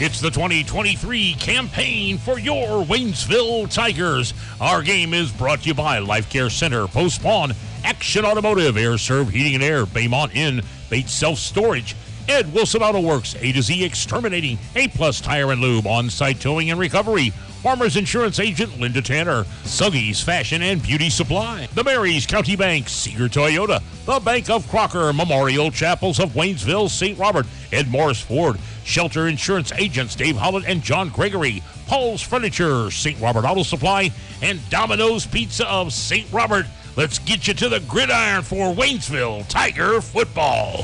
It's the 2023 campaign for your Waynesville Tigers. Our game is brought to you by Life Care Center, Post Spawn, Action Automotive, Air Serve Heating and Air, Baymont Inn, Bates Self Storage, Ed Wilson Auto Works, A to Z Exterminating, A-Plus Tire and Lube, On-Site Towing and Recovery, Farmers Insurance Agent Linda Tanner, Suggy's Fashion and Beauty Supply, the Marys County Bank, Seeger Toyota, the Bank of Crocker, Memorial Chapels of Waynesville, St. Robert, Ed Morris Ford, Shelter Insurance Agents Dave Hollett and John Gregory, Paul's Furniture, St. Robert Auto Supply, and Domino's Pizza of St. Robert. Let's get you to the gridiron for Waynesville Tiger football.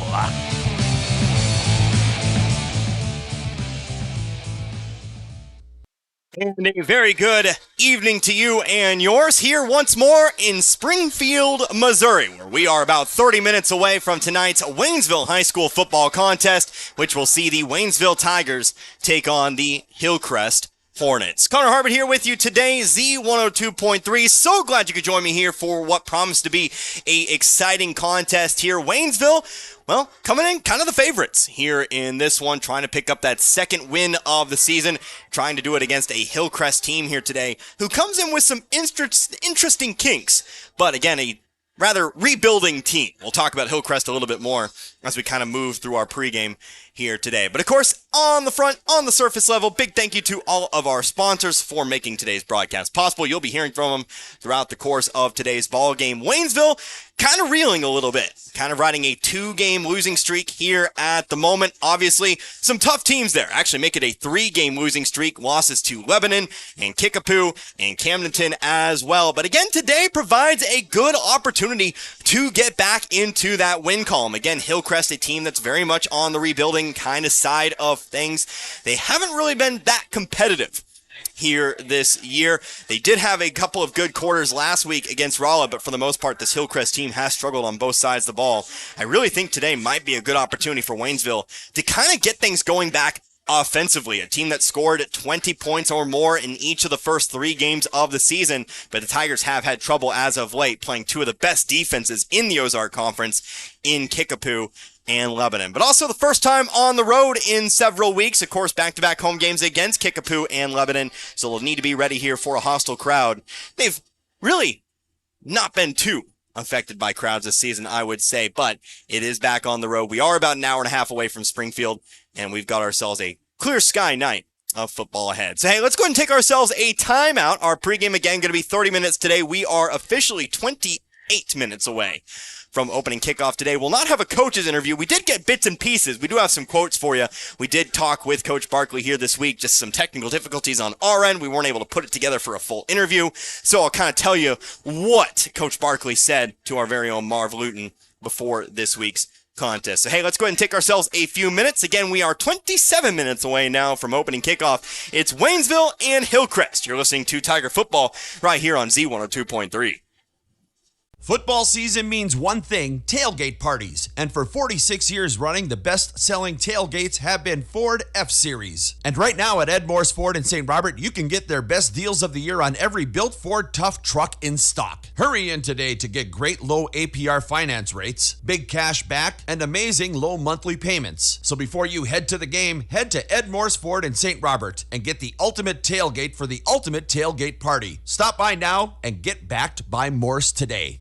And a very good evening to you and yours here once more in Springfield, Missouri, where we are about 30 minutes away from tonight's Waynesville High School football contest, which will see the Waynesville Tigers take on the Hillcrest Hornets. Connor Harbert here with you today, Z102.3. So glad you could join me here for what promised to be a exciting contest here. Waynesville, well, coming in kind of the favorites here in this one, trying to pick up that second win of the season, trying to do it against a Hillcrest team here today who comes in with some interesting kinks, but again, a rather rebuilding team. We'll talk about Hillcrest a little bit more as we kind of move through our pregame here today. But of course, on the surface level, big thank you to all of our sponsors for making today's broadcast possible. You'll be hearing from them throughout the course of today's ball game. Waynesville kind of reeling a little bit, kind of riding a 2-game losing streak here at the moment. Obviously, some tough teams there. Actually make it a 3-game losing streak. Losses to Lebanon and Kickapoo and Camdenton as well. But again, today provides a good opportunity to get back into that win column. Again, Hillcrest, a team that's very much on the rebuilding kind of side of things. They haven't really been that competitive here this year. They did have a couple of good quarters last week against Rolla, but for the most part, this Hillcrest team has struggled on both sides of the ball. I really think today might be a good opportunity for Waynesville to kind of get things going back offensively. A team that scored 20 points or more in each of the first 3 games of the season, but the Tigers have had trouble as of late, playing 2 of the best defenses in the Ozark Conference in Kickapoo and Lebanon. But also the first time on the road in several weeks. Of course, back-to-back home games against Kickapoo and Lebanon, so they'll need to be ready here for a hostile crowd. They've really not been too affected by crowds this season, I would say, but it is back on the road. We are about an hour and a half away from Springfield, and we've got ourselves a clear sky night of football ahead. So hey, let's go ahead and take ourselves a timeout. Our pregame, again, going to be 30 minutes today. We are officially 28 minutes away from opening kickoff today. We'll not have a coach's interview. We did get bits and pieces. We do have some quotes for you. We did talk with Coach Barkley here this week, just some technical difficulties on our end. We weren't able to put it together for a full interview. So I'll kind of tell you what Coach Barkley said to our very own Marv Luton before this week's contest. So hey, let's go ahead and take ourselves a few minutes. Again, we are 27 minutes away now from opening kickoff. It's Waynesville and Hillcrest. You're listening to Tiger Football right here on Z102.3. Football season means one thing, tailgate parties. And for 46 years running, the best-selling tailgates have been Ford F-Series. And right now at Ed Morris Ford in St. Robert, you can get their best deals of the year on every built Ford Tough truck in stock. Hurry in today to get great low APR finance rates, big cash back, and amazing low monthly payments. So before you head to the game, head to Ed Morris Ford in St. Robert and get the ultimate tailgate for the ultimate tailgate party. Stop by now and get backed by Morse today.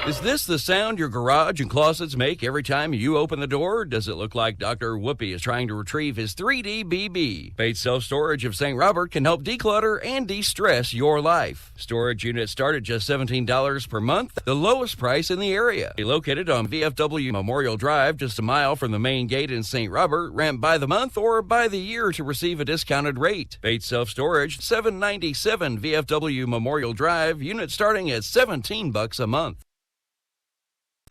Is this the sound your garage and closets make every time you open the door? Does it look like Dr. Whoopi is trying to retrieve his 3D BB? Bates Self-Storage of St. Robert can help declutter and de-stress your life. Storage units start at just $17 per month, the lowest price in the area. Located on VFW Memorial Drive, just a mile from the main gate in St. Robert. Rent by the month or by the year to receive a discounted rate. Bates Self-Storage, 797 VFW Memorial Drive, unit starting at $17 a month.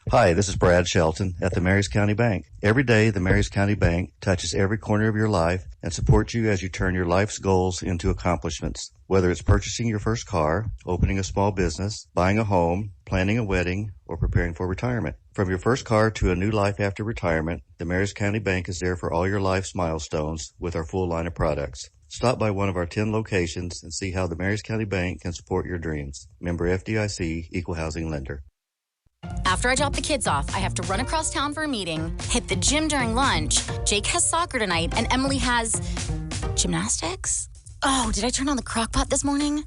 Hi, this is Brad Shelton at the Marys County Bank. Every day, the Marys County Bank touches every corner of your life and supports you as you turn your life's goals into accomplishments. Whether it's purchasing your first car, opening a small business, buying a home, planning a wedding, or preparing for retirement. From your first car to a new life after retirement, the Marys County Bank is there for all your life's milestones with our full line of products. Stop by one of our 10 locations and see how the Marys County Bank can support your dreams. Member FDIC, Equal Housing Lender. After I drop the kids off, I have to run across town for a meeting, hit the gym during lunch. Jake has soccer tonight, and Emily has gymnastics? Oh, did I turn on the crock pot this morning?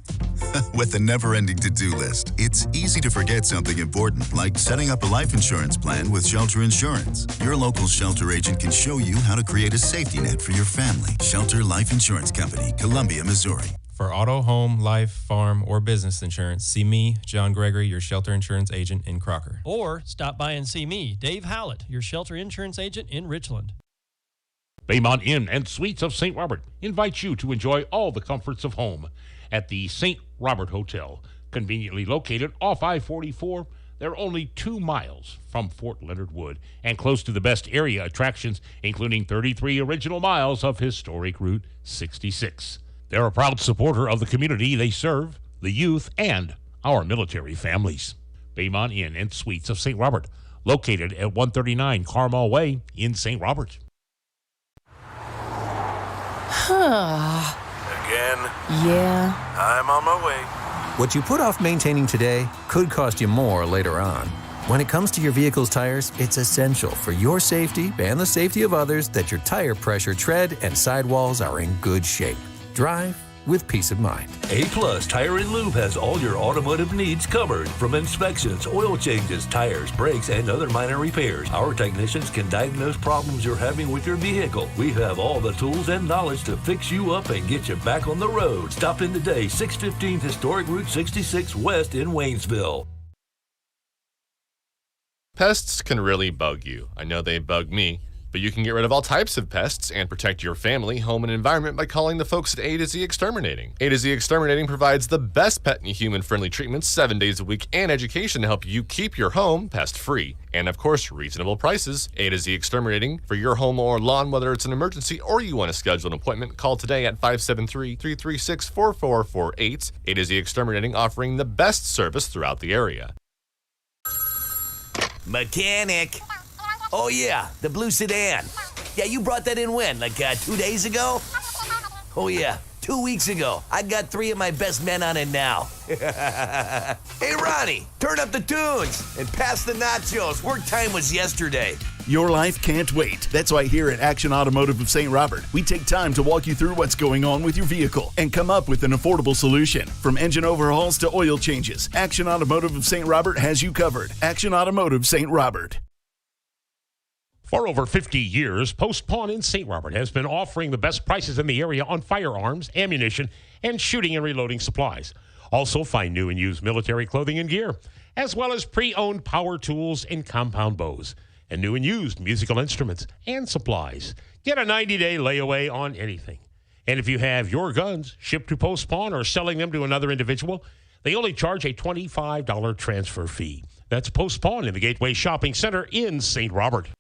With a never-ending to-do list, it's easy to forget something important, like setting up a life insurance plan with Shelter Insurance. Your local Shelter agent can show you how to create a safety net for your family. Shelter Life Insurance Company, Columbia, Missouri. For auto, home, life, farm, or business insurance, see me, John Gregory, your Shelter Insurance agent in Crocker. Or stop by and see me, Dave Howlett, your Shelter Insurance agent in Richland. Baymont Inn and Suites of St. Robert invites you to enjoy all the comforts of home at the St. Robert Hotel. Conveniently located off I-44, they're only 2 miles from Fort Leonard Wood and close to the best area attractions, including 33 original miles of historic Route 66. They're a proud supporter of the community they serve, the youth, and our military families. Baymont Inn and Suites of St. Robert, located at 139 Carmel Way in St. Robert. Again? Yeah. I'm on my way. What you put off maintaining today could cost you more later on. When it comes to your vehicle's tires, it's essential for your safety and the safety of others that your tire pressure, tread, and sidewalls are in good shape. Drive with peace of mind. A-Plus Tire and Lube has all your automotive needs covered. From inspections, oil changes, tires, brakes, and other minor repairs, our technicians can diagnose problems you're having with your vehicle. We have all the tools and knowledge to fix you up and get you back on the road. Stop in today, 615 Historic Route 66 West in Waynesville. Pests can really bug you. I know they bug me. But you can get rid of all types of pests and protect your family, home, and environment by calling the folks at A to Z Exterminating. A to Z Exterminating provides the best pet and human-friendly treatments 7 days a week and education to help you keep your home pest-free. And of course, reasonable prices. A to Z Exterminating for your home or lawn, whether it's an emergency or you want to schedule an appointment, call today at 573-336-4448. A to Z Exterminating, offering the best service throughout the area. Mechanic. Oh, yeah, the blue sedan. Yeah, you brought that in when? Like 2 days ago? Oh, yeah, 2 weeks ago. I got 3 of my best men on it now. Hey, Ronnie, turn up the tunes and pass the nachos. Work time was yesterday. Your life can't wait. That's why here at Action Automotive of St. Robert, we take time to walk you through what's going on with your vehicle and come up with an affordable solution. From engine overhauls to oil changes, Action Automotive of St. Robert has you covered. Action Automotive St. Robert. For over 50 years, Post Pawn in St. Robert has been offering the best prices in the area on firearms, ammunition, and shooting and reloading supplies. Also, find new and used military clothing and gear, as well as pre-owned power tools and compound bows, and new and used musical instruments and supplies. Get a 90-day layaway on anything. And if you have your guns shipped to Post Pawn or selling them to another individual, they only charge a $25 transfer fee. That's Post Pawn in the Gateway Shopping Center in St. Robert.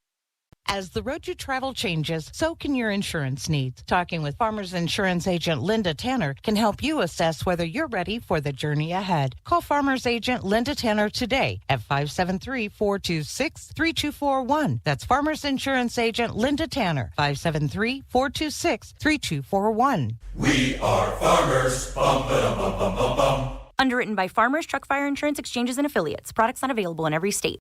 As the road you travel changes, so can your insurance needs. Talking with Farmers Insurance Agent Linda Tanner can help you assess whether you're ready for the journey ahead. Call Farmers Agent Linda Tanner today at 573-426-3241. That's Farmers Insurance Agent Linda Tanner, 573-426-3241. We are farmers. Bum, ba-dum, bum, bum, bum, bum. Underwritten by Farmers Truck Fire Insurance Exchanges and Affiliates. Products not available in every state.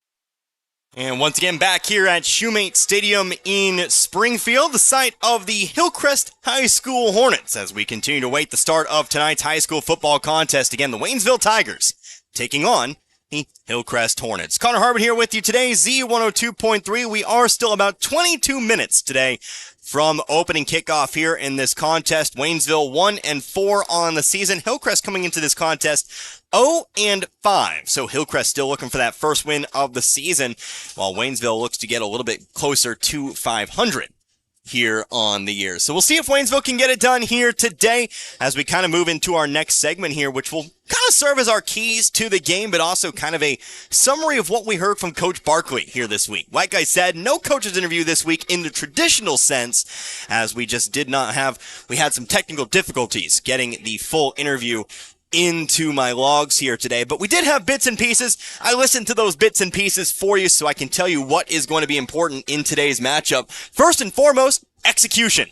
And once again, back here at Shoemate Stadium in Springfield, the site of the Hillcrest High School Hornets, as we continue to wait the start of tonight's high school football contest. Again, the Waynesville Tigers taking on the Hillcrest Hornets. Connor Harbert here with you today, Z102.3. We are still about 22 minutes today from opening kickoff here in this contest. Waynesville 1-4 on the season. Hillcrest coming into this contest 0-5. So Hillcrest still looking for that first win of the season, while Waynesville looks to get a little bit closer to 500 here on the year. So we'll see if Waynesville can get it done here today as we kind of move into our next segment here, which will kind of serve as our keys to the game, but also kind of a summary of what we heard from Coach Barkley here this week. Like I said, no coach's interview this week in the traditional sense, as we just we had some technical difficulties getting the full interview into my logs here today, but we did have bits and pieces. I listened to those bits and pieces for you so I can tell you what is going to be important in today's matchup. First and foremost, execution.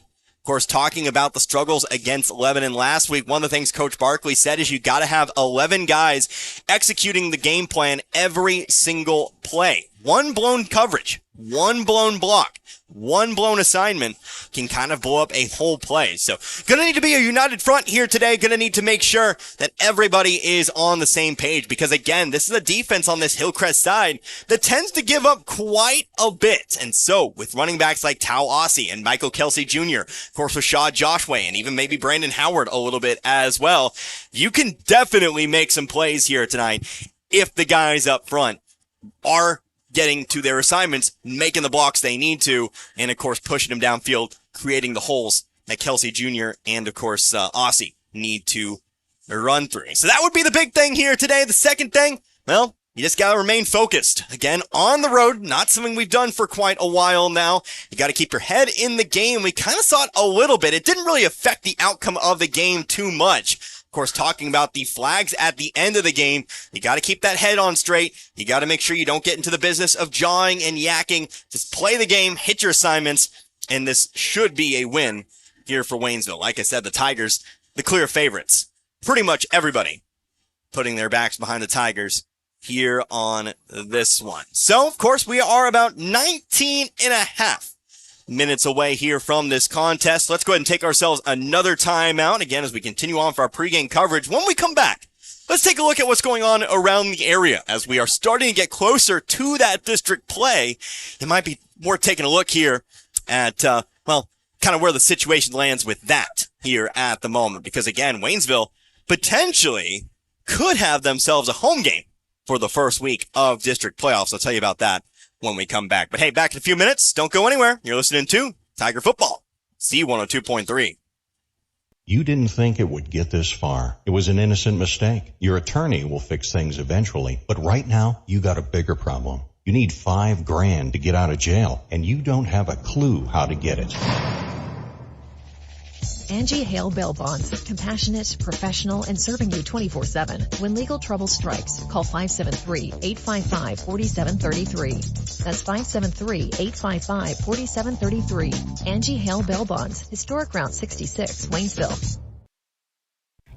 course, talking about the struggles against Lebanon last week, one of the things Coach Barkley said is you got to have 11 guys executing the game plan every single play. One blown coverage, one blown block, one blown assignment can kind of blow up a whole play. So going to need to be a united front here today. Going to need to make sure that everybody is on the same page because, again, this is a defense on this Hillcrest side that tends to give up quite a bit. And so with running backs like Tao Ossie and Michael Kelsey Jr., of course, Rashad Joshua, and even maybe Brandon Howard a little bit as well, you can definitely make some plays here tonight if the guys up front are getting to their assignments, making the blocks they need to, and of course pushing them downfield, creating the holes that Kelsey Jr. and of course Ossie need to run through. So that would be the big thing here today. The second thing, well, you just got to remain focused. Again, on the road, not something we've done for quite a while now. You got to keep your head in the game. We kind of saw it a little bit. It didn't really affect the outcome of the game too much. Of course, talking about the flags at the end of the game, you got to keep that head on straight. You got to make sure you don't get into the business of jawing and yakking. Just play the game, hit your assignments, and this should be a win here for Waynesville. Like I said, the Tigers, the clear favorites. Pretty much everybody putting their backs behind the Tigers here on this one. So, of course, we are about 19 and a half minutes away here from this contest. Let's go ahead and take ourselves another timeout again as we continue on for our pregame coverage. When we come back, let's take a look at what's going on around the area as we are starting to get closer to that district play. It might be worth taking a look here at, kind of where the situation lands with that here at the moment. Because again, Waynesville potentially could have themselves a home game for the first week of district playoffs. I'll tell you about that when we come back. But hey, back in a few minutes. Don't go anywhere. You're listening to Tiger Football, C102.3. You didn't think it would get this far. It was an innocent mistake. Your attorney will fix things eventually. But right now, you got a bigger problem. You need $5,000 to get out of jail, and you don't have a clue how to get it. Angie Hale Bail Bonds. Compassionate, professional, and serving you 24/7. When legal trouble strikes, call 573-855-4733. That's 573-855-4733. Angie Hale Bail Bonds. Historic Route 66, Waynesville.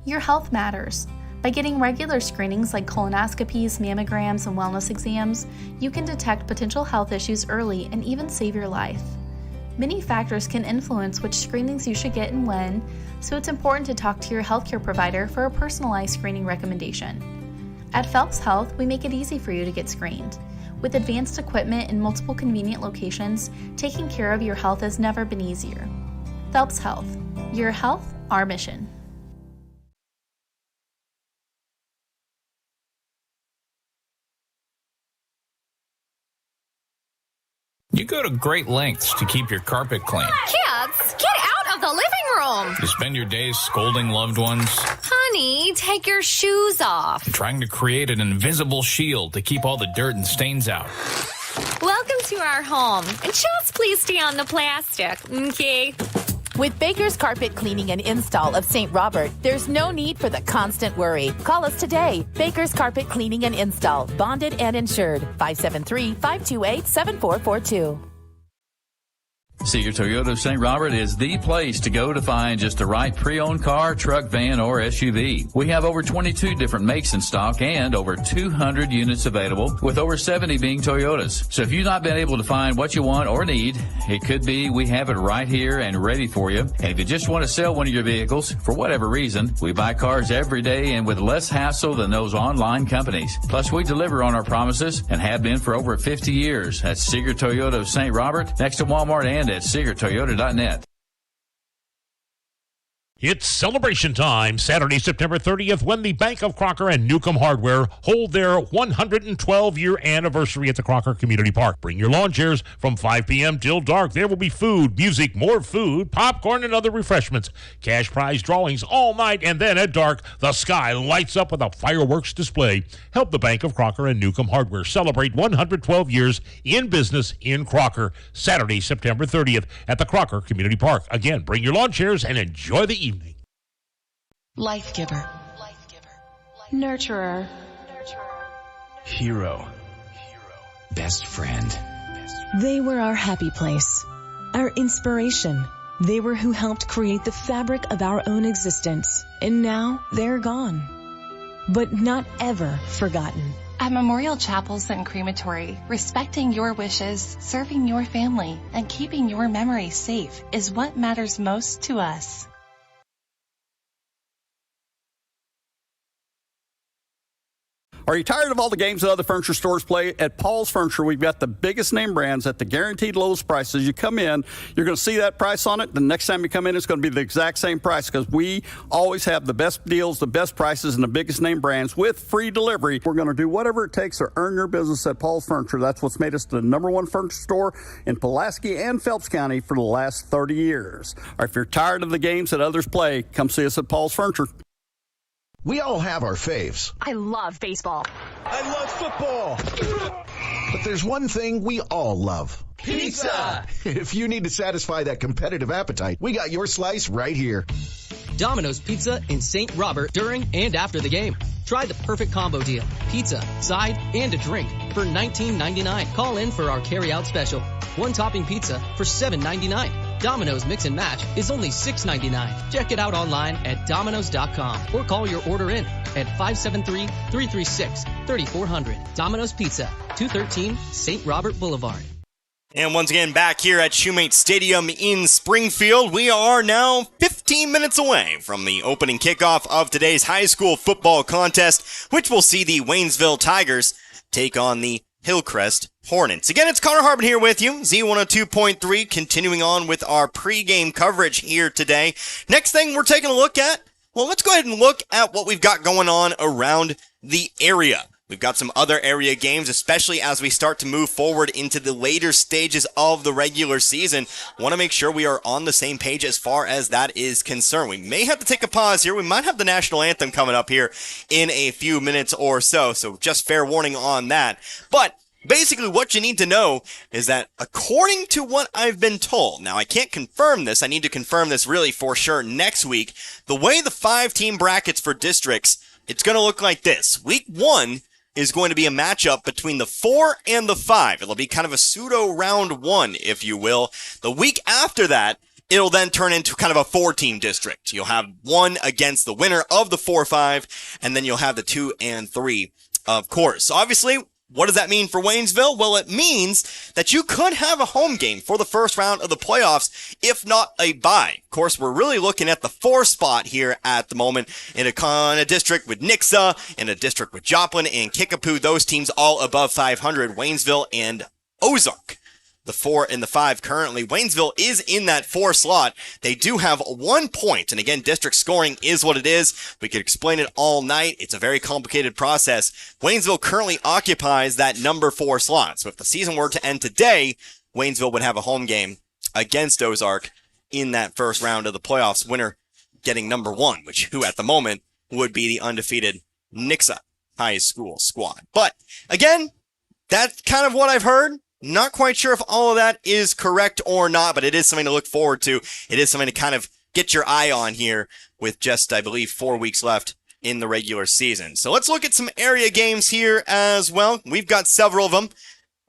Your health matters. By getting regular screenings like colonoscopies, mammograms, and wellness exams, you can detect potential health issues early and even save your life. Many factors can influence which screenings you should get and when, so it's important to talk to your healthcare provider for a personalized screening recommendation. At Phelps Health, we make it easy for you to get screened. With advanced equipment in multiple convenient locations, taking care of your health has never been easier. Phelps Health. Your health, our mission. You go to great lengths to keep your carpet clean. Kids, get out of the living room. You spend your days scolding loved ones. Honey, take your shoes off. Trying to create an invisible shield to keep all the dirt and stains out. Welcome to our home. And just please stay on the plastic, okay? With Baker's Carpet Cleaning and Install of St. Robert, there's no need for the constant worry. Call us today. Baker's Carpet Cleaning and Install, bonded and insured. 573-528-7442. Seeger Toyota of St. Robert is the place to go to find just the right pre-owned car, truck, van, or SUV. We have over 22 different makes in stock and over 200 units available, with over 70 being Toyotas. So if you've not been able to find what you want or need, it could be we have it right here and ready for you. And if you just want to sell one of your vehicles, for whatever reason, we buy cars every day and with less hassle than those online companies. Plus, we deliver on our promises and have been for over 50 years. That's Seeger Toyota of St. Robert, next to Walmart and at SeegerToyota.net. It's celebration time, Saturday, September 30th, when the Bank of Crocker and Newcomb Hardware hold their 112-year anniversary at the Crocker Community Park. Bring your lawn chairs from 5 p.m. till dark. There will be food, music, more food, popcorn, and other refreshments. Cash prize drawings all night, and then at dark, the sky lights up with a fireworks display. Help the Bank of Crocker and Newcomb Hardware celebrate 112 years in business in Crocker. Saturday, September 30th at the Crocker Community Park. Again, bring your lawn chairs and enjoy the evening. Life giver. Nurturer. Hero. Best friend. They were our happy place, our inspiration, They were who helped create the fabric of our own existence, and now they're gone. But not ever forgotten. At Memorial Chapels and Crematory, respecting your wishes, serving your family, and keeping your memories safe is what matters most to us. Are you tired of all the games that other furniture stores play? At Paul's Furniture, we've got the biggest name brands at the guaranteed lowest prices. You come in, you're going to see that price on it. The next time you come in, it's going to be the exact same price because we always have the best deals, the best prices, and the biggest name brands with free delivery. We're going to do whatever it takes to earn your business at Paul's Furniture. That's what's made us the #1 furniture store in Pulaski and Phelps County for the last 30 years. Or if you're tired of the games that others play, come see us at Paul's Furniture. We all have our faves. I love baseball. I love football. But there's one thing we all love. Pizza! If you need to satisfy that competitive appetite, we got your slice right here. Domino's Pizza in St. Robert during and after the game. Try the perfect combo deal. Pizza, side, and a drink for $19.99. Call in for our carry-out special. One topping pizza for $7.99. Domino's Mix and Match is only $6.99. Check it out online at Domino's.com or call your order in at 573-336-3400. Domino's Pizza, 213 St. Robert Boulevard. And once again, back here at Shoemate Stadium in Springfield, we are now 15 minutes away from the opening kickoff of today's high school football contest, which will see the Waynesville Tigers take on the Hillcrest Hornets. Again, it's Connor Harbin here with you, Z102.3, continuing on with our pregame coverage here today. Next thing we're taking a look at, well, let's go ahead and look at what we've got going on around the area. We've got some other area games, especially as we start to move forward into the later stages of the regular season. Want to make sure we are on the same page as far as that is concerned. We may have to take a pause here. We might have the national anthem coming up here in a few minutes or so, so just fair warning on that. But basically what you need to know is that according to what I've been told, now I can't confirm this, I need to confirm this really for sure next week, the way the 5-team brackets for districts, it's going to look like this. Week 1 is going to be a matchup between the 4 and the 5. It'll be kind of a pseudo round 1, if you will. The week after that, it'll then turn into kind of a 4-team district. You'll have one against the winner of the 4-5, and then you'll have the 2 and 3, of course. So obviously, what does that mean for Waynesville? Well, it means that you could have a home game for the first round of the playoffs, if not a bye. Of course, we're really looking at the 4 spot here at the moment in a district with Nixa, in a district with Joplin and Kickapoo. Those teams all above 500, Waynesville and Ozark. The 4 and the 5 currently. Waynesville is in that 4 slot. They do have 1 point. And again, district scoring is what it is. We could explain it all night. It's a very complicated process. Waynesville currently occupies that number 4 slot. So if the season were to end today, Waynesville would have a home game against Ozark in that first round of the playoffs. Winner getting number 1, who at the moment would be the undefeated Nixa High School squad. But again, that's kind of what I've heard. Not quite sure if all of that is correct or not, but it is something to look forward to. It is something to kind of get your eye on here with just, I believe, 4 weeks left in the regular season. So let's look at some area games here as well. We've got several of them.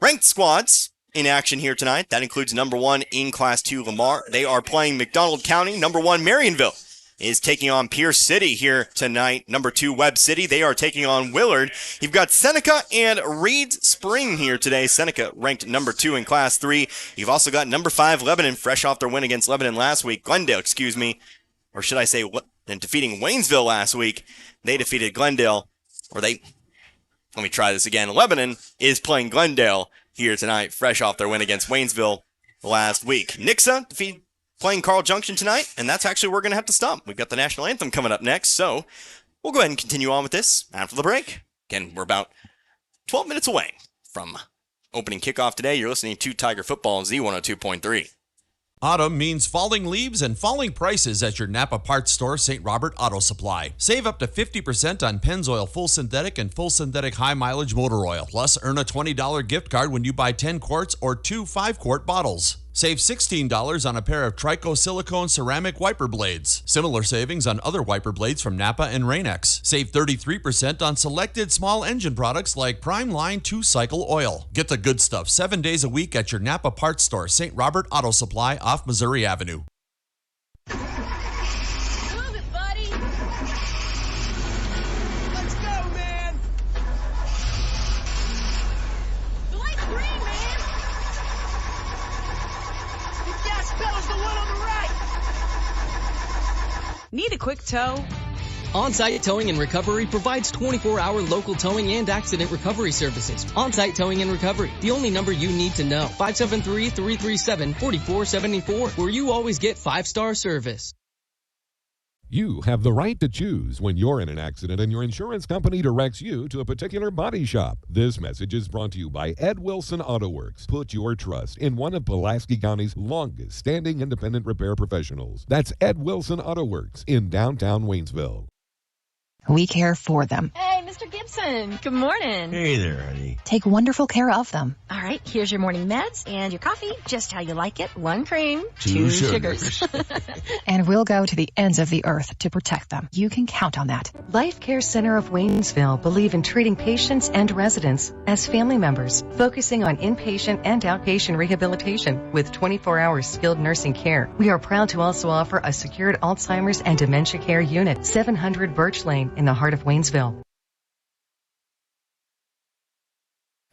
Ranked squads in action here tonight. That includes number 1 in Class 2 Lamar. They are playing McDonald County. Number 1 Marionville is taking on Pierce City here tonight. Number 2, Webb City. They are taking on Willard. You've got Seneca and Reed Spring here today. Seneca ranked number 2 in Class 3. You've also got number 5, Lebanon, fresh off their win against Lebanon last week. Glendale, or should I say, defeating Waynesville last week. They defeated Glendale, let me try this again. Lebanon is playing Glendale here tonight, fresh off their win against Waynesville last week. Nixa playing Carl Junction tonight, and that's actually where we're going to have to stop. We've got the national anthem coming up next, so we'll go ahead and continue on with this after the break. Again, we're about 12 minutes away from opening kickoff today. You're listening to Tiger Football on Z102.3. Autumn means falling leaves and falling prices at your Napa parts store, St. Robert Auto Supply. Save up to 50% on Pennzoil Full Synthetic and Full Synthetic High Mileage Motor Oil. Plus, earn a $20 gift card when you buy 10 quarts or 2 5-quart bottles. Save $16 on a pair of Trico silicone ceramic wiper blades. Similar savings on other wiper blades from Napa and Rain-X. Save 33% on selected small engine products like Prime Line 2-cycle oil. Get the good stuff 7 days a week at your Napa parts store, St. Robert Auto Supply off Missouri Avenue. Need a quick tow? On-Site Towing and Recovery provides 24-hour local towing and accident recovery services. On-Site Towing and Recovery, the only number you need to know. 573-337-4474, where you always get 5-star service. You have the right to choose when you're in an accident and your insurance company directs you to a particular body shop. This message is brought to you by Ed Wilson Auto Works. Put your trust in one of Pulaski County's longest standing independent repair professionals. That's Ed Wilson Auto Works in downtown Waynesville. We care for them. Hey, Mr. Gibson. Good morning. Hey there, honey. Take wonderful care of them. All right, here's your morning meds and your coffee, just how you like it. 1 cream, 2 sugars. And we'll go to the ends of the earth to protect them. You can count on that. Life Care Center of Waynesville believe in treating patients and residents as family members, focusing on inpatient and outpatient rehabilitation with 24-hour skilled nursing care. We are proud to also offer a secured Alzheimer's and dementia care unit, 700 Birch Lane in the heart of Waynesville.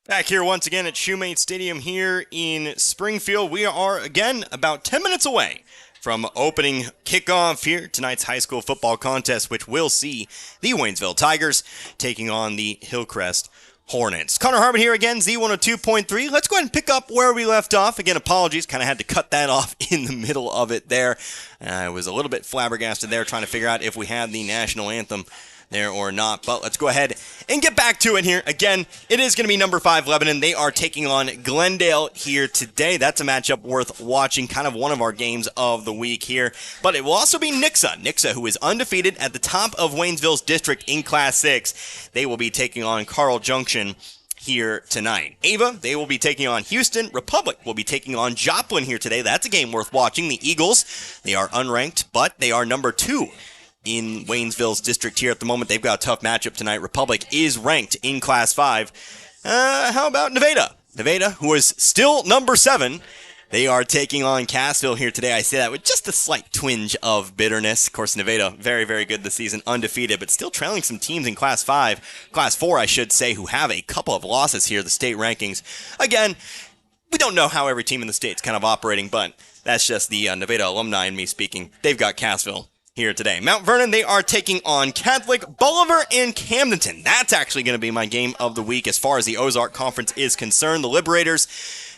Back here once again at Shoemate Stadium here in Springfield. We are again about 10 minutes away from opening kickoff here tonight's high school football contest, which will see the Waynesville Tigers taking on the Hillcrest Hornets. Connor Harmon here again, Z102.3. Let's go ahead and pick up where we left off. Again, apologies, kind of had to cut that off in the middle of it there. I was a little bit flabbergasted there trying to figure out if we had the national anthem there or not, but let's go ahead and get back to it here. Again, it is going to be number 5 Lebanon. They are taking on Glendale here today. That's a matchup worth watching, kind of one of our games of the week here. But it will also be Nixa, who is undefeated at the top of Waynesville's district in Class 6. They will be taking on Carl Junction here tonight. Ava, they will be taking on Houston. Republic will be taking on Joplin here today. That's a game worth watching. The Eagles, they are unranked, but they are number 2 in Waynesville's district here at the moment. They've got a tough matchup tonight. Republic is ranked in Class 5. How about Nevada? Nevada, who is still number 7. They are taking on Cassville here today. I say that with just a slight twinge of bitterness. Of course, Nevada, very, very good this season, undefeated, but still trailing some teams in Class 5, Class 4, I should say, who have a couple of losses here, the state rankings. Again, we don't know how every team in the state's kind of operating, but that's just the Nevada alumni and me speaking. They've got Cassville here today. Mount Vernon, they are taking on Catholic. Bolivar and Camdenton. That's actually going to be my game of the week as far as the Ozark Conference is concerned. The Liberators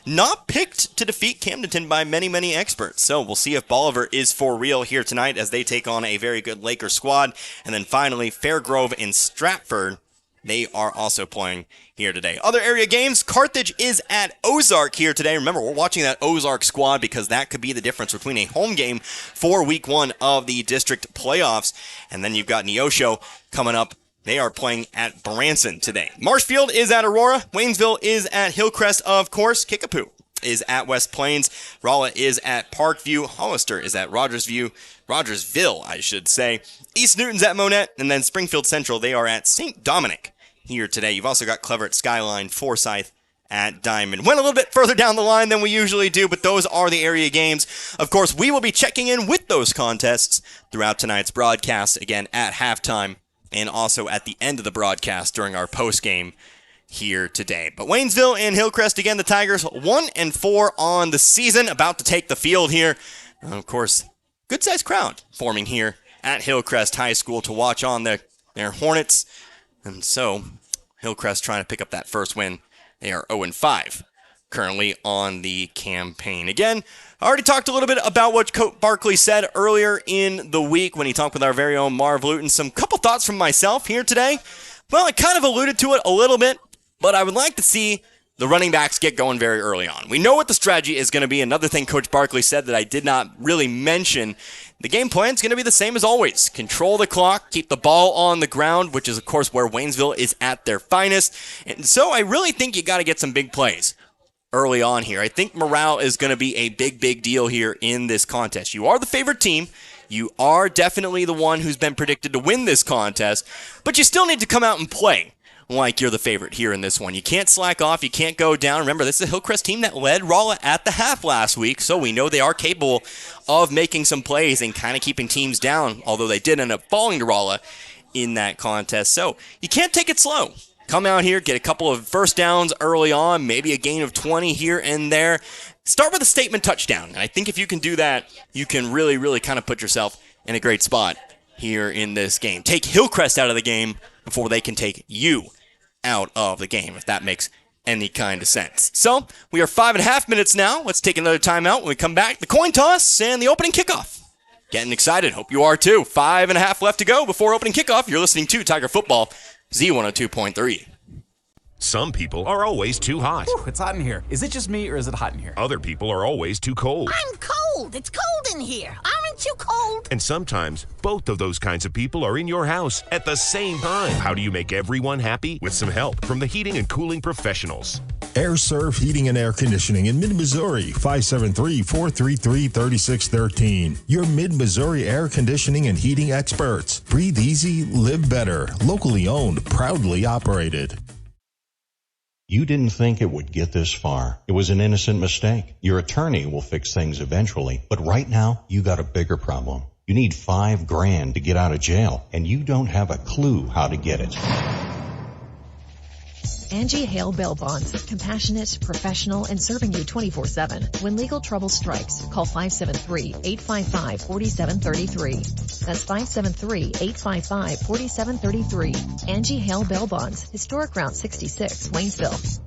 not picked to defeat Camdenton by many, many experts. So we'll see if Bolivar is for real here tonight as they take on a very good Laker squad. And then finally, Fairgrove and Stratford, they are also playing here today. Other area games, Carthage is at Ozark here today. Remember, we're watching that Ozark squad because that could be the difference between a home game for week 1 of the district playoffs. And then you've got Neosho coming up. They are playing at Branson today. Marshfield is at Aurora. Waynesville is at Hillcrest, of course. Kickapoo is at West Plains. Rolla is at Parkview. Hollister is at Rogersville, I should say. East Newton's at Monette. And then Springfield Central, they are at St. Dominic here today. You've also got Clever at Skyline, Forsyth at Diamond. Went a little bit further down the line than we usually do, but those are the area games. Of course, we will be checking in with those contests throughout tonight's broadcast, again at halftime, and also at the end of the broadcast during our post-game here today. But Waynesville and Hillcrest, again, the Tigers 1-4 on the season, about to take the field here. Of course, good-sized crowd forming here at Hillcrest High School to watch on their Hornets. And so, Hillcrest trying to pick up that first win. They are 0-5 currently on the campaign. Again, I already talked a little bit about what Coach Barkley said earlier in the week when he talked with our very own Marv Luton. Some couple thoughts from myself here today. Well, I kind of alluded to it a little bit, but I would like to see the running backs get going very early on. We know what the strategy is going to be. Another thing Coach Barkley said that I did not really mention, the game plan is going to be the same as always. Control the clock, keep the ball on the ground, which is, of course, where Waynesville is at their finest. And so I really think you got to get some big plays early on here. I think morale is going to be a big, big deal here in this contest. You are the favorite team. You are definitely the one who's been predicted to win this contest, but you still need to come out and play like you're the favorite here in this one. You can't slack off. You can't go down. Remember, this is a Hillcrest team that led Rolla at the half last week, so we know they are capable of making some plays and kind of keeping teams down, although they did end up falling to Rolla in that contest. So you can't take it slow. Come out here, get a couple of first downs early on, maybe a gain of 20 here and there. Start with a statement touchdown. And I think if you can do that, you can really, really kind of put yourself in a great spot here in this game. Take Hillcrest out of the game before they can take you out of the game, if that makes any kind of sense. So, we are 5.5 minutes now. Let's take another timeout. When we come back, the coin toss and the opening kickoff. Getting excited. Hope you are too. 5.5 left to go before opening kickoff. You're listening to Tiger Football, Z102.3. Some people are always too hot. Whew, it's hot in here. Is it just me or is it hot in here? Other people are always too cold. I'm cold. It's cold in here. Aren't you cold? And sometimes both of those kinds of people are in your house at the same time. How do you make everyone happy? With some help from the heating and cooling professionals. Air Serve Heating and Air Conditioning in Mid-Missouri, 573-433-3613. Your Mid-Missouri air conditioning and heating experts. Breathe easy, live better. Locally owned, proudly operated. You didn't think it would get this far. It was an innocent mistake. Your attorney will fix things eventually, but right now you got a bigger problem. You need $5,000 to get out of jail, and you don't have a clue how to get it. Angie Hale Bail Bonds. Compassionate, professional, and serving you 24/7. When legal trouble strikes, call 573-855-4733. That's 573-855-4733. Angie Hale Bail Bonds. Historic Route 66, Waynesville.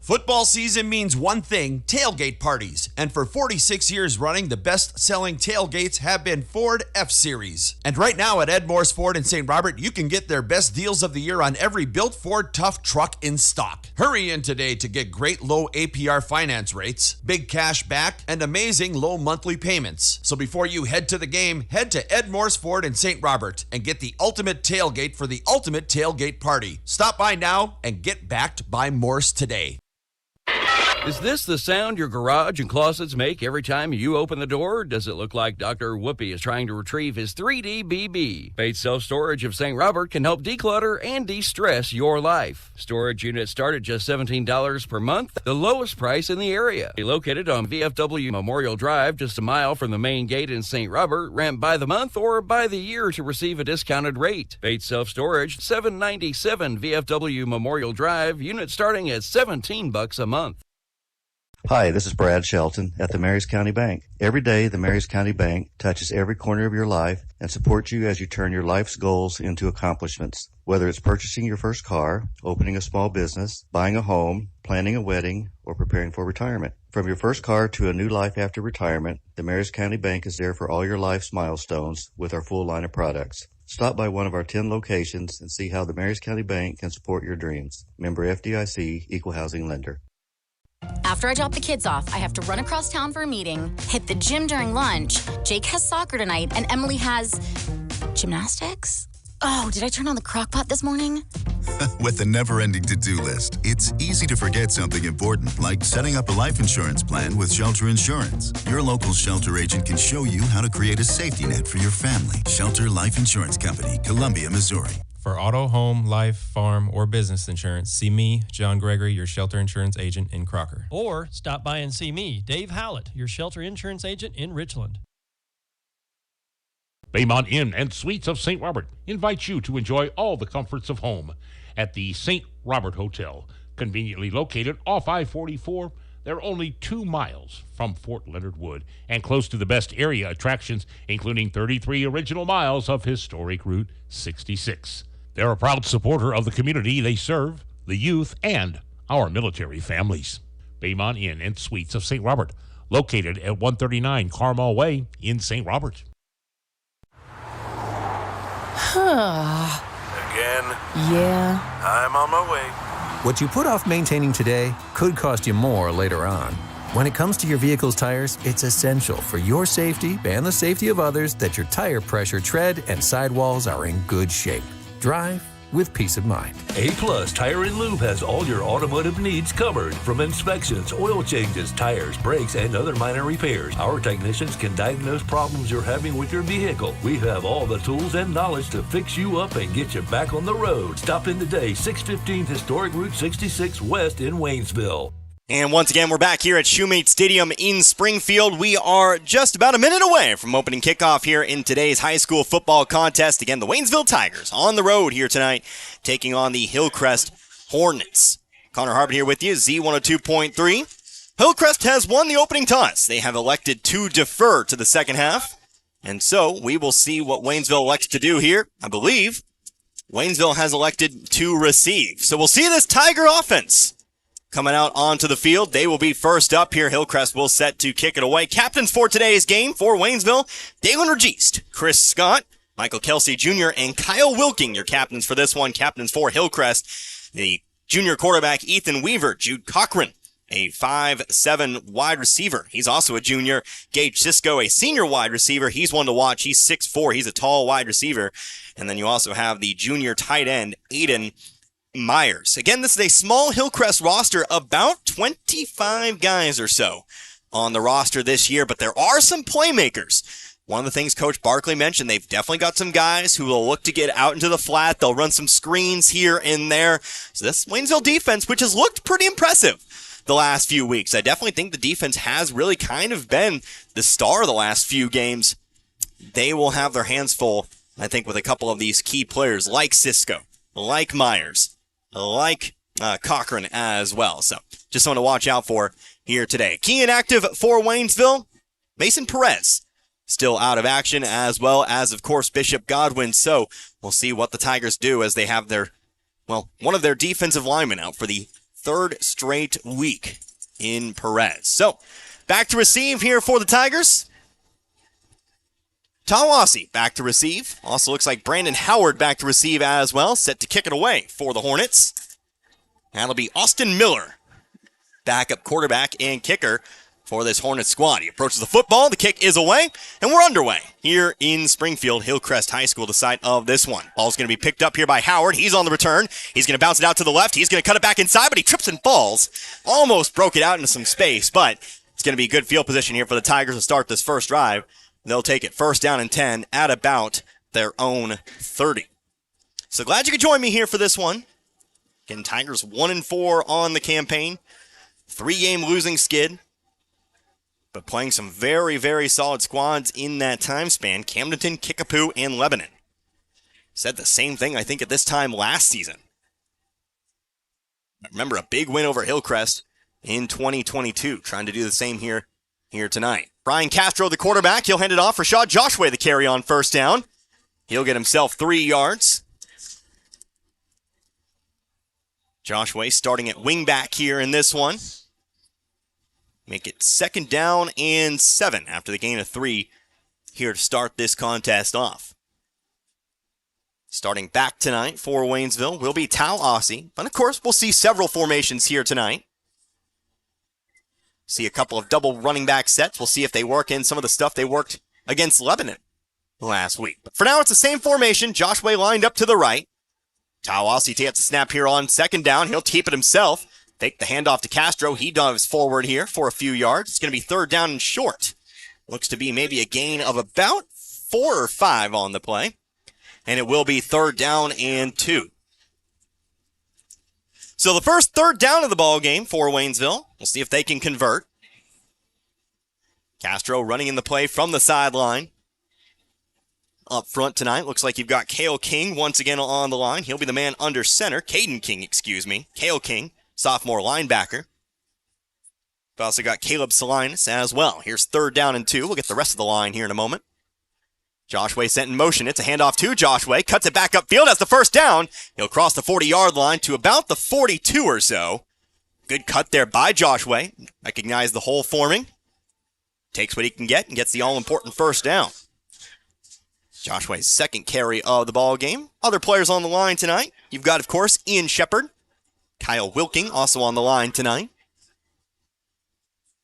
Football season means one thing, tailgate parties. And for 46 years running, the best-selling tailgates have been Ford F-Series. And right now at Ed Moore's Ford in St. Robert, you can get their best deals of the year on every built Ford Tough truck in stock. Hurry in today to get great low APR finance rates, big cash back, and amazing low monthly payments. So before you head to the game, head to Ed Moore's Ford in St. Robert and get the ultimate tailgate for the ultimate tailgate party. Stop by now and get backed by Morse today. Is this the sound your garage and closets make every time you open the door? Does it look like Dr. Whoopi is trying to retrieve his 3D BB? Bates Self-Storage of St. Robert can help declutter and de-stress your life. Storage units start at just $17 per month, the lowest price in the area. Located on VFW Memorial Drive, just a mile from the main gate in St. Robert. Rent by the month or by the year to receive a discounted rate. Bates Self-Storage, 797 VFW Memorial Drive, unit starting at $17 a month. Hi, this is Brad Shelton at the Marys County Bank. Every day, the Marys County Bank touches every corner of your life and supports you as you turn your life's goals into accomplishments. Whether it's purchasing your first car, opening a small business, buying a home, planning a wedding, or preparing for retirement. From your first car to a new life after retirement, the Marys County Bank is there for all your life's milestones with our full line of products. Stop by one of our 10 locations and see how the Marys County Bank can support your dreams. Member FDIC, Equal Housing Lender. After I drop the kids off, I have to run across town for a meeting, hit the gym during lunch. Jake has soccer tonight, and Emily has gymnastics? Oh, did I turn on the crock pot this morning? With the never-ending to-do list, it's easy to forget something important, like setting up a life insurance plan with Shelter Insurance. Your local Shelter agent can show you how to create a safety net for your family. Shelter Life Insurance Company, Columbia, Missouri. For auto, home, life, farm, or business insurance, see me, John Gregory, your Shelter Insurance agent in Crocker. Or stop by and see me, Dave Howlett, your Shelter Insurance agent in Richland. Baymont Inn and Suites of St. Robert invites you to enjoy all the comforts of home at the St. Robert Hotel. Conveniently located off I-44, they're only 2 miles from Fort Leonard Wood and close to the best area attractions, including 33 original miles of historic Route 66. They're a proud supporter of the community they serve, the youth, and our military families. Baymont Inn and Suites of St. Robert, located at 139 Carmel Way in St. Robert. Again? Yeah. I'm on my way. What you put off maintaining today could cost you more later on. When it comes to your vehicle's tires, it's essential for your safety and the safety of others that your tire pressure, tread, and sidewalls are in good shape. Drive with peace of mind. A-Plus Tire and Lube has all your automotive needs covered, from inspections, oil changes, tires, brakes, and other minor repairs. Our technicians can diagnose problems you're having with your vehicle. We have all the tools and knowledge to fix you up and get you back on the road. Stop in today, 615 Historic Route 66 West in Waynesville. And once again, we're back here at Shoemate Stadium in Springfield. We are just about a minute away from opening kickoff here in today's high school football contest. Again, the Waynesville Tigers on the road here tonight, taking on the Hillcrest Hornets. Connor Harbin here with you, Z102.3. Hillcrest has won the opening toss. They have elected to defer to the second half. And so we will see what Waynesville elects to do here. I believe Waynesville has elected to receive. So we'll see this Tiger offense coming out onto the field. They will be first up here. Hillcrest will set to kick it away. Captains for today's game for Waynesville, Dalen Registe, Chris Scott, Michael Kelsey Jr., and Kyle Wilking, your captains for this one. Captains for Hillcrest, the junior quarterback Ethan Weaver, Jude Cochran, a 5'7" wide receiver. He's also a junior. Gage Cisco, a senior wide receiver. He's one to watch. He's 6'4". He's a tall wide receiver. And then you also have the junior tight end, Aiden Myers. Again, this is a small Hillcrest roster, about 25 guys or so on the roster this year, but there are some playmakers. One of the things Coach Barkley mentioned, they've definitely got some guys who will look to get out into the flat. They'll run some screens here and there. So this Waynesville defense, which has looked pretty impressive the last few weeks. I definitely think the defense has really kind of been the star of the last few games. They will have their hands full, I think, with a couple of these key players like Cisco, like Myers, like Cochran as well. So just something to watch out for here today. Key and active for Waynesville, Mason Perez, still out of action, as well as, of course, Bishop Godwin. So we'll see what the Tigers do as they have their, well, one of their defensive linemen out for the third straight week in Perez. So back to receive here for the Tigers. Tawasi back to receive. Also looks like Brandon Howard back to receive as well. Set to kick it away for the Hornets. That'll be Austin Miller, backup quarterback and kicker for this Hornets squad. He approaches the football, the kick is away, and we're underway here in Springfield, Hillcrest High School, the site of this one. Ball's going to be picked up here by Howard. He's on the return. He's going to bounce it out to the left. He's going to cut it back inside, but he trips and falls. Almost broke it out into some space, but it's going to be good field position here for the Tigers to start this first drive. They'll take it first down and 10 at about their own 30. So glad you could join me here for this one. Again, Tigers 1-4 on the campaign. 3-game losing skid, but playing some very, very solid squads in that time span. Camdenton, Kickapoo, and Lebanon. Said the same thing, I think, at this time last season. I remember a big win over Hillcrest in 2022. Trying to do the same here tonight. Brian Castro, the quarterback. He'll hand it off. Rashad Joshua, the carry on first down. He'll get himself 3 yards. Joshua starting at wingback here in this one. Make it second down and 7 after the gain of 3 here to start this contest off. Starting back tonight for Waynesville will be Tau Aussie. But of course, we'll see several formations here tonight. See a couple of double running back sets. We'll see if they work in some of the stuff they worked against Lebanon last week. But for now, it's the same formation. Joshua lined up to the right. Tau Aussie takes a snap here on second down. He'll keep it himself. Take the handoff to Castro. He dives forward here for a few yards. It's going to be third down and short. Looks to be maybe a gain of about 4 or 5 on the play. And it will be third down and 2. So the first third down of the ball game for Waynesville. We'll see if they can convert. Castro running in the play from the sideline. Up front tonight, looks like you've got Kale King once again on the line. He'll be the man under center. Caden King, excuse me. Kale King, sophomore linebacker. We've also got Caleb Salinas as well. Here's third down and 2. We'll get the rest of the line here in a moment. Joshua sent in motion. It's a handoff to Joshua. Cuts it back upfield. That's the first down. He'll cross the 40-yard line to about the 42 or so. Good cut there by Joshua. Recognize the hole forming. Takes what he can get and gets the all-important first down. Joshua's second carry of the ball game. Other players on the line tonight. You've got, of course, Ian Shepard. Kyle Wilking also on the line tonight.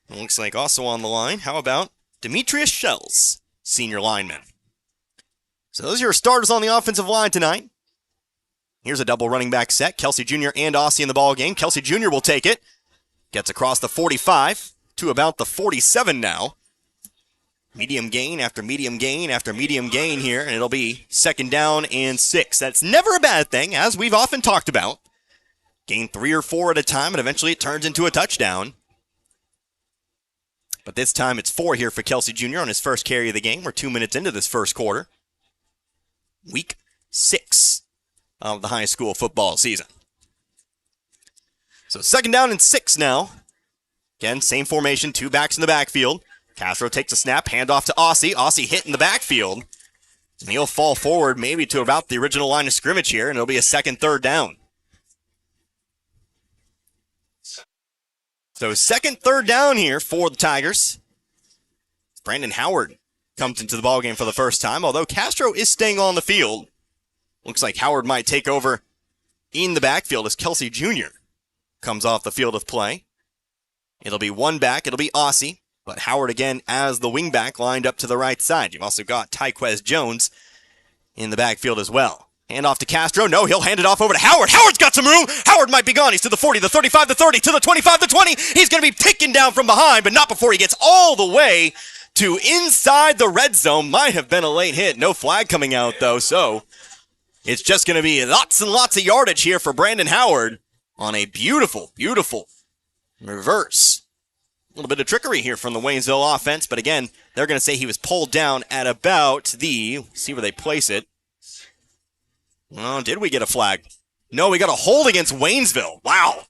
It looks like also on the line, how about Demetrius Shells, senior lineman. So those are your starters on the offensive line tonight. Here's a double running back set. Kelsey Jr. and Aussie in the ball game. Kelsey Jr. will take it. Gets across the 45 to about the 47 now. Medium gain after medium gain after medium gain here, and it'll be second down and 6. That's never a bad thing, as we've often talked about. Gain 3 or 4 at a time, and eventually it turns into a touchdown. But this time it's 4 here for Kelsey Jr. on his first carry of the game. We're 2 minutes into this first quarter. Week 6 of the high school football season. So second down and 6 now Again, same formation, 2 backs in the backfield. Castro takes a snap, handoff to Aussie. Aussie hit in the backfield. And he'll fall forward maybe to about the original line of scrimmage here, and it'll be a second, third down. So second, third down here for the Tigers. Brandon Howard comes into the ballgame for the first time, although Castro is staying on the field. Looks like Howard might take over in the backfield as Kelsey Jr. comes off the field of play. It'll be one back, it'll be Aussie, but Howard again as the wingback lined up to the right side. You've also got Tyquez Jones in the backfield as well. Hand off to Castro. No, he'll hand it off over to Howard. Howard's got some room. Howard might be gone. He's to the 40, the 35, the 30, to the 25, the 20. He's going to be taken down from behind, but not before he gets all the way to inside the red zone. Might have been a late hit. No flag coming out, though, so it's just going to be lots and lots of yardage here for Brandon Howard on a beautiful, beautiful reverse. A little bit of trickery here from the Waynesville offense, but again, they're going to say he was pulled down at about the, see where they place it. Oh, did we get a flag? No, we got a hold against Waynesville. Wow.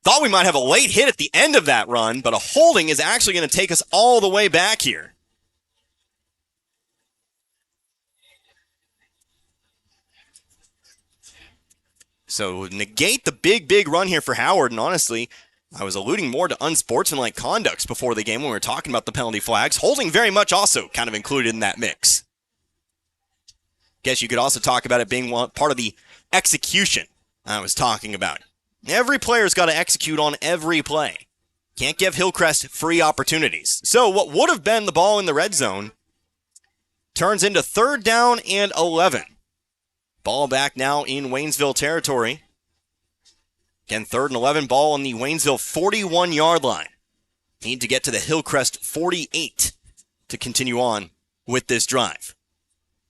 Thought we might have a late hit at the end of that run, but a holding is actually going to take us all the way back here. So negate the big run here for Howard, and honestly, I was alluding more to unsportsmanlike conducts before the game when we were talking about the penalty flags. Holding very much also kind of included in that mix. Guess you could also talk about it being part of the execution I was talking about. Every player's got to execute on every play. Can't give Hillcrest free opportunities. So what would have been the ball in the red zone turns into third down and 11. Ball back now in Waynesville territory. Again, third and 11, ball on the Waynesville 41-yard line. Need to get to the Hillcrest 48 to continue on with this drive.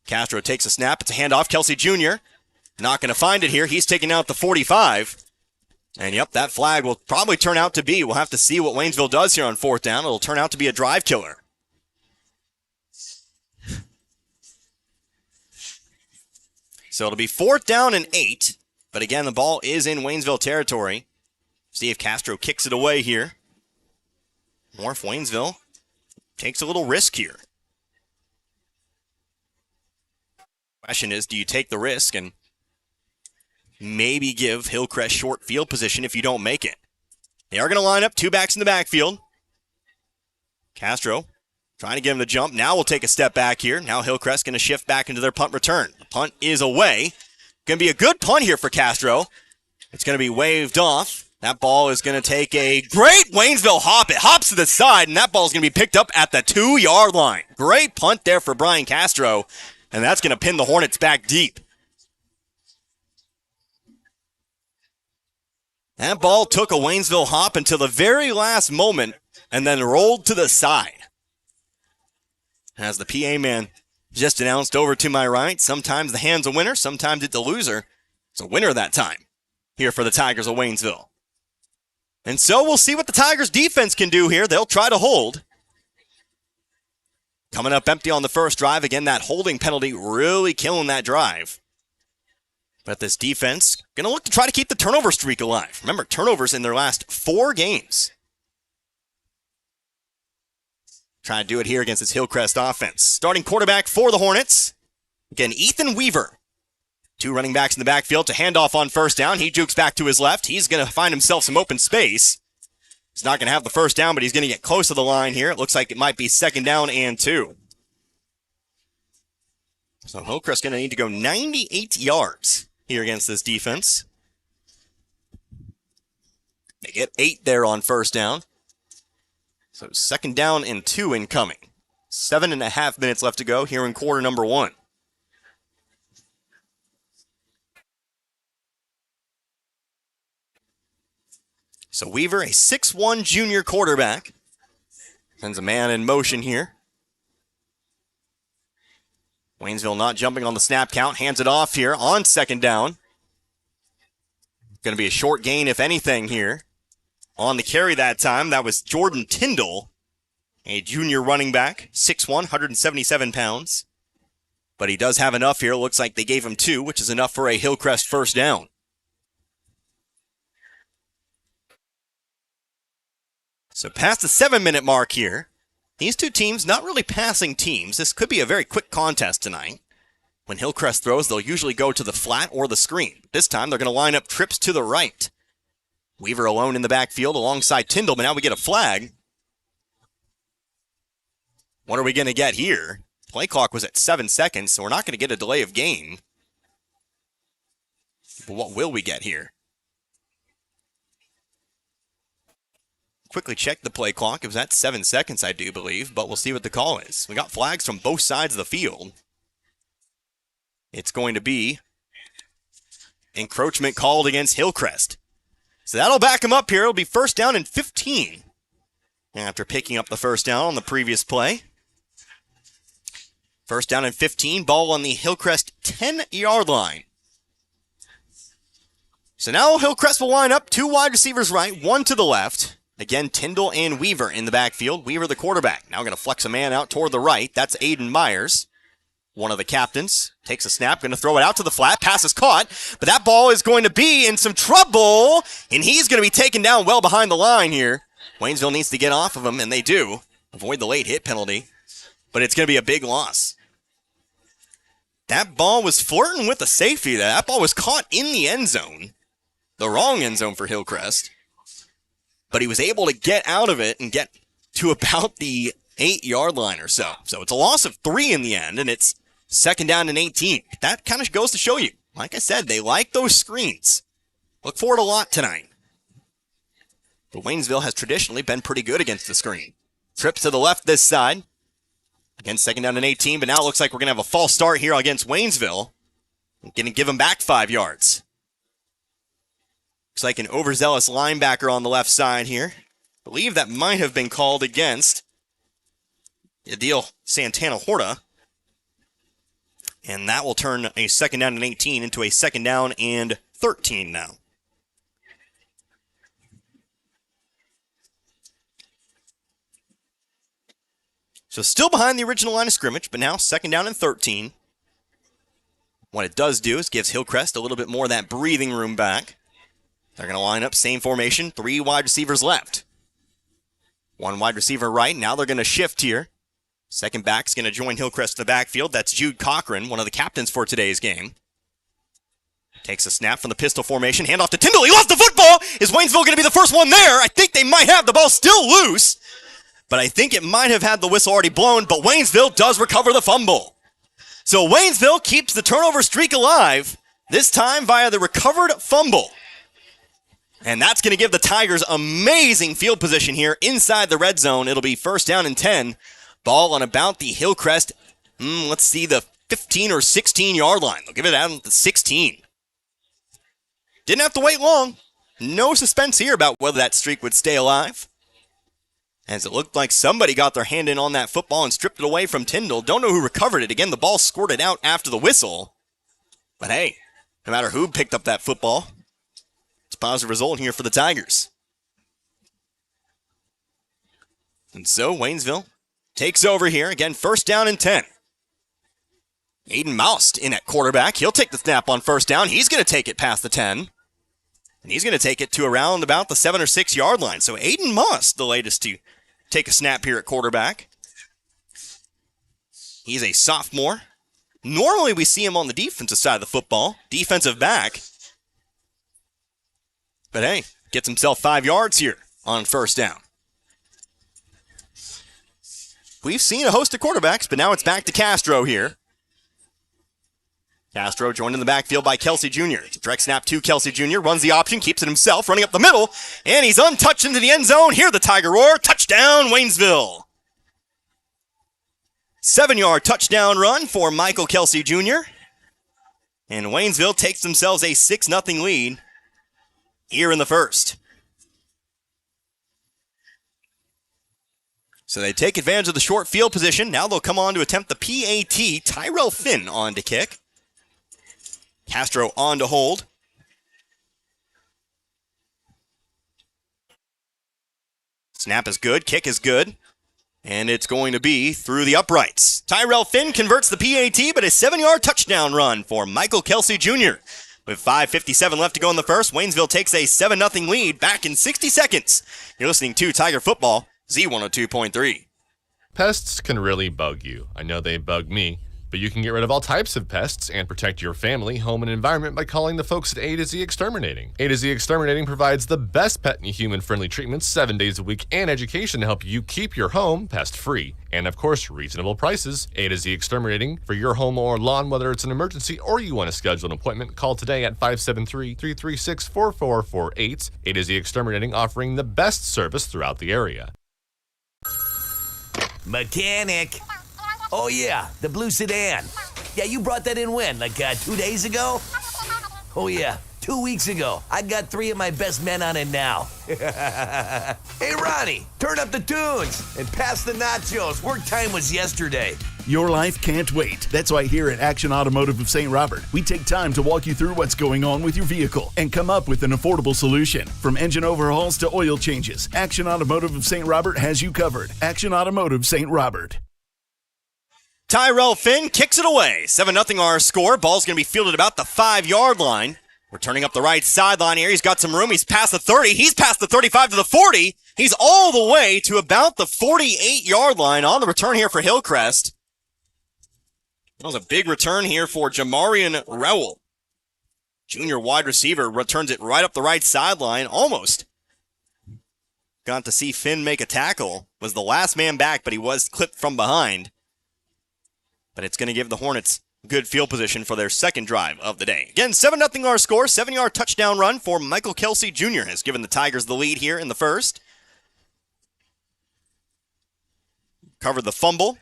Castro takes a snap. It's a handoff. Kelsey Jr. not going to find it here. He's taking out the 45. And yep, that flag will probably turn out to be, we'll have to see what Waynesville does here on fourth down. It'll turn out to be a drive killer. So it'll be fourth down and 8. But again, the ball is in Waynesville territory. See if Castro kicks it away here. Or if Waynesville takes a little risk here. Question is, do you take the risk and maybe give Hillcrest short field position if you don't make it? They are going to line up 2 backs in the backfield. Castro trying to get him the jump. Now we'll take a step back here. Now Hillcrest going to shift back into their punt return. The punt is away. Going to be a good punt here for Castro. It's going to be waved off. That ball is going to take a great Waynesville hop. It hops to the side, and that ball is going to be picked up at the 2-yard line. Great punt there for Brian Castro. And that's going to pin the Hornets back deep. That ball took a Waynesville hop until the very last moment and then rolled to the side. As the PA man just announced over to my right, sometimes the hand's a winner, sometimes it's a loser. It's a winner that time here for the Tigers of Waynesville. And so we'll see what the Tigers defense can do here. They'll try to hold. Coming up empty on the first drive. Again, that holding penalty really killing that drive. But this defense going to look to try to keep the turnover streak alive. Remember, turnovers in their last 4 games. Trying to do it here against this Hillcrest offense. Starting quarterback for the Hornets. Again, Ethan Weaver. 2 running backs in the backfield to hand off on first down. He jukes back to his left. He's going to find himself some open space. He's not going to have the first down, but he's going to get close to the line here. It looks like it might be second down and 2. So Hillcrest going to need to go 98 yards here against this defense. They get 8 there on first down. So second down and 2 incoming. 7.5 minutes left to go here in quarter number 1. So Weaver, a 6'1" junior quarterback. Sends a man in motion here. Waynesville not jumping on the snap count. Hands it off here on second down. Going to be a short gain, if anything, here. On the carry that time, that was Jordan Tyndall, a junior running back, 6'1", 177 pounds. But he does have enough here. Looks like they gave him 2, which is enough for a Hillcrest first down. So past the 7-minute mark here. These two teams not really passing teams. This could be a very quick contest tonight. When Hillcrest throws, they'll usually go to the flat or the screen. This time they're going to line up trips to the right. Weaver alone in the backfield alongside Tyndall, but now we get a flag. What are we going to get here? Play clock was at 7 seconds, so we're not going to get a delay of game. But what will we get here? Quickly check the play clock. It was at 7 seconds, I do believe, but we'll see what the call is. We got flags from both sides of the field. It's going to be encroachment called against Hillcrest. So that'll back him up here. It'll be first down and 15 after picking up the first down on the previous play. First down and 15, ball on the Hillcrest 10-yard line. So now Hillcrest will line up, 2 wide receivers right, 1 to the left. Again, Tyndall and Weaver in the backfield. Weaver the quarterback. Now going to flex a man out toward the right. That's Aiden Myers, one of the captains. Takes a snap, going to throw it out to the flat. Pass is caught, but that ball is going to be in some trouble, and he's going to be taken down well behind the line here. Waynesville needs to get off of him, and they do. Avoid the late hit penalty, but it's going to be a big loss. That ball was flirting with the safety. That ball was caught in the end zone. The wrong end zone for Hillcrest. But he was able to get out of it and get to about the 8-yard line or so. So it's a loss of 3 in the end, and it's second down and 18. That kind of goes to show you. Like I said, they like those screens. Look for it a lot tonight. But Waynesville has traditionally been pretty good against the screen. Trips to the left this side. Again, second down and 18, but now it looks like we're going to have a false start here against Waynesville. Going to give them back 5 yards. Looks like an overzealous linebacker on the left side here. I believe that might have been called against Adil Santana Horta. And that will turn a second down and 18 into a second down and 13 now. So still behind the original line of scrimmage, but now second down and 13. What it does do is gives Hillcrest a little bit more of that breathing room back. They're going to line up, same formation, 3 wide receivers left. 1 wide receiver right, now they're going to shift here. Second back's going to join Hillcrest in the backfield. That's Jude Cochran, one of the captains for today's game. Takes a snap from the pistol formation, handoff to Tyndall, he lost the football! Is Waynesville going to be the first one there? I think they might have the ball still loose, but I think it might have had the whistle already blown, but Waynesville does recover the fumble. So Waynesville keeps the turnover streak alive, this time via the recovered fumble. And that's going to give the Tigers amazing field position here inside the red zone. It'll be first down and 10. Ball on about the Hillcrest, let's see, the 15 or 16-yard line. They'll give it out at the 16. Didn't have to wait long. No suspense here about whether that streak would stay alive. As it looked like somebody got their hand in on that football and stripped it away from Tyndall. Don't know who recovered it. Again, the ball squirted out after the whistle. But hey, no matter who picked up that football, it's a positive result here for the Tigers. And so Waynesville takes over here. Again, first down and 10. Aiden Moust in at quarterback. He'll take the snap on first down. He's going to take it past the 10. And he's going to take it to around about the 7 or 6 yard line. So Aiden Moust, the latest to take a snap here at quarterback. He's a sophomore. Normally we see him on the defensive side of the football. Defensive back. But hey, gets himself 5 yards here on first down. We've seen a host of quarterbacks, but now it's back to Castro here. Castro joined in the backfield by Kelsey Jr. Direct snap to Kelsey Jr. Runs the option, keeps it himself, running up the middle, and he's untouched into the end zone. Hear the Tiger roar. Touchdown, Waynesville. 7-yard touchdown run for Michael Kelsey Jr. And Waynesville takes themselves a 6-0 lead here in the first. So they take advantage of the short field position. Now they'll come on to attempt the PAT. Tyrell Finn on to kick. Castro on to hold. Snap is good. Kick is good. And it's going to be through the uprights. Tyrell Finn converts the PAT, but a 7-yard touchdown run for Michael Kelsey Jr. With 5:57 left to go in the first, Waynesville takes a 7-0 lead back in 60 seconds. You're listening to Tiger Football, Z102.3. Pests can really bug you. I know they bug me, but you can get rid of all types of pests and protect your family, home, and environment by calling the folks at A to Z Exterminating. A to Z Exterminating provides the best pet and human-friendly treatments 7 days a week and education to help you keep your home pest-free. And of course, reasonable prices. A to Z Exterminating for your home or lawn, whether it's an emergency or you want to schedule an appointment, call today at 573-336-4448. A to Z Exterminating, offering the best service throughout the area. Mechanic. Oh, yeah, the blue sedan. Yeah, you brought that in when? Like 2 days ago? Oh, yeah, 2 weeks ago. I got 3 of my best men on it now. Hey, Ronnie, turn up the tunes and pass the nachos. Work time was yesterday. Your life can't wait. That's why here at Action Automotive of St. Robert, we take time to walk you through what's going on with your vehicle and come up with an affordable solution. From engine overhauls to oil changes, Action Automotive of St. Robert has you covered. Action Automotive St. Robert. Tyrell Finn kicks it away. 7-0 our score. Ball's going to be fielded about the 5-yard line. Returning up the right sideline here. He's got some room. He's past the 30. He's past the 35 to the 40. He's all the way to about the 48-yard line on the return here for Hillcrest. That was a big return here for Jamarian Rowell. Junior wide receiver returns it right up the right sideline. Almost got to see Finn make a tackle. Was the last man back, but he was clipped from behind. But it's going to give the Hornets good field position for their second drive of the day. Again, 7-0 our score. 7-yard touchdown run for Michael Kelsey Jr. has given the Tigers the lead here in the first. Covered the fumble.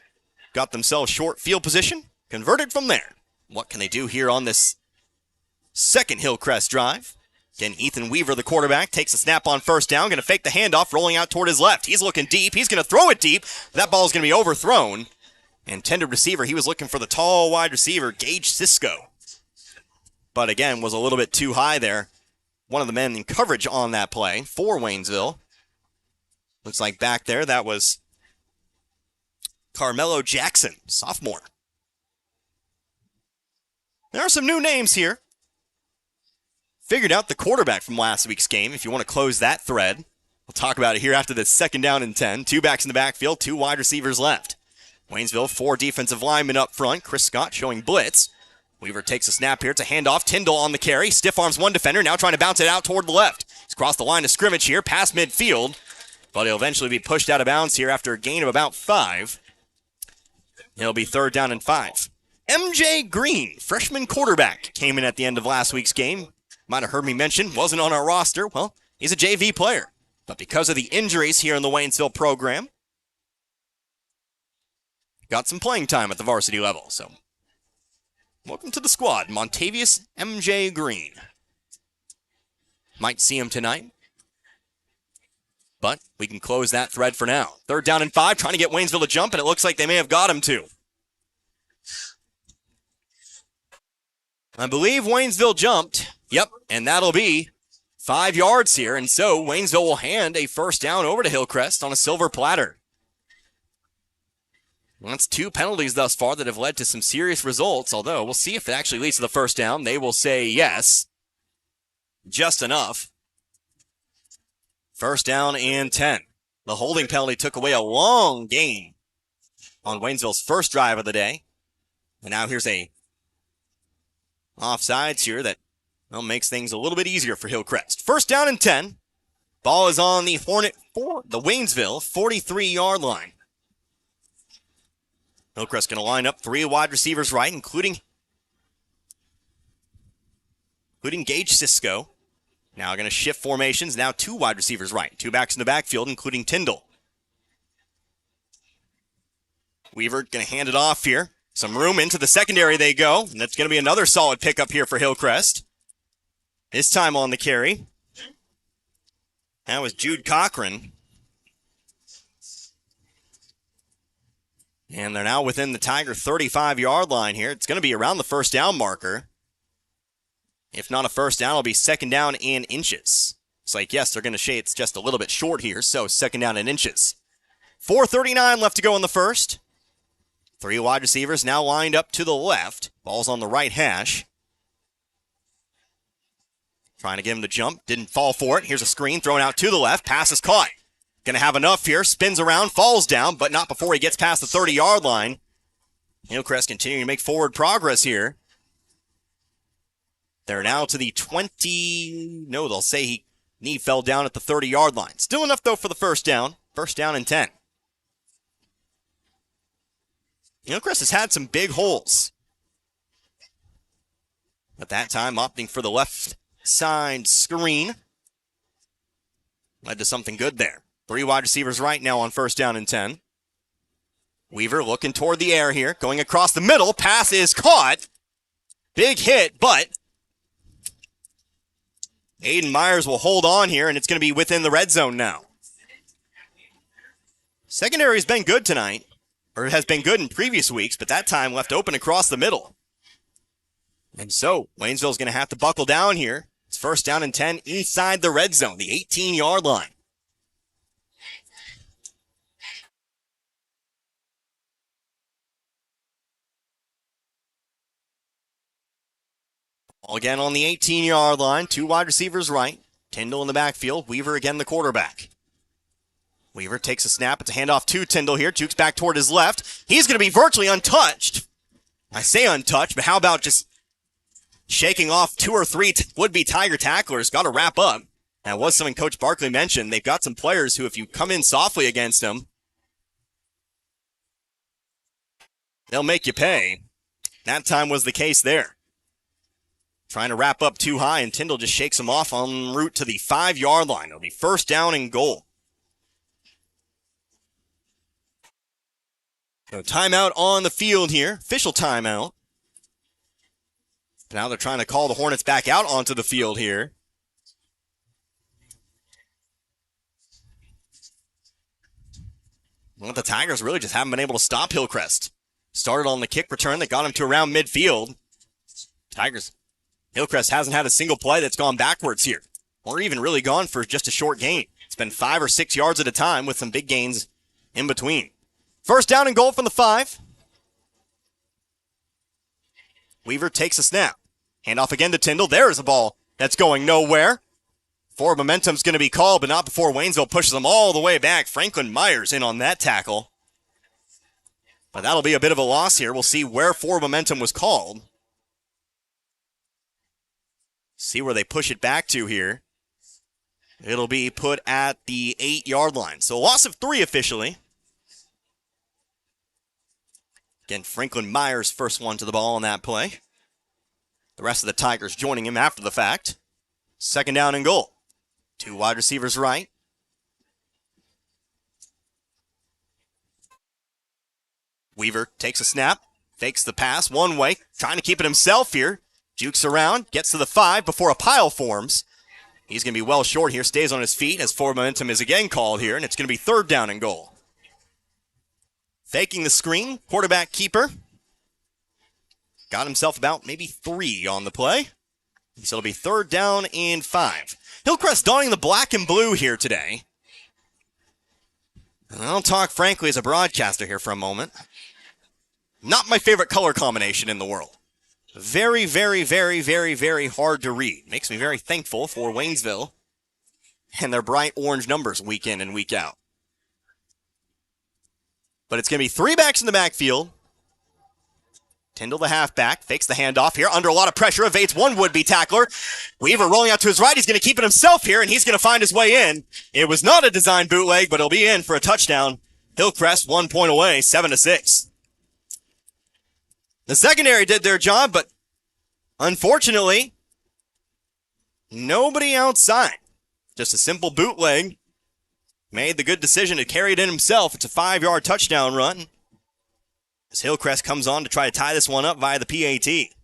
Got themselves short field position. Converted from there. What can they do here on this second Hillcrest drive? Again, Ethan Weaver, the quarterback, takes a snap on first down. Going to fake the handoff, rolling out toward his left. He's looking deep. He's going to throw it deep. That ball is going to be overthrown. Intended receiver, he was looking for the tall wide receiver, Gage Cisco. But again, was a little bit too high there. One of the men in coverage on that play for Waynesville. Looks like back there, that was Carmelo Jackson, sophomore. There are some new names here. Figured out the quarterback from last week's game, if you want to close that thread. We'll talk about it here after this 2nd down and 10. 2 backs in the backfield, 2 wide receivers left. Waynesville, 4 defensive linemen up front. Chris Scott showing blitz. Weaver takes a snap here. It's a handoff. Tyndall on the carry. Stiff arms one defender. Now trying to bounce it out toward the left. He's crossed the line of scrimmage here, past midfield. But he'll eventually be pushed out of bounds here after a gain of about 5. It'll be 3rd down and 5. MJ Green, freshman quarterback, came in at the end of last week's game. Might have heard me mention, wasn't on our roster. Well, he's a JV player. But because of the injuries here in the Waynesville program, got some playing time at the varsity level, so welcome to the squad, Montavious MJ Green. Might see him tonight, but we can close that thread for now. 3rd down and 5, trying to get Waynesville to jump, and it looks like they may have got him to. I believe Waynesville jumped. Yep, and that'll be 5 yards here, and so Waynesville will hand a first down over to Hillcrest on a silver platter. Well, that's 2 penalties thus far that have led to some serious results, although we'll see if it actually leads to the first down. They will say yes. Just enough. 1st down and 10. The holding penalty took away a long gain on Waynesville's first drive of the day. And now here's a offsides here that makes things a little bit easier for Hillcrest. 1st down and 10. Ball is on the the Waynesville 43-yard line. Hillcrest going to line up 3 wide receivers right, including Gage Cisco. Now going to shift formations. Now 2 wide receivers right. 2 backs in the backfield, including Tyndall. Weaver going to hand it off here. Some room into the secondary they go. And that's going to be another solid pickup here for Hillcrest. This time on the carry. That was Jude Cochran. And they're now within the Tiger 35-yard line here. It's going to be around the first down marker. If not a first down, it'll be 2nd down in inches. It's like, yes, they're going to say it's just a little bit short here, so 2nd down in inches. 4:39 left to go in the first. 3 wide receivers now lined up to the left. Ball's on the right hash. Trying to get him to jump. Didn't fall for it. Here's a screen thrown out to the left. Pass is caught. Going to have enough here. Spins around, falls down, but not before he gets past the 30-yard line. Hillcrest continuing to make forward progress here. They're now to the 20. No, they'll say he knee fell down at the 30-yard line. Still enough, though, for the first down. First down and 10. Hillcrest has had some big holes. But that time, opting for the left side screen. Led to something good there. 3 wide receivers right now on first down and 10. Weaver looking toward the air here. Going across the middle. Pass is caught. Big hit, but Aiden Myers will hold on here, and it's going to be within the red zone now. Secondary's been good tonight, or has been good in previous weeks, but that time left open across the middle. And so, Waynesville's going to have to buckle down here. It's first down and 10 inside the red zone, the 18-yard line. All again on the 18-yard line. 2 wide receivers right. Tyndall in the backfield. Weaver again the quarterback. Weaver takes a snap. It's a handoff to Tyndall here. Jukes back toward his left. He's going to be virtually untouched. I say untouched, but how about just shaking off 2 or 3 would-be Tiger tacklers? Got to wrap up. That was something Coach Barkley mentioned. They've got some players who, if you come in softly against them, they'll make you pay. That time was the case there. Trying to wrap up too high, and Tyndall just shakes him off en route to the 5-yard line. It'll be first down and goal. So timeout on the field here. Official timeout. Now they're trying to call the Hornets back out onto the field here. Well, the Tigers really just haven't been able to stop Hillcrest. Started on the kick return that got him to around midfield. Hillcrest hasn't had a single play that's gone backwards here, or even really gone for just a short gain. It's been 5 or 6 yards at a time with some big gains in between. First down and goal from the 5. Weaver takes a snap. Handoff again to Tyndall. There's a ball that's going nowhere. Forward momentum's going to be called, but not before Waynesville pushes them all the way back. Franklin Myers in on that tackle. But that'll be a bit of a loss here. We'll see where forward momentum was called. See where they push it back to here. It'll be put at the 8-yard line. So a loss of 3 officially. Again, Franklin Myers first one to the ball on that play. The rest of the Tigers joining him after the fact. Second down and goal. 2 wide receivers right. Weaver takes a snap. Fakes the pass one way. Trying to keep it himself here. Jukes around, gets to the 5 before a pile forms. He's going to be well short here, stays on his feet as forward momentum is again called here, and it's going to be third down and goal. Faking the screen, quarterback keeper. Got himself about maybe 3 on the play. So it'll be third down and 5. Hillcrest donning the black and blue here today. And I'll talk frankly as a broadcaster here for a moment. Not my favorite color combination in the world. Very, very, very, very, very hard to read. Makes me very thankful for Waynesville and their bright orange numbers week in and week out. But it's going to be 3 backs in the backfield. Tyndall, the halfback, fakes the handoff here. Under a lot of pressure, evades one would-be tackler. Weaver rolling out to his right. He's going to keep it himself here, and he's going to find his way in. It was not a design bootleg, but he'll be in for a touchdown. Hillcrest 1 point away, 7-6. The secondary did their job, but unfortunately, nobody outside. Just a simple bootleg. Made the good decision to carry it in himself. It's a 5-yard touchdown run. As Hillcrest comes on to try to tie this one up via the PAT.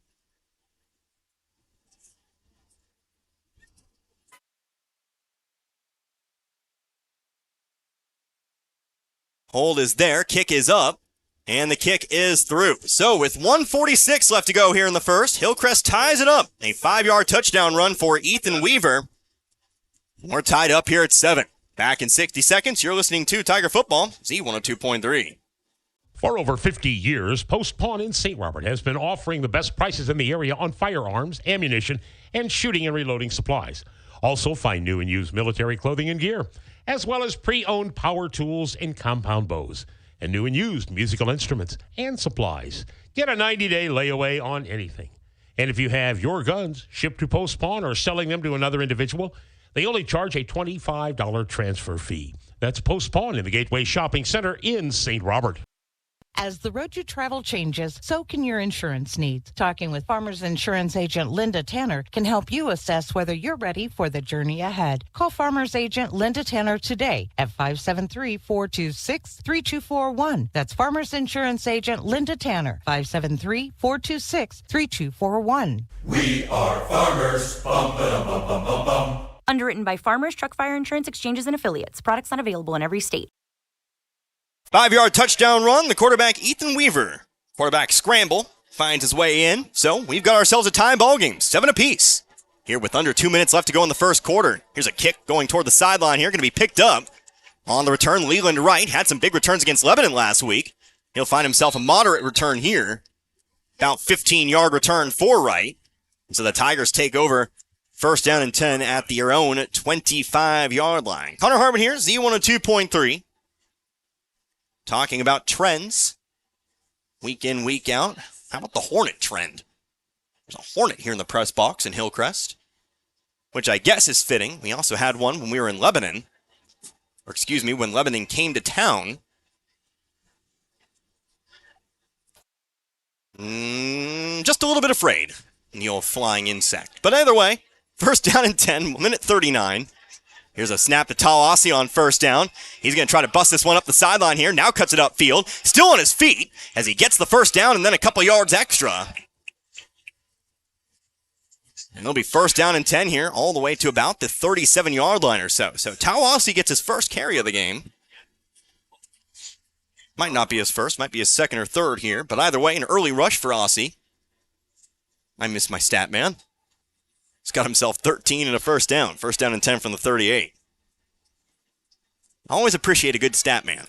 Hold is there. Kick is up. And the kick is through. So with 1:46 left to go here in the first, Hillcrest ties it up. A 5-yard touchdown run for Ethan Weaver. We're tied up here at 7. Back in 60 seconds, you're listening to Tiger Football, Z102.3. For over 50 years, Post Pawn in St. Robert has been offering the best prices in the area on firearms, ammunition, and shooting and reloading supplies. Also find new and used military clothing and gear, as well as pre-owned power tools and compound bows, and new and used musical instruments and supplies. Get a 90-day layaway on anything. And if you have your guns shipped to Post Pawn or selling them to another individual, they only charge a $25 transfer fee. That's Post Pawn in the Gateway Shopping Center in St. Robert. As the road to travel changes, so can your insurance needs. Talking with Farmers Insurance Agent Linda Tanner can help you assess whether you're ready for the journey ahead. Call Farmers Agent Linda Tanner today at 573-426-3241. That's Farmers Insurance Agent Linda Tanner, 573-426-3241. We are farmers. Bum, ba-dum, bum, bum, bum, bum. Underwritten by Farmers Truck Fire Insurance Exchanges and Affiliates. Products not available in every state. 5-yard touchdown run. The quarterback, Ethan Weaver. Quarterback scramble, finds his way in. So we've got ourselves a tie ball game, 7 apiece. Here with under 2 minutes left to go in the first quarter. Here's a kick going toward the sideline here, going to be picked up. On the return, Leland Wright had some big returns against Lebanon last week. He'll find himself a moderate return here. About 15-yard return for Wright. So the Tigers take over first down and 10 at their own 25-yard line. Connor Harmon here, Z102.3. Talking about trends, week in, week out. How about the Hornet trend? There's a Hornet here in the press box in Hillcrest, which I guess is fitting. We also had one when we were in Lebanon, or excuse me, when Lebanon came to town. Just a little bit afraid, the old flying insect. But either way, first down and 10, minute 39. Here's a snap to Tallahassee on first down. He's going to try to bust this one up the sideline here. Now cuts it upfield. Still on his feet as he gets the first down and then a couple yards extra. And it'll be first down and 10 here all the way to about the 37-yard line or so. So Tallahassee gets his first carry of the game. Might not be his first. Might be his second or third here. But either way, an early rush for Aussie. I missed my stat man. He's got himself 13 and a first down. First down and 10 from the 38. I always appreciate a good stat man.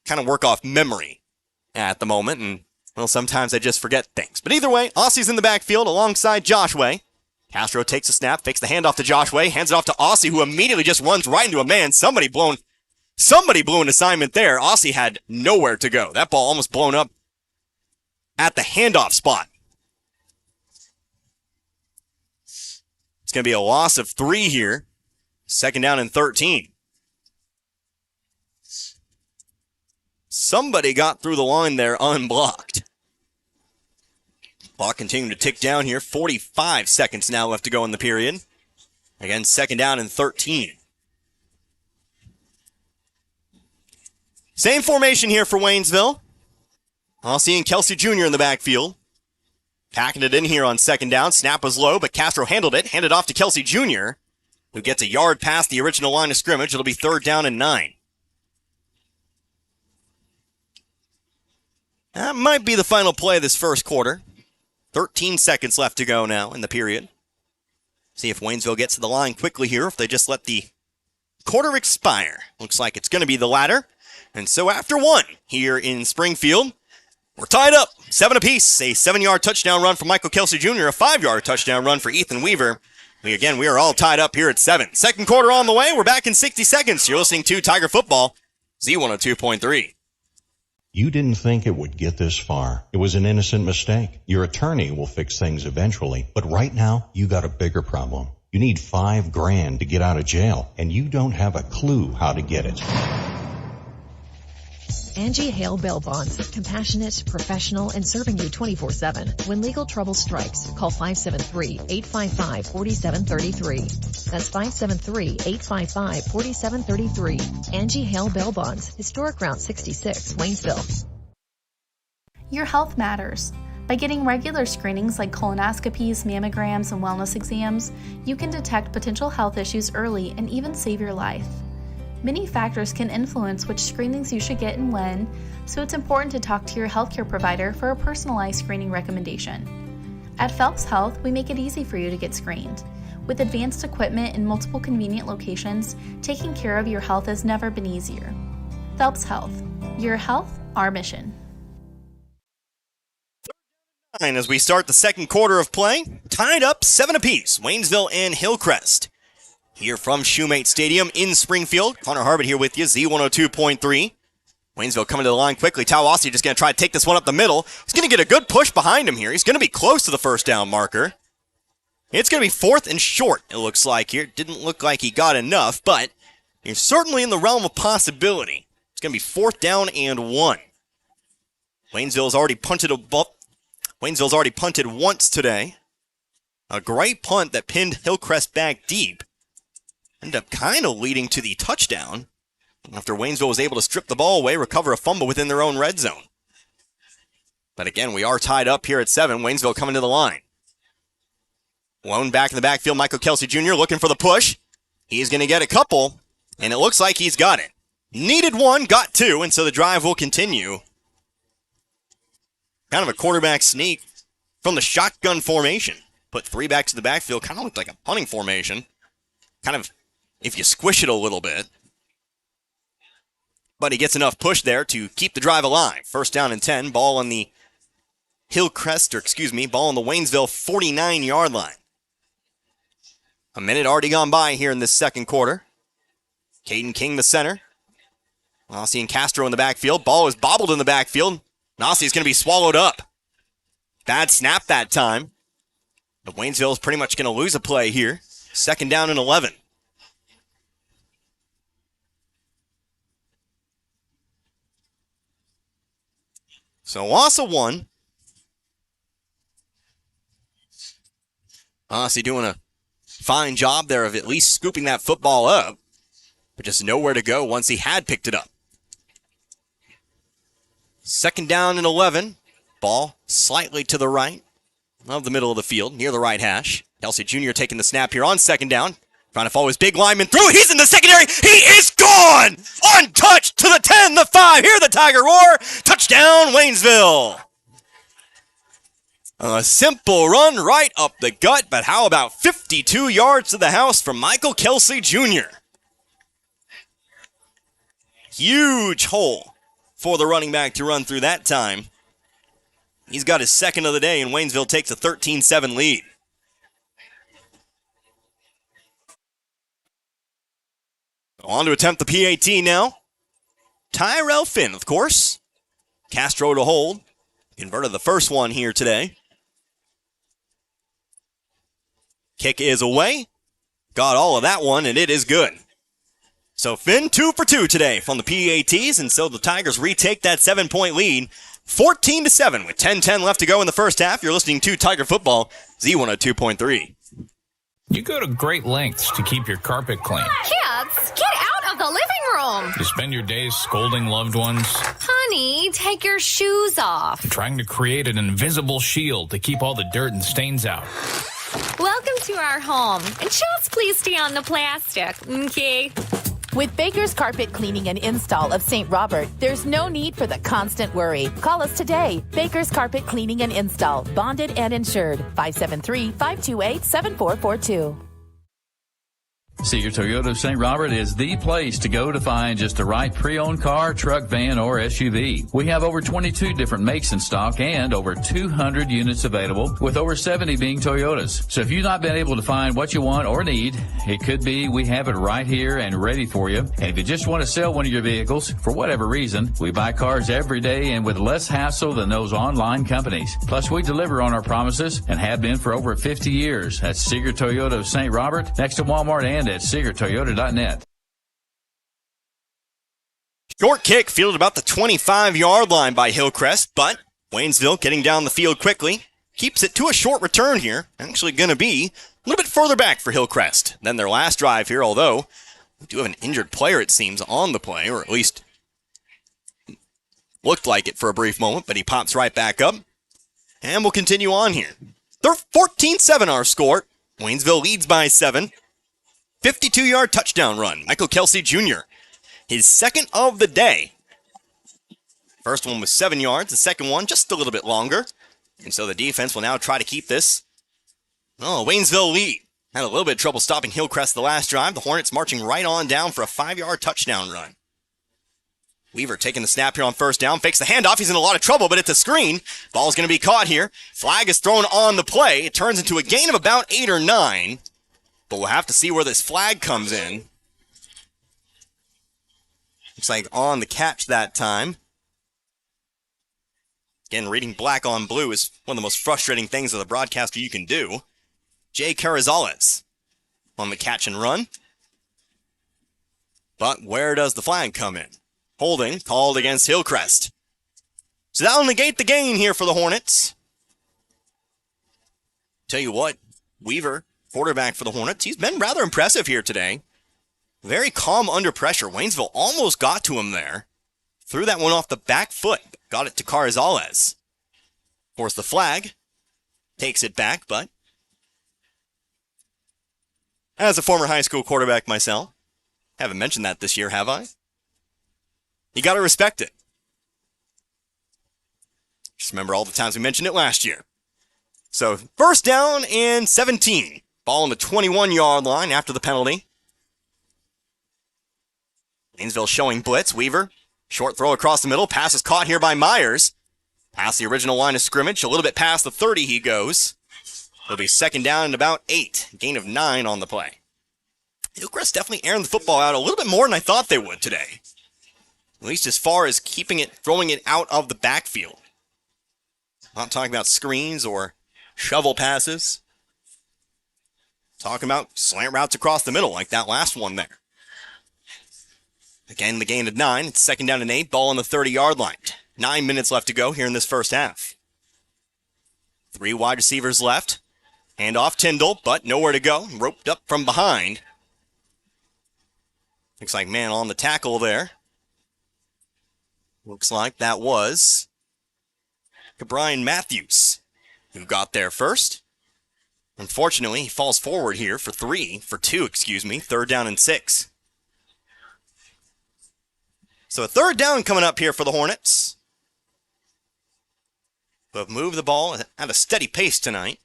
Kind of work off memory at the moment, and, well, sometimes I just forget things. But either way, Aussie's in the backfield alongside Josh Way. Castro takes a snap, fakes the handoff to Josh Way, hands it off to Aussie, who immediately just runs right into a man. Somebody blew an assignment there. Aussie had nowhere to go. That ball almost blown up at the handoff spot. It's going to be a loss of 3 here. Second down and 13. Somebody got through the line there unblocked. Clock continuing to tick down here. 45 seconds now left to go in the period. Again, second down and 13. Same formation here for Waynesville. Aussie and Kelsey Jr. in the backfield. Packing it in here on second down. Snap was low, but Castro handled it. Handed off to Kelsey Jr., who gets a yard past the original line of scrimmage. It'll be third down and 9. That might be the final play of this first quarter. 13 seconds left to go now in the period. See if Waynesville gets to the line quickly here, if they just let the quarter expire. Looks like it's going to be the latter. And so after one here in Springfield, we're tied up, 7 apiece. A 7-yard touchdown run for Michael Kelsey Jr., a 5-yard touchdown run for Ethan Weaver. We are all tied up here at 7. Second quarter on the way. We're back in 60 seconds. You're listening to Tiger Football, Z102.3. You didn't think it would get this far. It was an innocent mistake. Your attorney will fix things eventually, but right now, you got a bigger problem. You need $5,000 to get out of jail, and you don't have a clue how to get it. Angie Hale Bail Bonds. Compassionate, professional, and serving you 24/7. When legal trouble strikes, call 573-855-4733. That's 573-855-4733. Angie Hale Bail Bonds. Historic Route 66, Waynesville. Your health matters. By getting regular screenings like colonoscopies, mammograms, and wellness exams, you can detect potential health issues early and even save your life. Many factors can influence which screenings you should get and when, so it's important to talk to your healthcare provider for a personalized screening recommendation. At Phelps Health, we make it easy for you to get screened. With advanced equipment in multiple convenient locations, taking care of your health has never been easier. Phelps Health. Your health, our mission. And as we start the second quarter of play, tied up 7 apiece, Waynesville and Hillcrest. Here from Shoemate Stadium in Springfield. Connor Harbert here with you, Z102.3. Waynesville coming to the line quickly. Tawasi just going to try to take this one up the middle. He's going to get a good push behind him here. He's going to be close to the first down marker. It's going to be 4th and short, it looks like here. Didn't look like he got enough, but you're certainly in the realm of possibility. It's going to be 4th down and 1. Waynesville's already punted once today. A great punt that pinned Hillcrest back deep. Ended up kind of leading to the touchdown after Waynesville was able to strip the ball away, recover a fumble within their own red zone. But again, we are tied up here at 7. Waynesville coming to the line. Lone back in the backfield, Michael Kelsey Jr. looking for the push. He's going to get a couple, and it looks like he's got it. Needed 1, got 2, and so the drive will continue. Kind of a quarterback sneak from the shotgun formation. Put 3 backs in the backfield, kind of looked like a punting formation. Kind of, if you squish it a little bit. But he gets enough push there to keep the drive alive. 1st down and 10, ball on the ball on the Waynesville 49-yard line. A minute already gone by here in this second quarter. Caden King, the center. Nossi and Castro in the backfield. Ball is bobbled in the backfield. Nossi is going to be swallowed up. Bad snap that time. But Waynesville is pretty much going to lose a play here. 2nd down and 11. So loss of 1. Nossi doing a fine job there of at least scooping that football up. But just nowhere to go once he had picked it up. 2nd down and 11. Ball slightly to the right of the middle of the field, near the right hash. Kelsey Jr. taking the snap here on 2nd down. Trying to follow his big lineman through. He's in the secondary. He is gone! Untouched to the 10, the 5. Hear the Tiger roar. Touchdown, Waynesville. A simple run right up the gut, but how about 52 yards to the house from Michael Kelsey Jr.? Huge hole for the running back to run through that time. He's got his 2nd of the day, and Waynesville takes a 13-7 lead. On to attempt the PAT now. Tyrell Finn, of course. Castro to hold. Converted the first one here today. Kick is away. Got all of that one, and it is good. So Finn 2 for 2 today from the PATs, and so the Tigers retake that 7-point lead. 14-7 with 10:10 left to go in the first half. You're listening to Tiger Football, Z102.3. You go to great lengths to keep your carpet clean. Kids, get out of the living room. You spend your days scolding loved ones. Honey, take your shoes off. Trying to create an invisible shield to keep all the dirt and stains out. Welcome to our home. And just please stay on the plastic, okay? With Baker's Carpet Cleaning and Install of St. Robert, there's no need for the constant worry. Call us today. Baker's Carpet Cleaning and Install, bonded and insured. 573-528-7442. Seeger Toyota of St. Robert is the place to go to find just the right pre-owned car, truck, van, or SUV. We have over 22 different makes in stock and over 200 units available, with over 70 being Toyotas. So if you've not been able to find what you want or need, it could be we have it right here and ready for you. And if you just want to sell one of your vehicles, for whatever reason, we buy cars every day and with less hassle than those online companies. Plus, we deliver on our promises and have been for over 50 years. That's Seeger Toyota of St. Robert, next to Walmart and at SeegerToyota.net. Short kick fielded about the 25-yard line by Hillcrest, but Waynesville getting down the field quickly. Keeps it to a short return here. Actually going to be a little bit further back for Hillcrest than their last drive here, although we do have an injured player, it seems, on the play, or at least looked like it for a brief moment, but he pops right back up. And we'll continue on here. They're 14-7 our score. Waynesville leads by 7. 52-yard touchdown run. Michael Kelsey Jr., his 2nd of the day. First one was 7 yards. The second one just a little bit longer. And so the defense will now try to keep this. Waynesville lead. Had a little bit of trouble stopping Hillcrest the last drive. The Hornets marching right on down for a 5-yard touchdown run. Weaver taking the snap here on first down, fakes the handoff. He's in a lot of trouble, but it's a screen. Ball's going to be caught here. Flag is thrown on the play. It turns into a gain of about 8 or 9, but we'll have to see where this flag comes in. Looks like on the catch that time. Again, reading black on blue is one of the most frustrating things as a broadcaster you can do. Jay Carrizales on the catch and run. But where does the flag come in? Holding called against Hillcrest. So that'll negate the gain here for the Hornets. Tell you what, Weaver, quarterback for the Hornets, he's been rather impressive here today. Very calm under pressure. Waynesville almost got to him there. Threw that one off the back foot. Got it to Carrizales. Of course, the flag takes it back, but as a former high school quarterback myself, haven't mentioned that this year, have I? You got to respect it. Just remember all the times we mentioned it last year. So, first down and 17. Ball on the 21-yard line after the penalty. Waynesville showing blitz. Weaver, short throw across the middle. Pass is caught here by Myers. Past the original line of scrimmage. A little bit past the 30 he goes. It'll be second down and about 8. Gain of 9 on the play. Hillcrest definitely airing the football out a little bit more than I thought they would today. At least as far as keeping it, throwing it out of the backfield. I'm not talking about screens or shovel passes. Talking about slant routes across the middle like that last one there. Again, the gain of 9. It's second down and 8. Ball on the 30-yard line. 9 minutes left to go here in this first half. 3 wide receivers left. Hand off Tyndall, but nowhere to go. Roped up from behind. Looks like man on the tackle there. Looks like that was Brian Matthews who got there first. Unfortunately, he falls forward here for 2, third down and 6. So a third down coming up here for the Hornets. But move the ball at a steady pace tonight.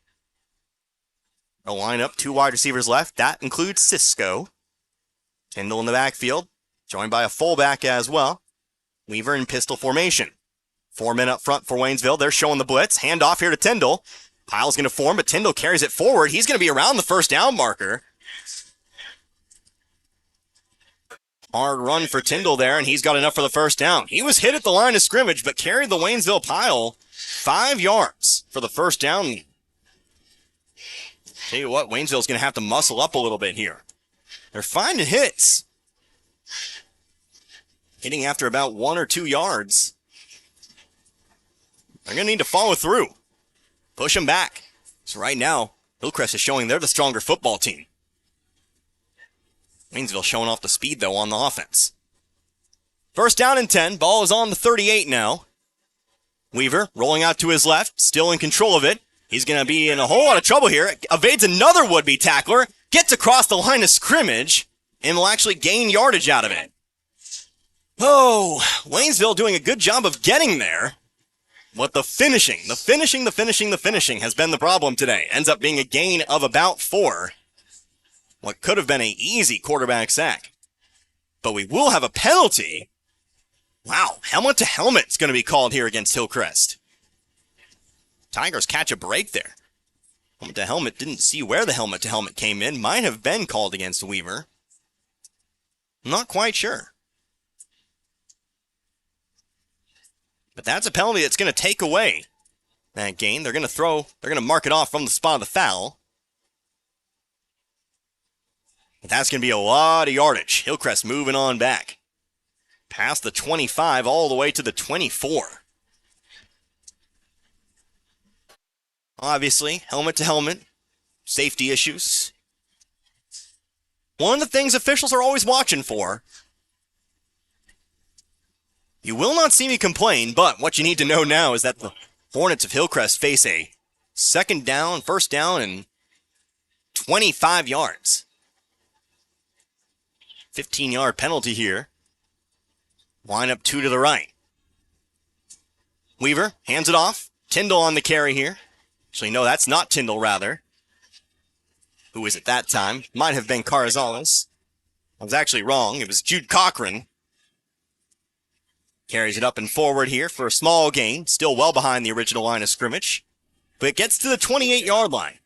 A lineup, 2 wide receivers left. That includes Cisco. Tyndall in the backfield, joined by a fullback as well. Weaver in pistol formation. 4 men up front for Waynesville. They're showing the blitz. Hand off here to Tyndall. Pyle's going to form, but Tyndall carries it forward. He's going to be around the first down marker. Hard run for Tyndall there, and he's got enough for the first down. He was hit at the line of scrimmage, but carried the Waynesville Pyle 5 yards for the first down. Tell you what, Waynesville's going to have to muscle up a little bit here. They're finding hits. Hitting after about 1 or 2 yards. They're going to need to follow through. Push them back. So right now, Hillcrest is showing they're the stronger football team. Waynesville showing off the speed, though, on the offense. First down and 10. Ball is on the 38 now. Weaver rolling out to his left. Still in control of it. He's going to be in a whole lot of trouble here. Evades another would-be tackler. Gets across the line of scrimmage. And will actually gain yardage out of it. Oh, Waynesville doing a good job of getting there. But the finishing has been the problem today. Ends up being a gain of about 4. What could have been an easy quarterback sack. But we will have a penalty. Wow, helmet to helmet's going to be called here against Hillcrest. Tigers catch a break there. Helmet to helmet, didn't see where the helmet to helmet came in. Might have been called against Weaver. Not quite sure. But that's a penalty that's going to take away that gain. They're going to mark it off from the spot of the foul. But that's going to be a lot of yardage. Hillcrest moving on back. Past the 25 all the way to the 24. Obviously, helmet to helmet, safety issues. One of the things officials are always watching for. You will not see me complain, but what you need to know now is that the Hornets of Hillcrest face a first down, and 25 yards. 15-yard penalty here. Line up 2 to the right. Weaver hands it off. Tyndall on the carry here. Actually, no, that's not Tyndall, rather. Who is it that time? Might have been Carrizales. I was actually wrong. It was Jude Cochran. Carries it up and forward here for a small gain. Still well behind the original line of scrimmage. But it gets to the 28-yard line.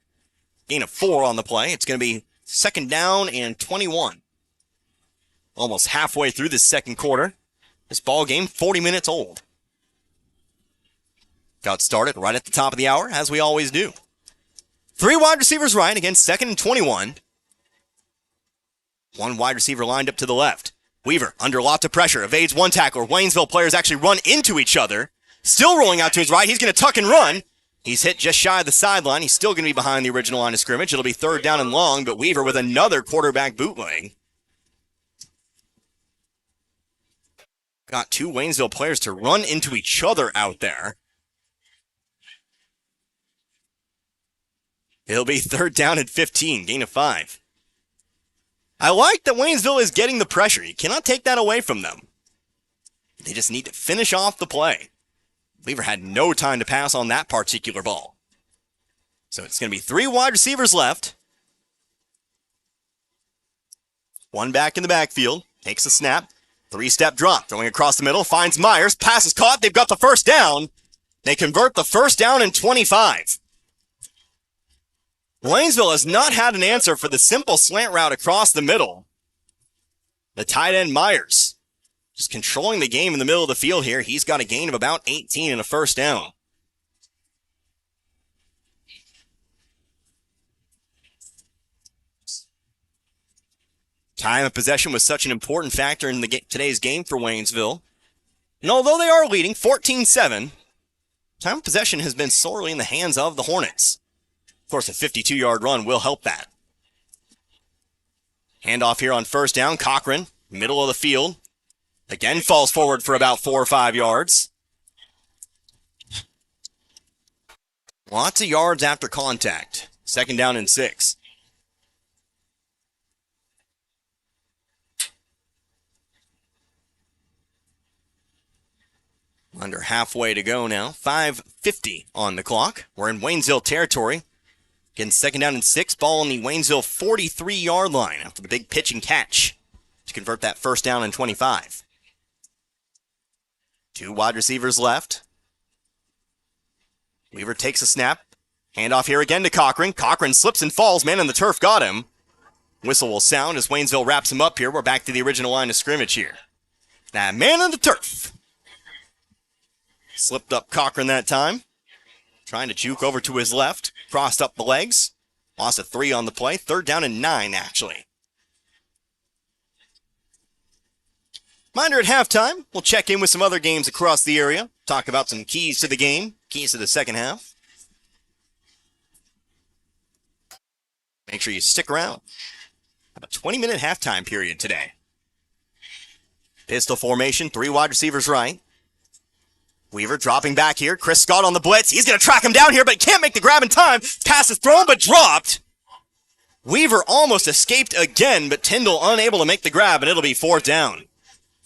Gain of 4 on the play. It's going to be second down and 21. Almost halfway through the second quarter. This ball game, 40 minutes old. Got started right at the top of the hour, as we always do. 3 wide receivers right against second and 21. 1 wide receiver lined up to the left. Weaver, under lots of pressure, evades one tackler. Waynesville players actually run into each other. Still rolling out to his right. He's going to tuck and run. He's hit just shy of the sideline. He's still going to be behind the original line of scrimmage. It'll be third down and long, but Weaver with another quarterback bootleg. Got 2 Waynesville players to run into each other out there. It'll be third down and 15, gain of 5. I like that Waynesville is getting the pressure. You cannot take that away from them. They just need to finish off the play. Weaver had no time to pass on that particular ball. So it's going to be 3 wide receivers left. 1 back in the backfield. Takes a snap. 3-step drop. Throwing across the middle. Finds Myers. Pass is caught. They've got the first down. They convert the first down and 25. Waynesville has not had an answer for the simple slant route across the middle. The tight end Myers just controlling the game in the middle of the field here. He's got a gain of about 18 and a first down. Time of possession was such an important factor in today's game for Waynesville. And although they are leading 14-7, time of possession has been sorely in the hands of the Hornets. Of course, a 52-yard run will help that. Handoff here on first down. Cochran, middle of the field. Again, falls forward for about 4 or 5 yards. Lots of yards after contact. Second down and 6. Under halfway to go now. 5:50 on the clock. We're in Waynesville territory. Again, second down and 6. Ball on the Waynesville 43-yard line after the big pitch and catch to convert that first down and 25. 2 wide receivers left. Weaver takes a snap. Handoff here again to Cochran. Cochran slips and falls. Man on the turf got him. Whistle will sound as Waynesville wraps him up here. We're back to the original line of scrimmage here. Now, man on the turf. Slipped up Cochran that time. Trying to juke over to his left. Crossed up the legs. Lost a 3 on the play. Third down and 9, actually. Reminder at halftime, we'll check in with some other games across the area. Talk about some keys to the game. Keys to the second half. Make sure you stick around. Have a 20-minute halftime period today. Pistol formation. 3 wide receivers right. Weaver dropping back here. Chris Scott on the blitz. He's going to track him down here, but he can't make the grab in time. Pass is thrown, but dropped. Weaver almost escaped again, but Tyndall unable to make the grab, and it'll be fourth down.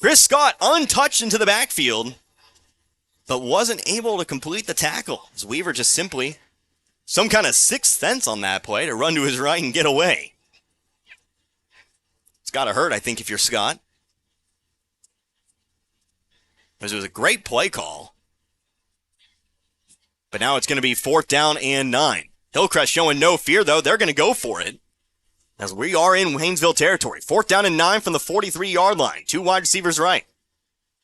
Chris Scott untouched into the backfield, but wasn't able to complete the tackle. As Weaver just simply, some kind of sixth sense on that play to run to his right and get away. It's got to hurt, I think, if you're Scott. It was a great play call. But now it's going to be fourth down and 9. Hillcrest showing no fear, though. They're going to go for it. As we are in Waynesville territory. Fourth down and 9 from the 43-yard line. 2 wide receivers right.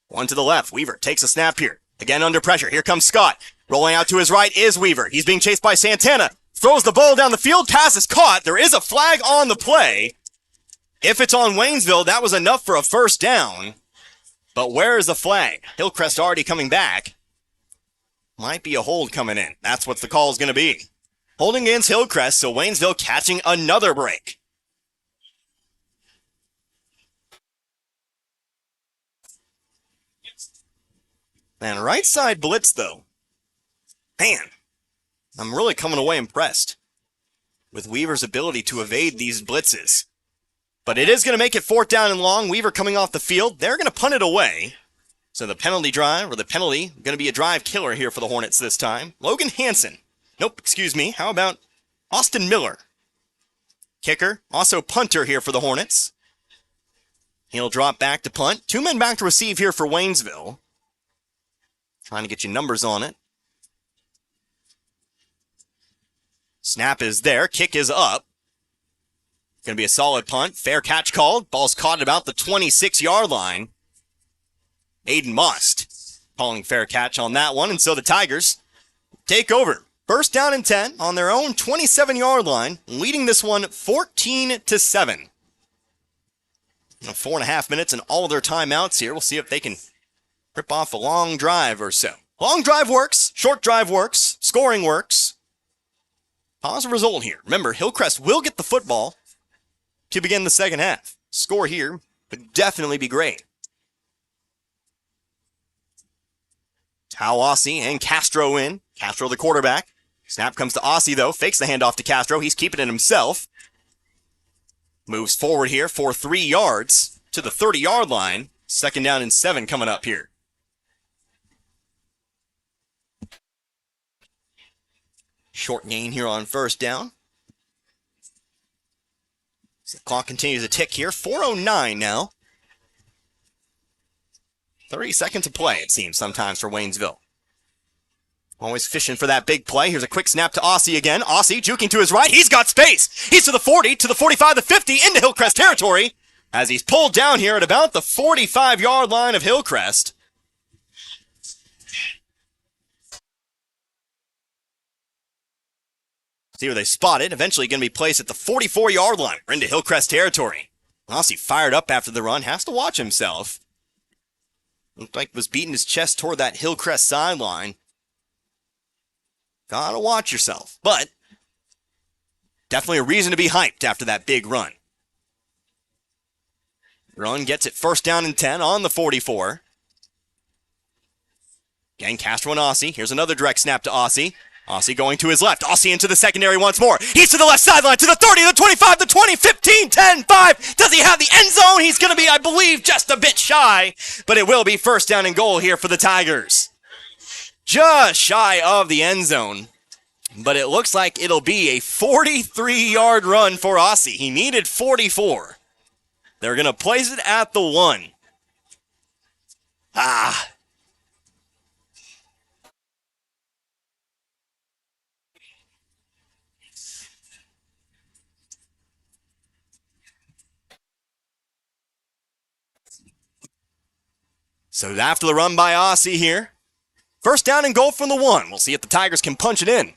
1 to the left. Weaver takes a snap here. Again under pressure. Here comes Scott. Rolling out to his right is Weaver. He's being chased by Santana. Throws the ball down the field. Pass is caught. There is a flag on the play. If it's on Waynesville, that was enough for a first down. But where is the flag? Hillcrest already coming back. Might be a hold coming in. That's what the call is going to be. Holding against Hillcrest, so Waynesville catching another break. And right side blitz, though. Man, I'm really coming away impressed with Weaver's ability to evade these blitzes. But it is going to make it fourth down and long. Weaver coming off the field. They're going to punt it away. So the penalty drive, or the penalty, going to be a drive killer here for the Hornets this time. Logan Hansen. Nope, excuse me. How about Austin Miller? Kicker, also punter here for the Hornets. He'll drop back to punt. 2 men back to receive here for Waynesville. Trying to get you numbers on it. Snap is there. Kick is up. Going to be a solid punt. Fair catch called. Ball's caught at about the 26-yard line. Aiden Must calling fair catch on that one. And so the Tigers take over. First down and 10 on their own 27-yard line, leading this one 14-7. 4.5 minutes and all of their timeouts here. We'll see if they can rip off a long drive or so. Long drive works. Short drive works. Scoring works. Positive result here. Remember, Hillcrest will get the football to begin the second half. Score here would definitely be great. Aussie and Castro in. Castro the quarterback. Snap comes to Aussie though. Fakes the handoff to Castro. He's keeping it himself. Moves forward here for 3 yards to the 30-yard line. Second down and 7 coming up here. Short gain here on first down. The clock continues to tick here. 4:09 now. 30 seconds to play, it seems, sometimes for Waynesville. Always fishing for that big play. Here's a quick snap to Aussie again. Aussie juking to his right. He's got space. He's to the 40, to the 45, the 50, into Hillcrest territory as he's pulled down here at about the 45-yard line of Hillcrest. See where they spot it. Eventually going to be placed at the 44-yard line. We're into Hillcrest territory. Aussie fired up after the run. Has to watch himself. Looked like was beating his chest toward that Hillcrest sideline. Gotta watch yourself. But definitely a reason to be hyped after that big run. Run gets it first down and 10 on the 44. Again, Castro and Aussie. Here's another direct snap to Aussie. Aussie going to his left. Aussie into the secondary once more. He's to the left sideline, to the 30, the 25, the 20, 15, 10, 5. Does he have the end zone? He's going to be, I believe, just a bit shy. But it will be first down and goal here for the Tigers. Just shy of the end zone. But it looks like it'll be a 43-yard run for Aussie. He needed 44. They're going to place it at the 1. So after the run by Aussie here, first down and goal from the 1. We'll see if the Tigers can punch it in.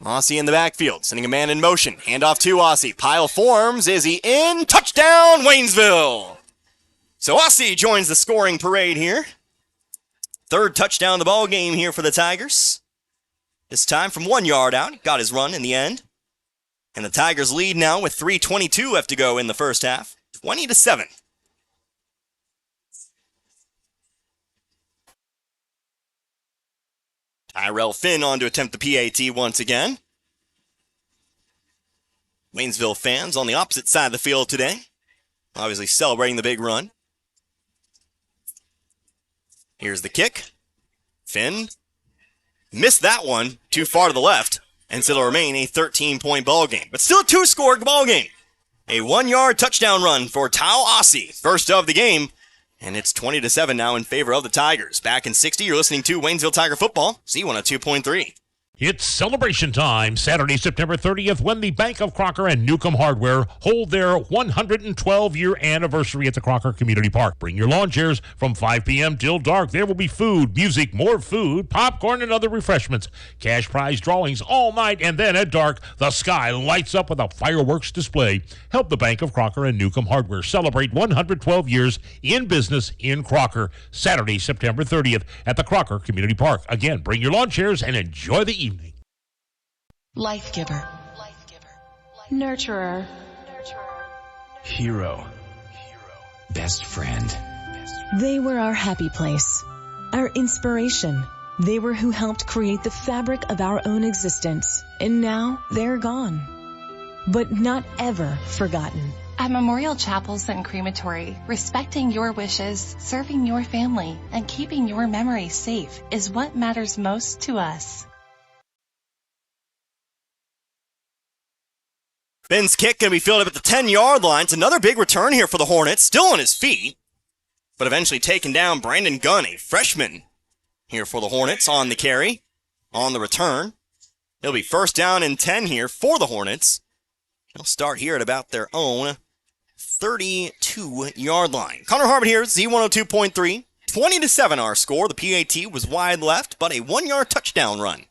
Aussie in the backfield, sending a man in motion. Handoff to Aussie. Pile forms. Is he in? Touchdown, Waynesville! So Aussie joins the scoring parade here. Third touchdown of the ball game here for the Tigers. This time from 1 yard out. Got his run in the end. And the Tigers lead now with 3:22 left to go in the first half. 20-7. Tyrell Finn on to attempt the PAT once again. Waynesville fans on the opposite side of the field today. Obviously celebrating the big run. Here's the kick. Finn missed that one too far to the left. And so it'll remain a 13-point ball game. But still a 2-score ball game. A 1-yard touchdown run for Tao Aussie. First of the game. And it's 20-7 now in favor of the Tigers. Back in 60, you're listening to Waynesville Tiger Football, Z102.3. It's celebration time, Saturday, September 30th, when the Bank of Crocker and Newcomb Hardware hold their 112-year anniversary at the Crocker Community Park. Bring your lawn chairs from 5 p.m. till dark. There will be food, music, more food, popcorn, and other refreshments. Cash prize drawings all night, and then at dark, the sky lights up with a fireworks display. Help the Bank of Crocker and Newcomb Hardware celebrate 112 years in business in Crocker. Saturday, September 30th at the Crocker Community Park. Again, bring your lawn chairs and enjoy the evening. Life giver. Nurturer. Hero. Best friend. They were our happy place, our inspiration. They were who helped create the fabric of our own existence. And now they're gone. But not ever forgotten. At Memorial Chapels and Crematory, respecting your wishes, serving your family, and keeping your memories safe is what matters most to us. Ben's kick going to be fielded up at the 10-yard line. It's another big return here for the Hornets. Still on his feet, but eventually taken down. Brandon Gunn, a freshman here for the Hornets on the carry, on the return. It'll be first down and 10 here for the Hornets. They'll start here at about their own 32-yard line. Connor Harbin here, Z102.3. 20-7 our score. The PAT was wide left, but a 1-yard touchdown run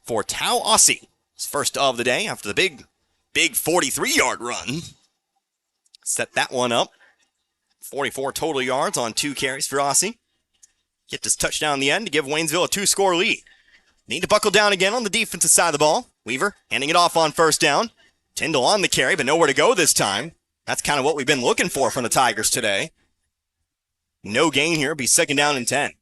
for Tau Ossie. His first of the day after the big 43-yard run. Set that one up. 44 total yards on 2 carries for Ossie. Get this touchdown in the end to give Waynesville a 2-score lead. Need to buckle down again on the defensive side of the ball. Weaver handing it off on first down. Tyndall on the carry, but nowhere to go this time. That's kind of what we've been looking for from the Tigers today. No gain here. It'll be second down and 10.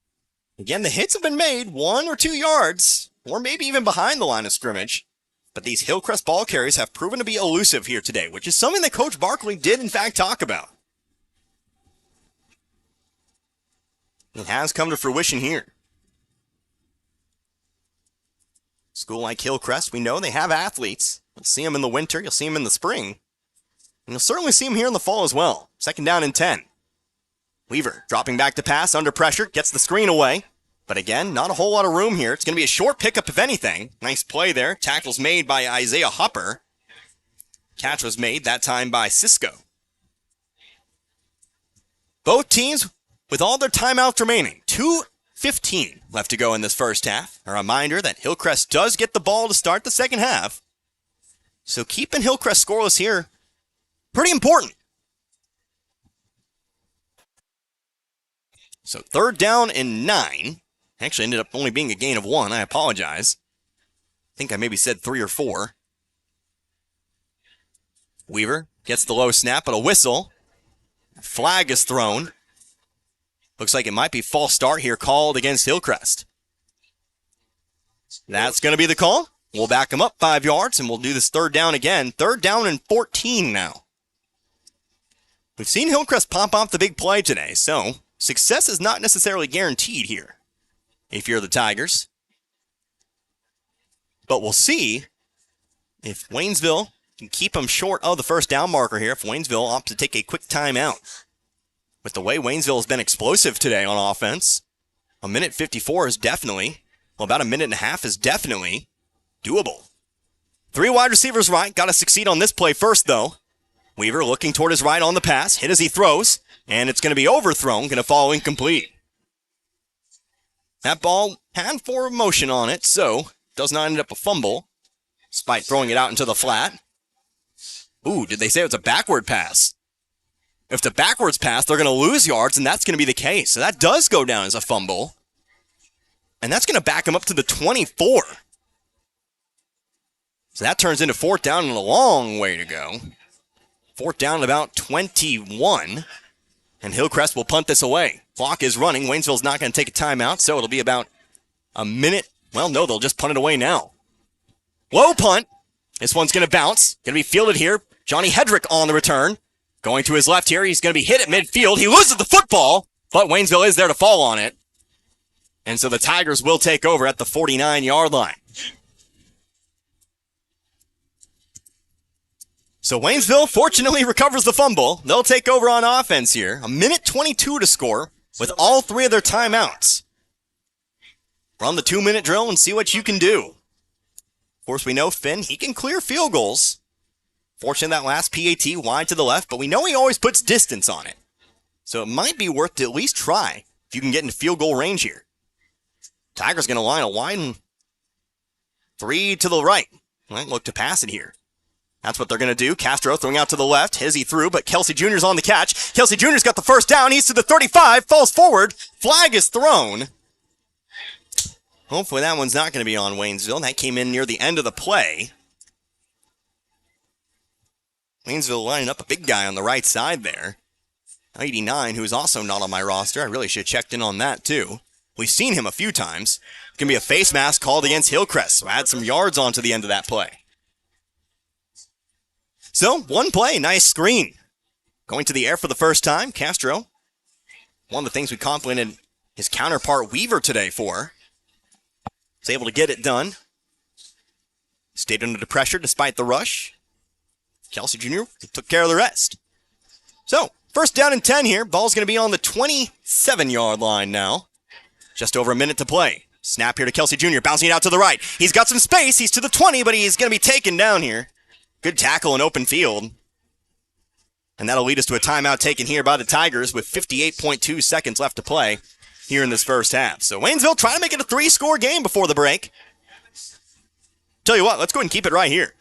Again, the hits have been made 1 or 2 yards, or maybe even behind the line of scrimmage. But these Hillcrest ball carries have proven to be elusive here today, which is something that Coach Barkley did in fact talk about. It has come to fruition here. School like Hillcrest, we know they have athletes. You'll see them in the winter, you'll see them in the spring. And you'll certainly see them here in the fall as well. Second down and 10. Weaver dropping back to pass under pressure, gets the screen away. But again, not a whole lot of room here. It's going to be a short pickup if anything. Nice play there. Tackles made by Isaiah Hopper. Catch was made that time by Cisco. Both teams with all their timeouts remaining. 2:15 left to go in this first half. A reminder that Hillcrest does get the ball to start the second half. So keeping Hillcrest scoreless here, pretty important. So third down and 9. Actually ended up only being a gain of 1. I apologize. I think I maybe said 3 or 4. Weaver gets the low snap, but a whistle. Flag is thrown. Looks like it might be false start here called against Hillcrest. That's going to be the call. We'll back them up 5 yards, and we'll do this third down again. Third down and 14 now. We've seen Hillcrest pop off the big play today, so success is not necessarily guaranteed here if you're the Tigers. But we'll see if Waynesville can keep them short of the first down marker here, if Waynesville opts to take a quick timeout. With the way Waynesville has been explosive today on offense, a minute 54 is definitely, well, about a minute and a half is definitely doable. 3 wide receivers right, got to succeed on this play first, though. Weaver looking toward his right on the pass, hit as he throws, and it's going to be overthrown, going to fall incomplete. That ball had forward motion on it, so does not end up a fumble, despite throwing it out into the flat. Ooh, did they say it was a backward pass? If it's a backwards pass, they're going to lose yards, and that's going to be the case. So that does go down as a fumble. And that's going to back them up to the 24. So that turns into fourth down and a long way to go. Fourth down at about 21. And Hillcrest will punt this away. Clock is running. Waynesville's not going to take a timeout, so it'll be about a minute. Well, no, they'll just punt it away now. Low punt. This one's going to bounce. Going to be fielded here. Johnny Hedrick on the return. Going to his left here. He's going to be hit at midfield. He loses the football, but Waynesville is there to fall on it. And so the Tigers will take over at the 49-yard line. So Waynesville fortunately recovers the fumble. They'll take over on offense here. A minute 22 to score with all 3 of their timeouts. Run the 2-minute drill and see what you can do. Of course, we know Finn, he can clear field goals. Fortunately, that last PAT wide to the left, but we know he always puts distance on it. So it might be worth to at least try if you can get into field goal range here. Tigers going to line a wide 3 to the right. Might look to pass it here. That's what they're going to do. Castro throwing out to the left. Hizzy through, but Kelsey Jr.'s on the catch. Kelsey Jr.'s got the first down. He's to the 35. Falls forward. Flag is thrown. Hopefully that one's not going to be on Waynesville. That came in near the end of the play. Waynesville lining up a big guy on the right side there. 89, who's also not on my roster. I really should have checked in on that too. We've seen him a few times. It's going to be a face mask called against Hillcrest, so add some yards onto the end of that play. So, one play, nice screen. Going to the air for the first time, Castro. One of the things we complimented his counterpart Weaver today for. Was able to get it done. Stayed under the pressure despite the rush. Kelsey Jr. took care of the rest. So, first down and 10 here. Ball's going to be on the 27-yard line now. Just over a minute to play. Snap here to Kelsey Jr., bouncing it out to the right. He's got some space. He's to the 20, but he's going to be taken down here. Good tackle in open field. And that'll lead us to a timeout taken here by the Tigers with 58.2 seconds left to play here in this first half. So Waynesville trying to make it a 3-score game before the break. Tell you what, let's go ahead and keep it right here.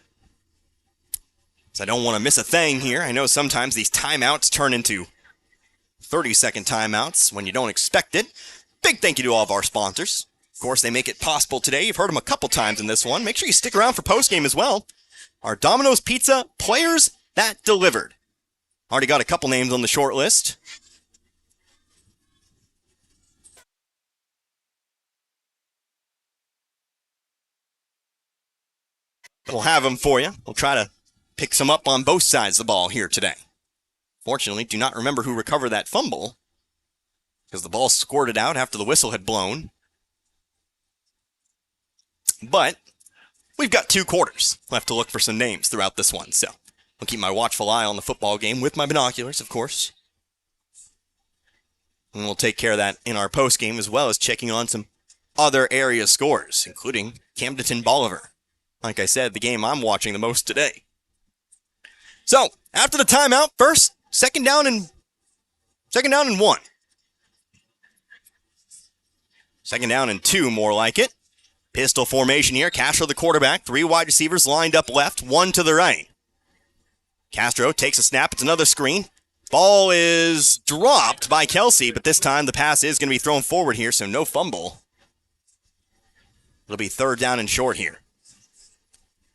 So I don't want to miss a thing here. I know sometimes these timeouts turn into 30-second timeouts when you don't expect it. Big thank you to all of our sponsors. Of course, they make it possible today. You've heard them a couple times in this one. Make sure you stick around for postgame as well. Our Domino's Pizza Players That Delivered. Already got a couple names on the short list. We'll have them for you. We'll try to pick some up on both sides of the ball here today. Fortunately, do not remember who recovered that fumble because the ball squirted out after the whistle had blown. But we've got 2 quarters left to look for some names throughout this one, so I'll keep my watchful eye on the football game with my binoculars, of course. And we'll take care of that in our postgame as well as checking on some other area scores, including Camdenton-Bolivar. Like I said, the game I'm watching the most today. So, after the timeout, first, second down and 1. Second down and 2, more like it. Pistol formation here. Castro, the quarterback. 3 wide receivers lined up left, 1 to the right. Castro takes a snap. It's another screen. Ball is dropped by Kelsey, but this time the pass is going to be thrown forward here, so no fumble. It'll be 3rd down and short here.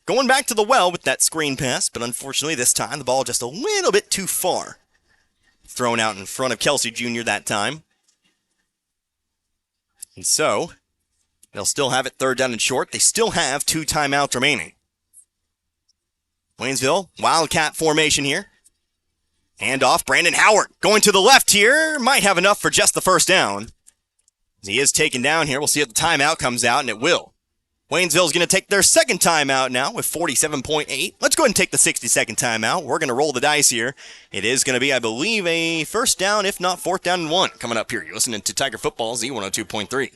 Going back to the well with that screen pass, but unfortunately this time the ball just a little bit too far. Thrown out in front of Kelsey Jr. that time. And so, they'll still have it 3rd down and short. They still have 2 timeouts remaining. Waynesville, Wildcat formation here. Hand off, Brandon Howard going to the left here. Might have enough for just the first down. He is taken down here. We'll see if the timeout comes out, and it will. Waynesville's going to take their second timeout now with 47.8. Let's go ahead and take the 60-second timeout. We're going to roll the dice here. It is going to be, I believe, a 1st down, if not 4th down and 1 coming up here. You're listening to Tiger Football, Z102.3.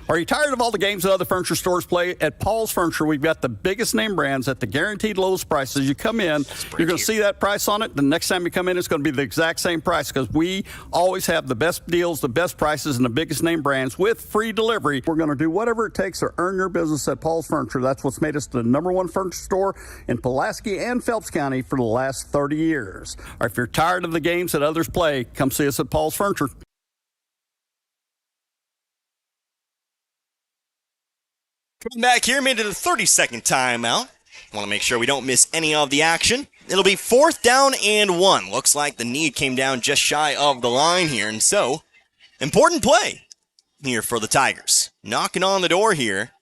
Are you tired of all the games that other furniture stores play? At Paul's Furniture, we've got the biggest name brands at the guaranteed lowest prices. You come in, you're going to see that price on it. The next time you come in, it's going to be the exact same price because we always have the best deals, the best prices, and the biggest name brands with free delivery. We're going to do whatever it takes to earn your business at Paul's Furniture. That's what's made us the #1 furniture store in Pulaski and Phelps County for the last 30 years. Or if you're tired of the games that others play, come see us at Paul's Furniture. Coming back here, made it a 30-second timeout. Want to make sure we don't miss any of the action. It'll be 4th down and 1. Looks like the knee came down just shy of the line here, and so, important play here for the Tigers. Knocking on the door here.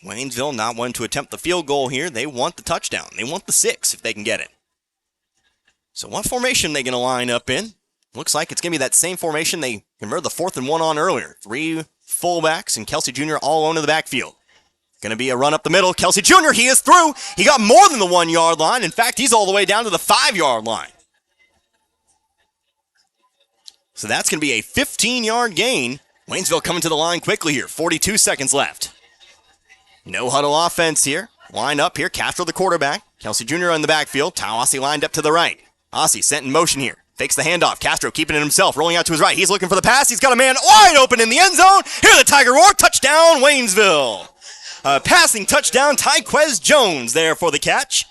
Waynesville not wanting to attempt the field goal here. They want the touchdown. They want the 6 if they can get it. So what formation are they going to line up in? Looks like it's going to be that same formation they converted the 4th and 1 on earlier. 3 fullbacks and Kelsey Jr. all alone in the backfield. Going to be a run up the middle. Kelsey Jr., he is through. He got more than the 1-yard line. In fact, he's all the way down to the 5-yard line. So that's going to be a 15-yard gain. Waynesville coming to the line quickly here. 42 seconds left. No huddle offense here. Line up here. Castro the quarterback. Kelsey Jr. in the backfield. Ossie lined up to the right. Ossie sent in motion here. Fakes the handoff. Castro keeping it himself. Rolling out to his right. He's looking for the pass. He's got a man wide open in the end zone. Hear the Tiger roar. Touchdown, Waynesville. Passing touchdown, Tyquez Jones there for the catch.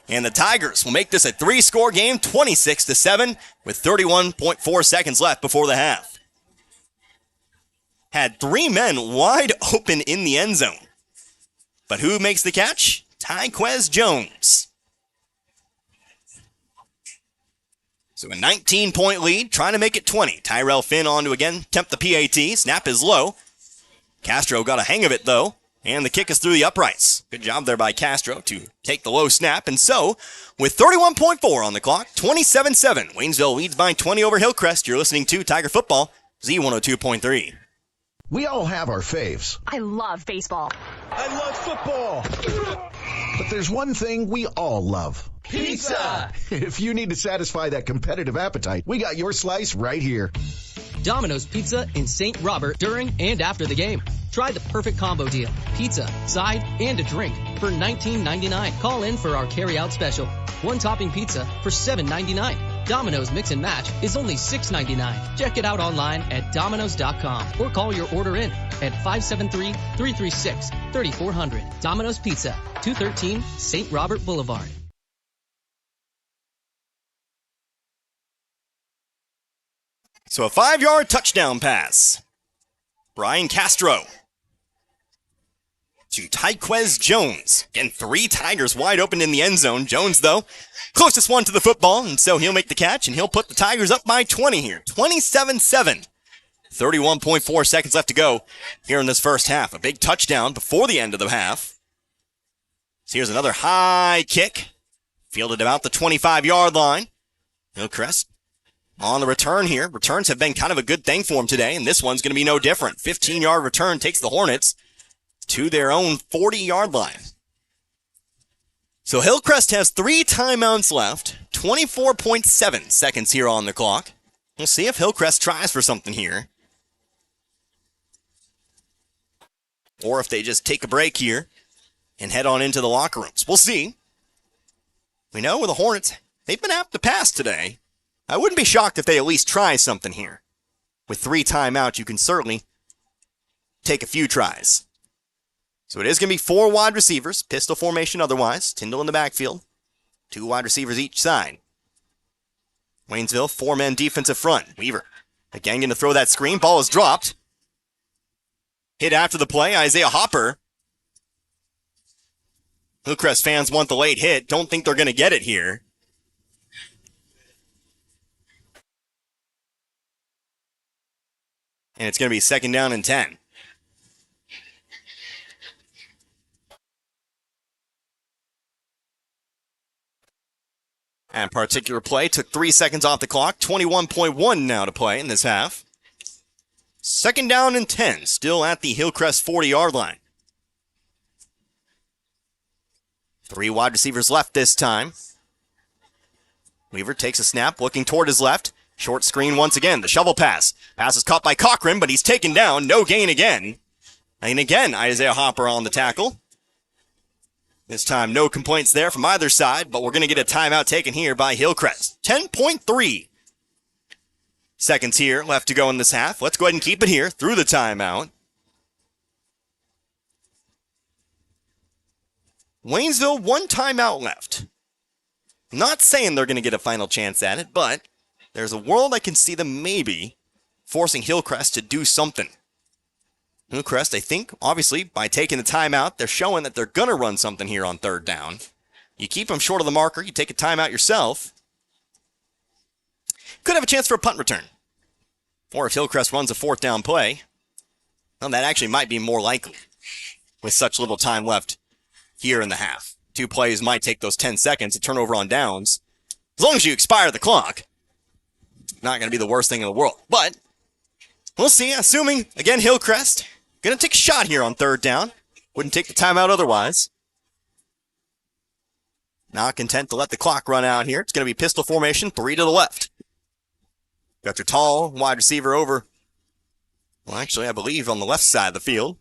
And the Tigers will make this a 3-score game, 26-7, with 31.4 seconds left before the half. Had 3 men wide open in the end zone. But who makes the catch? Tyquez Jones. So a 19-point lead, trying to make it 20. Tyrell Finn on to again attempt the PAT. Snap is low. Castro got a hang of it, though. And the kick is through the uprights. Good job there by Castro to take the low snap. And so, with 31.4 on the clock, 27-7. Waynesville leads by 20 over Hillcrest. You're listening to Tiger Football, Z102.3. We all have our faves. I love baseball. I love football. But there's one thing we all love. Pizza! If you need to satisfy that competitive appetite, we got your slice right here. Domino's Pizza in St. Robert during and after the game. Try the perfect combo deal. Pizza, side, and a drink for $19.99. Call in for our carry-out special. One topping pizza for $7.99. Domino's Mix and Match is only $6.99. Check it out online at Domino's.com or call your order in at 573-336-3400. Domino's Pizza, 213 St. Robert Boulevard. So a 5-yard touchdown pass. Brian Castro to Tyquez Jones. Again, 3 Tigers wide open in the end zone. Jones, though, closest one to the football, and so he'll make the catch, and he'll put the Tigers up by 20 here. 27-7. 31.4 seconds left to go here in this first half. A big touchdown before the end of the half. So here's another high kick. Fielded about the 25-yard line. Hillcrest on the return here. Returns have been kind of a good thing for him today, and this one's going to be no different. 15-yard return takes the Hornets to their own 40-yard line. So Hillcrest has 3 timeouts left, 24.7 seconds here on the clock. We'll see if Hillcrest tries for something here, or if they just take a break here and head on into the locker rooms. We'll see. We know with the Hornets, they've been apt to pass today. I wouldn't be shocked if they at least try something here. With 3 timeouts, you can certainly take a few tries. So it is going to be 4 wide receivers, pistol formation otherwise. Tyndall in the backfield, 2 wide receivers each side. Waynesville, 4-man defensive front. Weaver again going to throw that screen. Ball is dropped. Hit after the play, Isaiah Hopper. Hillcrest fans want the late hit. Don't think they're going to get it here. And it's going to be 2nd down and 10. That particular play took 3 seconds off the clock. 21.1 now to play in this half. 2nd down and 10, still at the Hillcrest 40-yard line. 3 wide receivers left this time. Weaver takes a snap, looking toward his left. Short screen once again. The shovel pass. Pass is caught by Cochran, but he's taken down. No gain again. And again, Isaiah Hopper on the tackle. This time, no complaints there from either side, but we're going to get a timeout taken here by Hillcrest. 10.3 seconds here left to go in this half. Let's go ahead and keep it here through the timeout. Waynesville, 1 timeout left. Not saying they're going to get a final chance at it, but there's a world I can see them maybe forcing Hillcrest to do something. Hillcrest, I think, obviously, by taking the timeout, they're showing that they're going to run something here on 3rd down. You keep them short of the marker, you take a timeout yourself. Could have a chance for a punt return. Or if Hillcrest runs a 4th down play, well, that actually might be more likely with such little time left here in the half. 2 plays might take those 10 seconds to turn over on downs. As long as you expire the clock, not going to be the worst thing in the world. But we'll see, assuming, again, Hillcrest going to take a shot here on 3rd down. Wouldn't take the timeout otherwise. Not content to let the clock run out here. It's going to be pistol formation, 3 to the left. Got your tall wide receiver over, well, actually, I believe on the left side of the field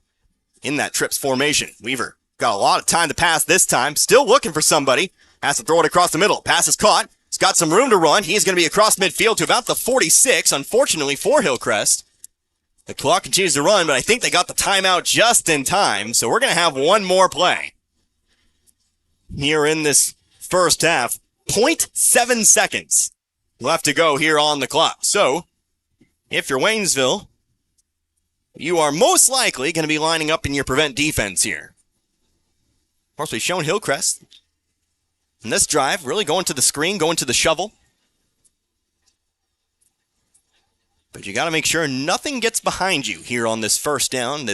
in that trips formation. Weaver got a lot of time to pass this time. Still looking for somebody. Has to throw it across the middle. Pass is caught. He's got some room to run. He's going to be across midfield to about the 46, unfortunately for Hillcrest. The clock continues to run, but I think they got the timeout just in time, so we're going to have 1 more play here in this first half. 0.7 seconds left to go here on the clock. So, if you're Waynesville, you are most likely going to be lining up in your prevent defense here. Of course, we've shown Hillcrest in this drive really going to the screen, going to the shovel. But you got to make sure nothing gets behind you here on this 1st down.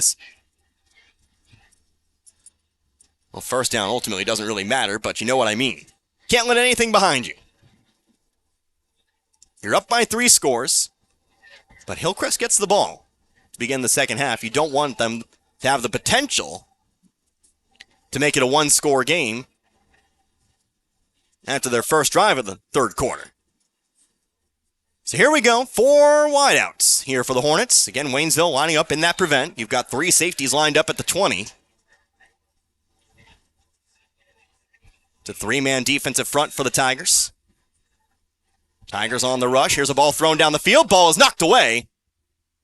Well, 1st down ultimately doesn't really matter, but you know what I mean. Can't let anything behind you. You're up by 3 scores, but Hillcrest gets the ball to begin the second half. You don't want them to have the potential to make it a 1-score game after their first drive of the 3rd quarter. So here we go, 4 wideouts here for the Hornets. Again, Waynesville lining up in that prevent. You've got 3 safeties lined up at the 20. It's a 3-man defensive front for the Tigers. Tigers on the rush. Here's a ball thrown down the field. Ball is knocked away.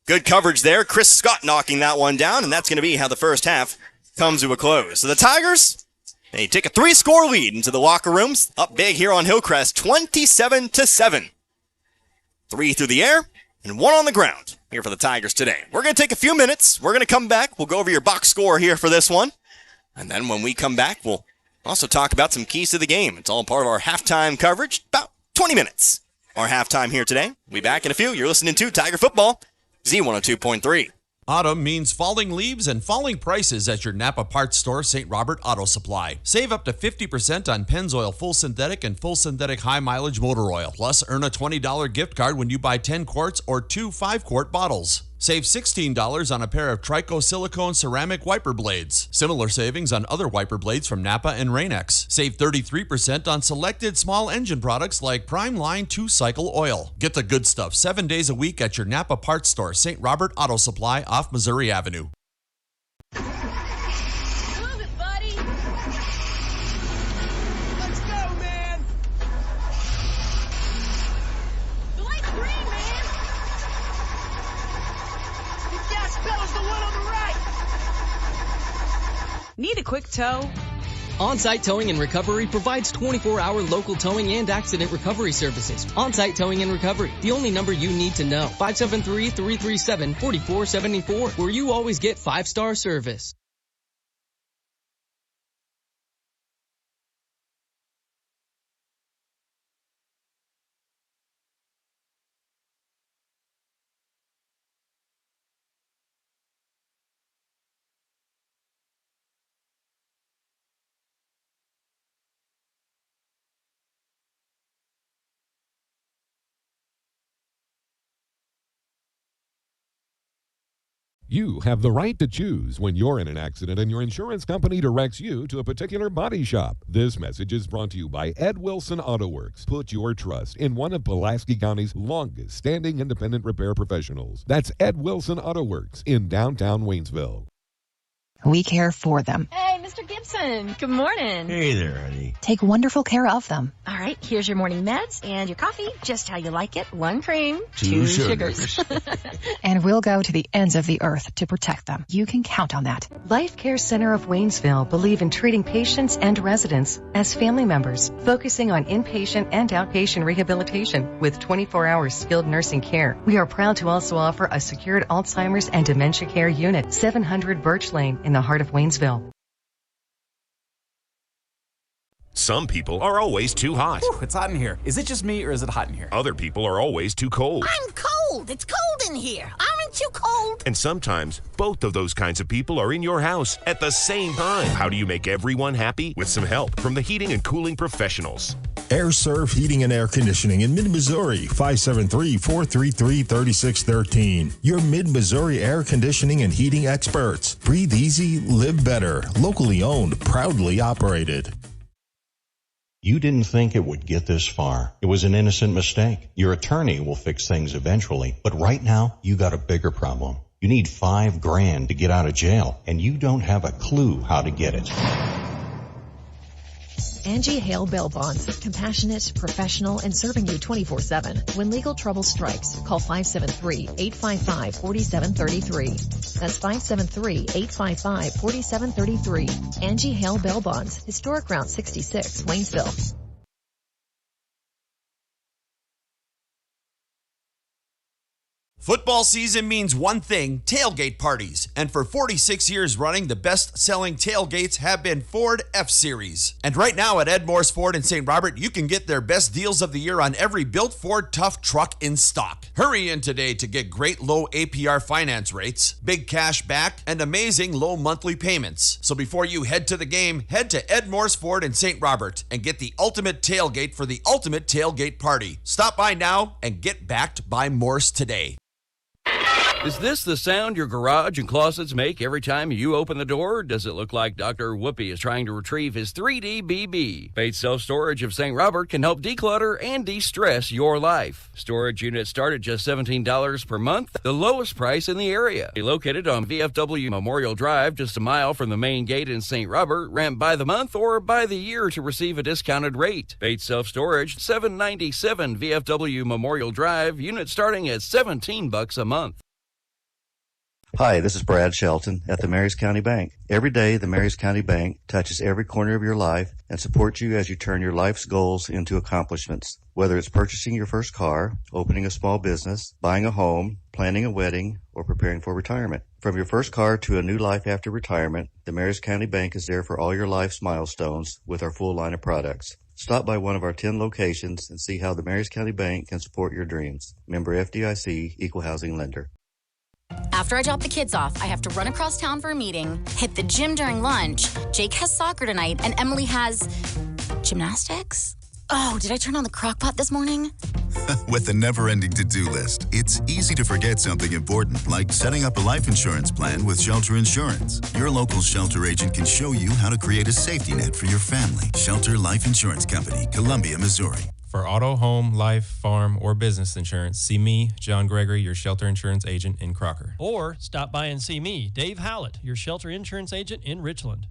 Good coverage there. Chris Scott knocking that one down, and that's going to be how the first half comes to a close. So the Tigers, they take a 3-score lead into the locker rooms. Up big here on Hillcrest, 27-7. 3 through the air and 1 on the ground here for the Tigers today. We're going to take a few minutes. We're going to come back. We'll go over your box score here for this one. And then when we come back, we'll also talk about some keys to the game. It's all part of our halftime coverage. About 20 minutes. Our halftime here today. We'll be back in a few. You're listening to Tiger Football, Z102.3. Autumn means falling leaves and falling prices at your Napa parts store, St. Robert Auto Supply. Save up to 50% on Pennzoil Full Synthetic and Full Synthetic High Mileage Motor Oil. Plus, earn a $20 gift card when you buy 10 quarts or 2 5-quart bottles. Save $16 on a pair of Trico silicone ceramic wiper blades. Similar savings on other wiper blades from Napa and Rain-X. Save 33% on selected small engine products like Prime Line 2-cycle oil. Get the good stuff 7 days a week at your Napa parts store, St. Robert Auto Supply off Missouri Avenue. Move it, buddy. Let's go, man. The light's green, man. The gas pedal's the one on the right. Need a quick tow? On-Site Towing and Recovery provides 24-hour local towing and accident recovery services. On-Site Towing and Recovery, the only number you need to know. 573-337-4474, where you always get 5-star service. You have the right to choose when you're in an accident and your insurance company directs you to a particular body shop. This message is brought to you by Ed Wilson Auto Works. Put your trust in one of Pulaski County's longest standing independent repair professionals. That's Ed Wilson Auto Works in downtown Waynesville. We care for them. Hey, Mr. Gibson. Good morning. Hey there, honey. Take wonderful care of them. All right, here's your morning meds and your coffee, just how you like it. 1 cream, 2 sugars. And we'll go to the ends of the earth to protect them. You can count on that. Life Care Center of Waynesville believe in treating patients and residents as family members, focusing on inpatient and outpatient rehabilitation with 24-hour skilled nursing care. We are proud to also offer a secured Alzheimer's and dementia care unit, 700 Birch Lane in the heart of Waynesville. Some people are always too hot. Whew, it's hot in here. Is it just me or is it hot in here? Other people are always too cold. I'm cold. It's cold in here. Aren't you cold? And sometimes both of those kinds of people are in your house at the same time. How do you make everyone happy? With some help from the heating and cooling professionals. Air Serve Heating and Air Conditioning in Mid-Missouri, 573-433-3613. Your Mid-Missouri air conditioning and heating experts. Breathe easy, live better. Locally owned, proudly operated. You didn't think it would get this far. It was an innocent mistake. Your attorney will fix things eventually, but right now, you got a bigger problem. You need $5,000 to get out of jail, and you don't have a clue how to get it. Angie Hale Bail Bonds. Compassionate, professional, and serving you 24/7. When legal trouble strikes, call 573-855-4733. That's 573-855-4733. Angie Hale Bail Bonds. Historic Route 66, Waynesville. Football season means one thing, tailgate parties. And for 46 years running, the best-selling tailgates have been Ford F-Series. And right now at Ed Moore's Ford in St. Robert, you can get their best deals of the year on every built Ford Tough truck in stock. Hurry in today to get great low APR finance rates, big cash back, and amazing low monthly payments. So before you head to the game, head to Ed Moore's Ford in St. Robert and get the ultimate tailgate for the ultimate tailgate party. Stop by now and get backed by Morse today. Is this the sound your garage and closets make every time you open the door? Does it look like Dr. Whoopi is trying to retrieve his 3D BB? Bates Self-Storage of St. Robert can help declutter and de-stress your life. Storage units start at just $17 per month, the lowest price in the area. Located on VFW Memorial Drive, just a mile from the main gate in St. Robert. Rent by the month or by the year to receive a discounted rate. Bates Self-Storage, 797 VFW Memorial Drive, unit starting at $17 a month. Hi, this is Brad Shelton at the Marys County Bank. Every day, the Marys County Bank touches every corner of your life and supports you as you turn your life's goals into accomplishments. Whether it's purchasing your first car, opening a small business, buying a home, planning a wedding, or preparing for retirement. From your first car to a new life after retirement, the Marys County Bank is there for all your life's milestones with our full line of products. Stop by one of our 10 locations and see how the Marys County Bank can support your dreams. Member FDIC, Equal Housing Lender. After I drop the kids off, I have to run across town for a meeting, hit the gym during lunch. Jake has soccer tonight, and Emily has gymnastics? Oh, did I turn on the crock pot this morning? With the never-ending to-do list, it's easy to forget something important, like setting up a life insurance plan with Shelter Insurance. Your local Shelter agent can show you how to create a safety net for your family. Shelter Life Insurance Company, Columbia, Missouri. For auto, home, life, farm, or business insurance, see me, John Gregory, your Shelter Insurance agent in Crocker. Or stop by and see me, Dave Howlett, your Shelter Insurance agent in Richland.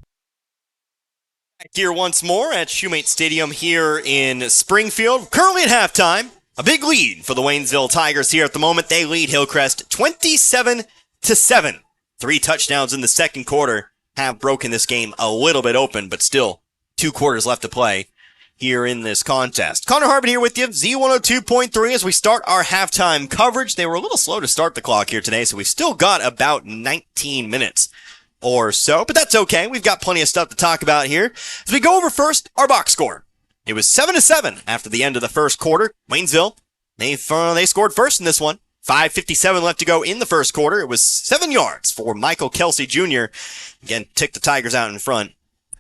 Here once more at Shoemate Stadium here in Springfield. Currently at halftime, a big lead for the Waynesville Tigers here at the moment. They lead Hillcrest 27-7. 3 touchdowns in the second quarter have broken this game a little bit open, but still 2 quarters left to play here in this contest. Connor Harbin here with you, Z102.3 as we start our halftime coverage. They were a little slow to start the clock here today, so we've still got about 19 minutes or so, but that's okay. We've got plenty of stuff to talk about here. As we go over first, our box score. It was 7-7 after the end of the first quarter. Waynesville, they scored first in this one. 5:57 left to go in the first quarter. It was 7 yards for Michael Kelsey Jr. Again, ticked the Tigers out in front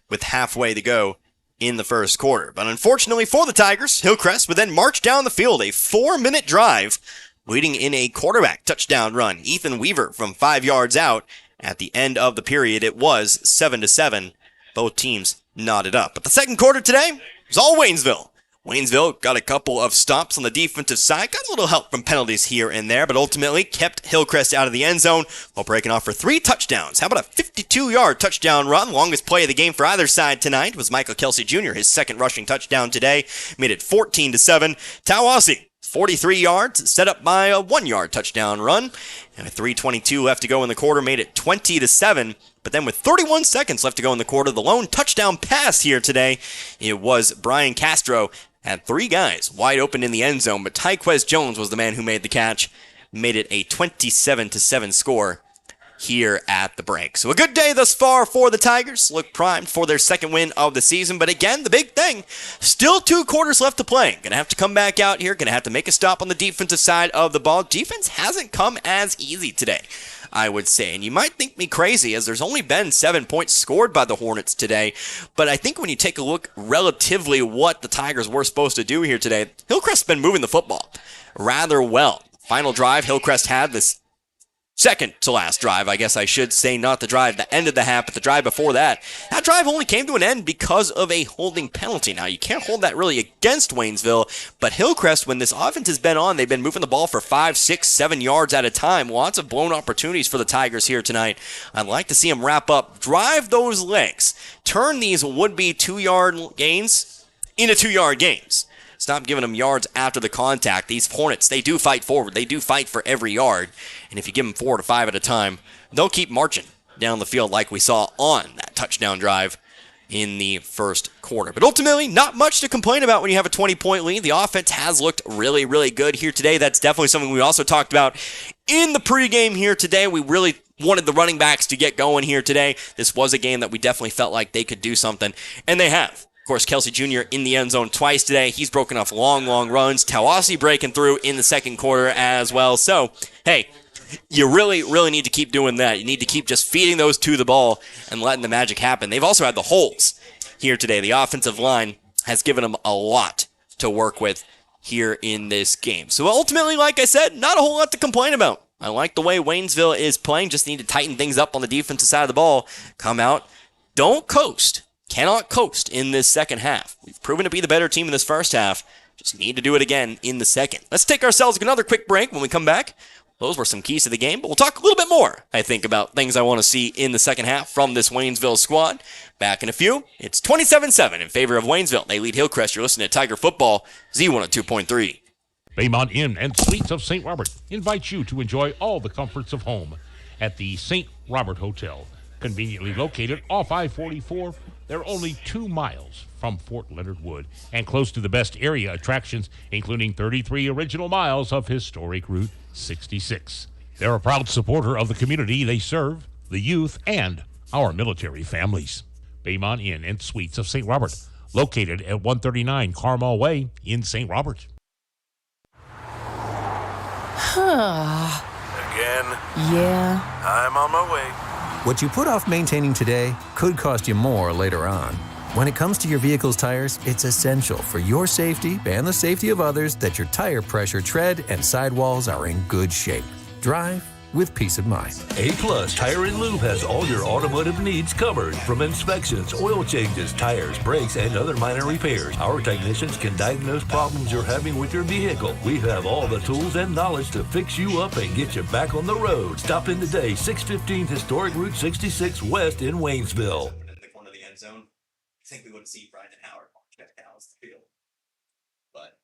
with halfway to go in the first quarter. But unfortunately for the Tigers, Hillcrest would then march down the field a 4-minute drive, leading in a quarterback touchdown run. Ethan Weaver from 5 yards out. At the end of the period, it was 7-7. Both teams knotted up. But the second quarter today was all Waynesville. Waynesville got a couple of stops on the defensive side, got a little help from penalties here and there, but ultimately kept Hillcrest out of the end zone while breaking off for 3 touchdowns. How about a 52-yard touchdown run? Longest play of the game for either side tonight was Michael Kelsey Jr. His second rushing touchdown today made it 14-7. Tawassee, 43 yards, set up by a 1-yard touchdown run. And with 3:22 left to go in the quarter, made it 20-7. But then with 31 seconds left to go in the quarter, the lone touchdown pass here today, it was Brian Castro. Had 3 guys wide open in the end zone, but Tyquez Jones was the man who made the catch. Made it a 27-7 score here at the break. So a good day thus far for the Tigers. Look primed for their second win of the season. But again, the big thing, still 2 quarters left to play. Gonna have to come back out here. Gonna have to make a stop on the defensive side of the ball. Defense hasn't come as easy today, I would say. And you might think me crazy as there's only been 7 points scored by the Hornets today. But I think when you take a look relatively what the Tigers were supposed to do here today, Hillcrest's been moving the football rather well. Final drive, Hillcrest had this second to last drive, I guess I should say, not the drive that ended the half, but the drive before that. That drive only came to an end because of a holding penalty. Now, you can't hold that really against Waynesville, but Hillcrest, when this offense has been on, they've been moving the ball for 5, 6, 7 yards at a time. Lots of blown opportunities for the Tigers here tonight. I'd like to see them wrap up, drive those legs, turn these would-be 2-yard gains into 2-yard gains. Stop giving them yards after the contact. These Hornets, they do fight forward. They do fight for every yard. And if you give them 4 to 5 at a time, they'll keep marching down the field like we saw on that touchdown drive in the first quarter. But ultimately, not much to complain about when you have a 20-point lead. The offense has looked really, really good here today. That's definitely something we also talked about in the pregame here today. We really wanted the running backs to get going here today. This was a game that we definitely felt like they could do something, and they have. Of course, Kelsey Jr. in the end zone twice today. He's broken off long, long runs. Tawassee breaking through in the second quarter as well. So, hey, you really, really need to keep doing that. You need to keep just feeding those to the ball and letting the magic happen. They've also had the holes here today. The offensive line has given them a lot to work with here in this game. So ultimately, like I said, not a whole lot to complain about. I like the way Waynesville is playing. Just need to tighten things up on the defensive side of the ball. Come out. Don't coast. Cannot coast in this second half. We've proven to be the better team in this first half. Just need to do it again in the second. Let's take ourselves another quick break. When we come back, those were some keys to the game, but we'll talk a little bit more, I think, about things I want to see in the second half from this Waynesville squad. Back in a few. It's 27-7 in favor of Waynesville. They lead Hillcrest. You're listening to Tiger Football, Z102.3. Baymont Inn and Suites of St. Robert invite you to enjoy all the comforts of home at the St. Robert Hotel. Conveniently located off I-44, they're only 2 miles from Fort Leonard Wood and close to the best area attractions, including 33 original miles of historic Route 66. They're a proud supporter of the community they serve, the youth, and our military families. Baymont Inn and Suites of St. Robert, located at 139 Carmel Way in St. Robert. Again? Yeah. I'm on my way. What you put off maintaining today could cost you more later on. When it comes to your vehicle's tires, it's essential for your safety and the safety of others that your tire pressure, tread, and sidewalls are in good shape. Drive with peace of mind. A-Plus Tire and Lube has all your automotive needs covered, from inspections, oil changes, tires, brakes, and other minor repairs. Our technicians can diagnose problems you're having with your vehicle. We have all the tools and knowledge to fix you up and get you back on the road. Stop in today, 615 Historic Route 66 West in Waynesville. I think we would have seen Brian Howard check down the field. But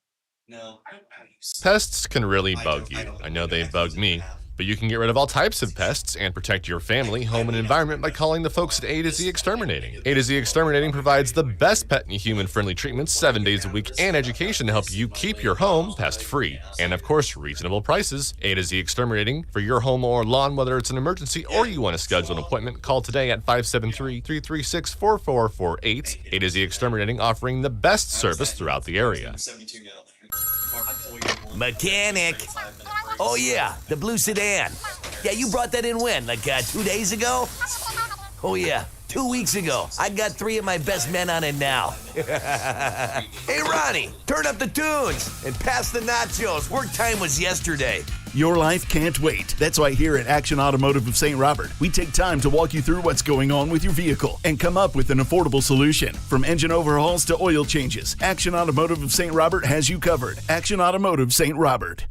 no, I don't use pests can really bug you. I know they bugged me. But you can get rid of all types of pests and protect your family, home, and environment by calling the folks at A to Z Exterminating. A to Z Exterminating provides the best pet and human-friendly treatments 7 days a week and education to help you keep your home pest-free. And of course, reasonable prices. A to Z Exterminating for your home or lawn, whether it's an emergency or you want to schedule an appointment, call today at 573-336-4448. A to Z Exterminating, offering the best service throughout the area. Mechanic. Oh yeah, the blue sedan. Yeah, you brought that in when? Like 2 days ago? Oh yeah, 2 weeks ago. I got 3 of my best men on it now. Hey Ronnie, turn up the tunes and pass the nachos. Work time was yesterday. Your life can't wait. That's why here at Action Automotive of St. Robert, we take time to walk you through what's going on with your vehicle and come up with an affordable solution. From engine overhauls to oil changes, Action Automotive of St. Robert has you covered. Action Automotive St. Robert.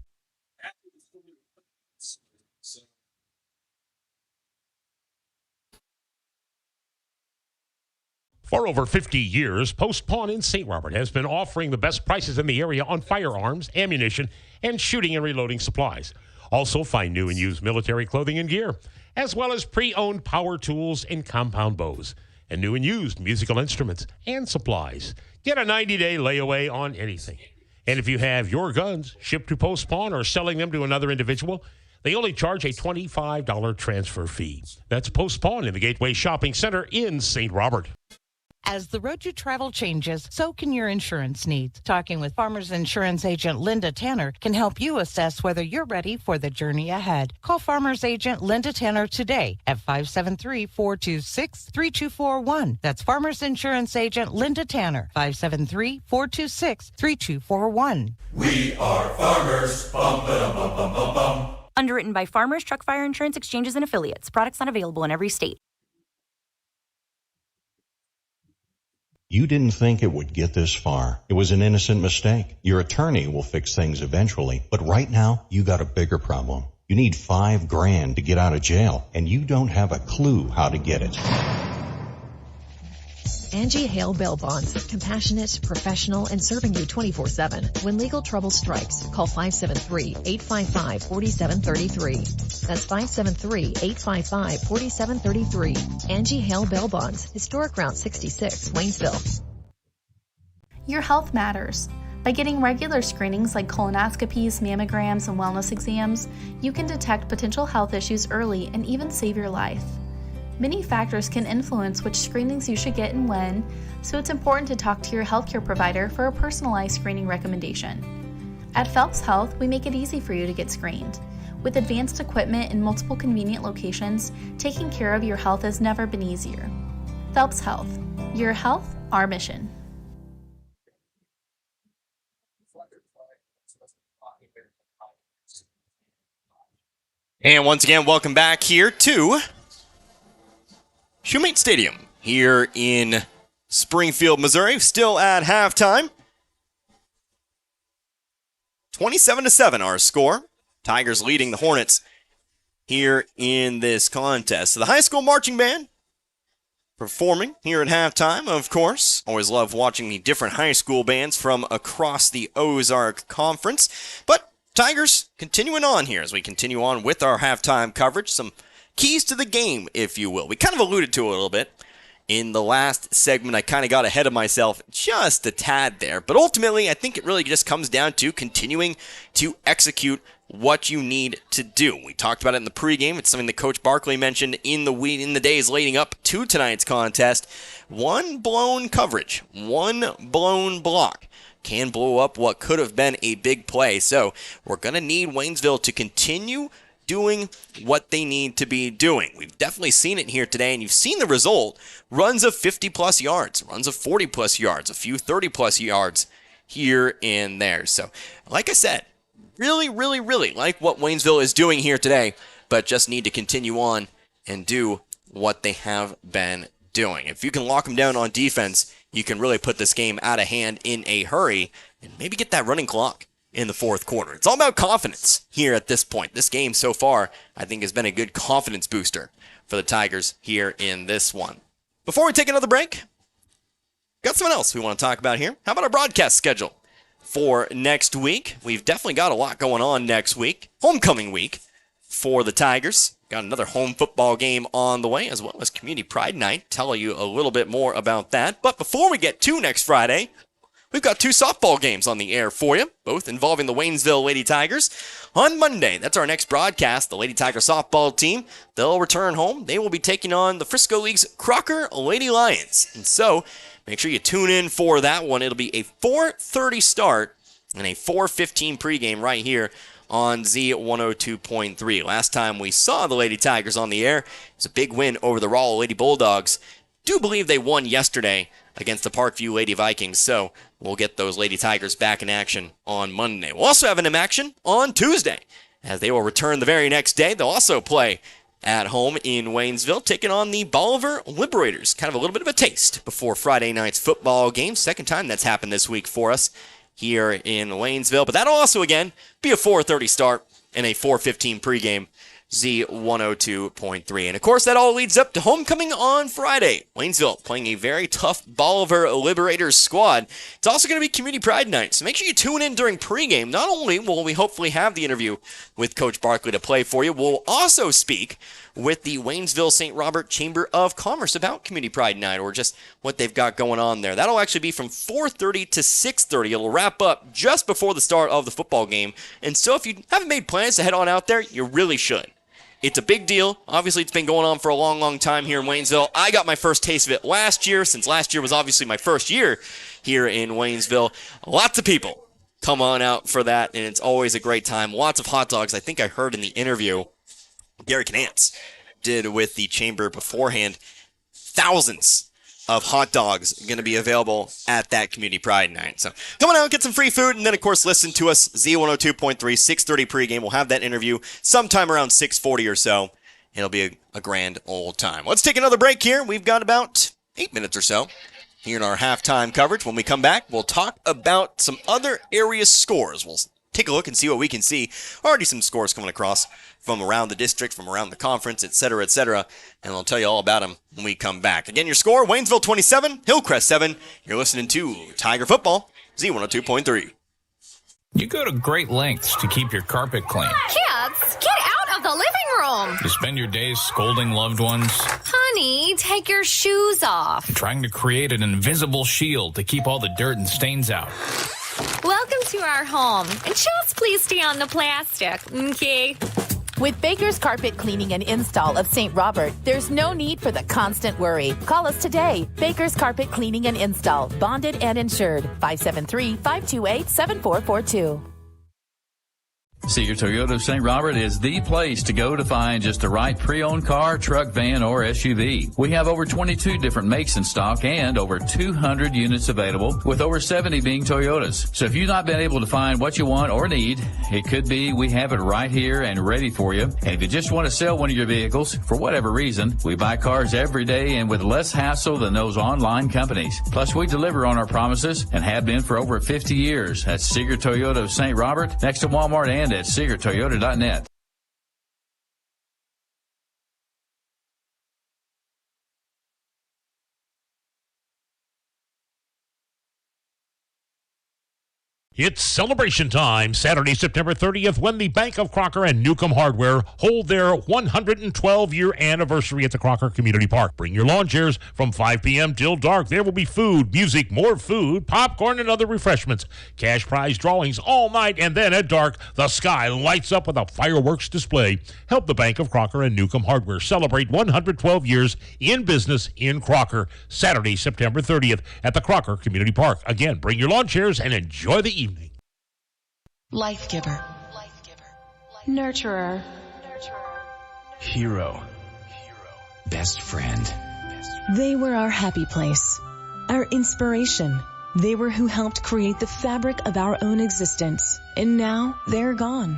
For over 50 years, Post Pawn in St. Robert has been offering the best prices in the area on firearms, ammunition, and shooting and reloading supplies. Also, find new and used military clothing and gear, as well as pre-owned power tools and compound bows, and new and used musical instruments and supplies. Get a 90-day layaway on anything. And if you have your guns shipped to Post Pawn or selling them to another individual, they only charge a $25 transfer fee. That's Post Pawn in the Gateway Shopping Center in St. Robert. As the road you travel changes, so can your insurance needs. Talking with Farmers Insurance Agent Linda Tanner can help you assess whether you're ready for the journey ahead. Call Farmers Agent Linda Tanner today at 573-426-3241. That's Farmers Insurance Agent Linda Tanner, 573-426-3241. We are farmers. Bum, ba, bum, bum, bum, bum. Underwritten by Farmers Truck Fire Insurance Exchanges and Affiliates. Products not available in every state. You didn't think it would get this far. It was an innocent mistake. Your attorney will fix things eventually, but right now, you got a bigger problem. You need $5,000 to get out of jail, and you don't have a clue how to get it. Angie Hale Bail Bonds. Compassionate, professional, and serving you 24/7. When legal trouble strikes, call 573-855-4733. That's 573-855-4733. Angie Hale Bail Bonds. Historic Route 66, Waynesville. Your health matters. By getting regular screenings like colonoscopies, mammograms, and wellness exams, you can detect potential health issues early and even save your life. Many factors can influence which screenings you should get and when, so it's important to talk to your healthcare provider for a personalized screening recommendation. At Phelps Health, we make it easy for you to get screened. With advanced equipment in multiple convenient locations, taking care of your health has never been easier. Phelps Health. Your health, our mission. And once again, welcome back here to Shoemate Stadium here in Springfield, Missouri. Still at halftime. 27-7 our score. Tigers leading the Hornets here in this contest. So the high school marching band performing here at halftime, of course. Always love watching the different high school bands from across the Ozark Conference. But Tigers continuing on here as we continue on with our halftime coverage. Some keys to the game, if you will. We kind of alluded to it a little bit. In the last segment, I kind of got ahead of myself just a tad there. But ultimately, I think it really just comes down to continuing to execute what you need to do. We talked about it in the pregame. It's something that Coach Barkley mentioned in the days leading up to tonight's contest. One blown coverage, one blown block can blow up what could have been a big play. So we're going to need Waynesville to continue doing what they need to be doing. We've definitely seen it here today, and you've seen the result. Runs of 50-plus yards, runs of 40-plus yards, a few 30-plus yards here and there. So, like I said, really, really, really like what Waynesville is doing here today, but just need to continue on and do what they have been doing. If you can lock them down on defense, you can really put this game out of hand in a hurry and maybe get that running clock in the fourth quarter. It's all about confidence here at this point. This game so far, I think, has been a good confidence booster for the Tigers here in this one. Before we take another break, got something else we want to talk about here. How about our broadcast schedule for next week? We've definitely got a lot going on next week. Homecoming week for the Tigers. Got another home football game on the way, as well as Community Pride Night. Tell you a little bit more about that. But before we get to next Friday, we've got 2 softball games on the air for you, both involving the Waynesville Lady Tigers. On Monday, that's our next broadcast, the Lady Tiger softball team. They'll return home. They will be taking on the Frisco League's Crocker Lady Lions. And so, make sure you tune in for that one. It'll be a 4:30 start and a 4:15 pregame right here on Z102.3. Last time we saw the Lady Tigers on the air, it was a big win over the Raw Lady Bulldogs. Do believe they won yesterday against the Parkview Lady Vikings, so we'll get those Lady Tigers back in action on Monday. We'll also have them in action on Tuesday, as they will return the very next day. They'll also play at home in Waynesville, taking on the Bolivar Liberators. Kind of a little bit of a taste before Friday night's football game. Second time that's happened this week for us here in Waynesville. But that'll also, again, be a 4:30 start and a 4:15 pregame. Z102.3. And of course, that all leads up to homecoming on Friday. Waynesville playing a very tough Bolivar Liberators squad. It's also going to be Community Pride Night, so make sure you tune in during pregame. Not only will we hopefully have the interview with Coach Barkley to play for you, we'll also speak with the Waynesville St. Robert Chamber of Commerce about Community Pride Night, or just what they've got going on there. That'll actually be from 4:30 to 6:30. It'll wrap up just before the start of the football game. And so if you haven't made plans to head on out there, you really should. It's a big deal. Obviously, it's been going on for a long, long time here in Waynesville. I got my first taste of it last year, since last year was obviously my first year here in Waynesville. Lots of people come on out for that, and it's always a great time. Lots of hot dogs. I think I heard in the interview Gary Canance did with the chamber beforehand. Thousands of hot dogs going to be available at that Community Pride Night. So come on out, get some free food, and then, of course, listen to us, Z102.3, 6:30 pregame. We'll have that interview sometime around 6:40 or so. It'll be a grand old time. Let's take another break here. We've got about 8 minutes or so here in our halftime coverage. When we come back, we'll talk about some other area scores. We'll take a look and see what we can see. Already some scores coming across from around the district, from around the conference, etc., and I'll tell you all about them when we come back. Again, your score, Waynesville 27, Hillcrest 7. You're listening to Tiger Football, Z102.3. You go to great lengths to keep your carpet clean. Kids, get out of the living room. You spend your days scolding loved ones. Honey, take your shoes off. Trying to create an invisible shield to keep all the dirt and stains out. Welcome to our home. And just please stay on the plastic, okay? With Baker's Carpet Cleaning and Install of St. Robert, there's no need for the constant worry. Call us today. Baker's Carpet Cleaning and Install, bonded and insured. 573-528-7442. Seeger Toyota of St. Robert is the place to go to find just the right pre-owned car, truck, van, or SUV. We have over 22 different makes in stock and over 200 units available, with over 70 being Toyotas. So if you've not been able to find what you want or need, it could be we have it right here and ready for you. And if you just want to sell one of your vehicles, for whatever reason, we buy cars every day and with less hassle than those online companies. Plus, we deliver on our promises and have been for over 50 years. That's Seeger Toyota of St. Robert, next to Walmart and at SeegerToyota.net. It's celebration time, Saturday, September 30th, when the Bank of Crocker and Newcomb Hardware hold their 112-year anniversary at the Crocker Community Park. Bring your lawn chairs from 5 p.m. till dark. There will be food, music, more food, popcorn, and other refreshments. Cash prize drawings all night, and then at dark, the sky lights up with a fireworks display. Help the Bank of Crocker and Newcomb Hardware celebrate 112 years in business in Crocker. Saturday, September 30th at the Crocker Community Park. Again, bring your lawn chairs and enjoy the evening. Life giver. Nurturer. Hero. Best friend. They were our happy place, our inspiration. They were who helped create the fabric of our own existence. And now they're gone,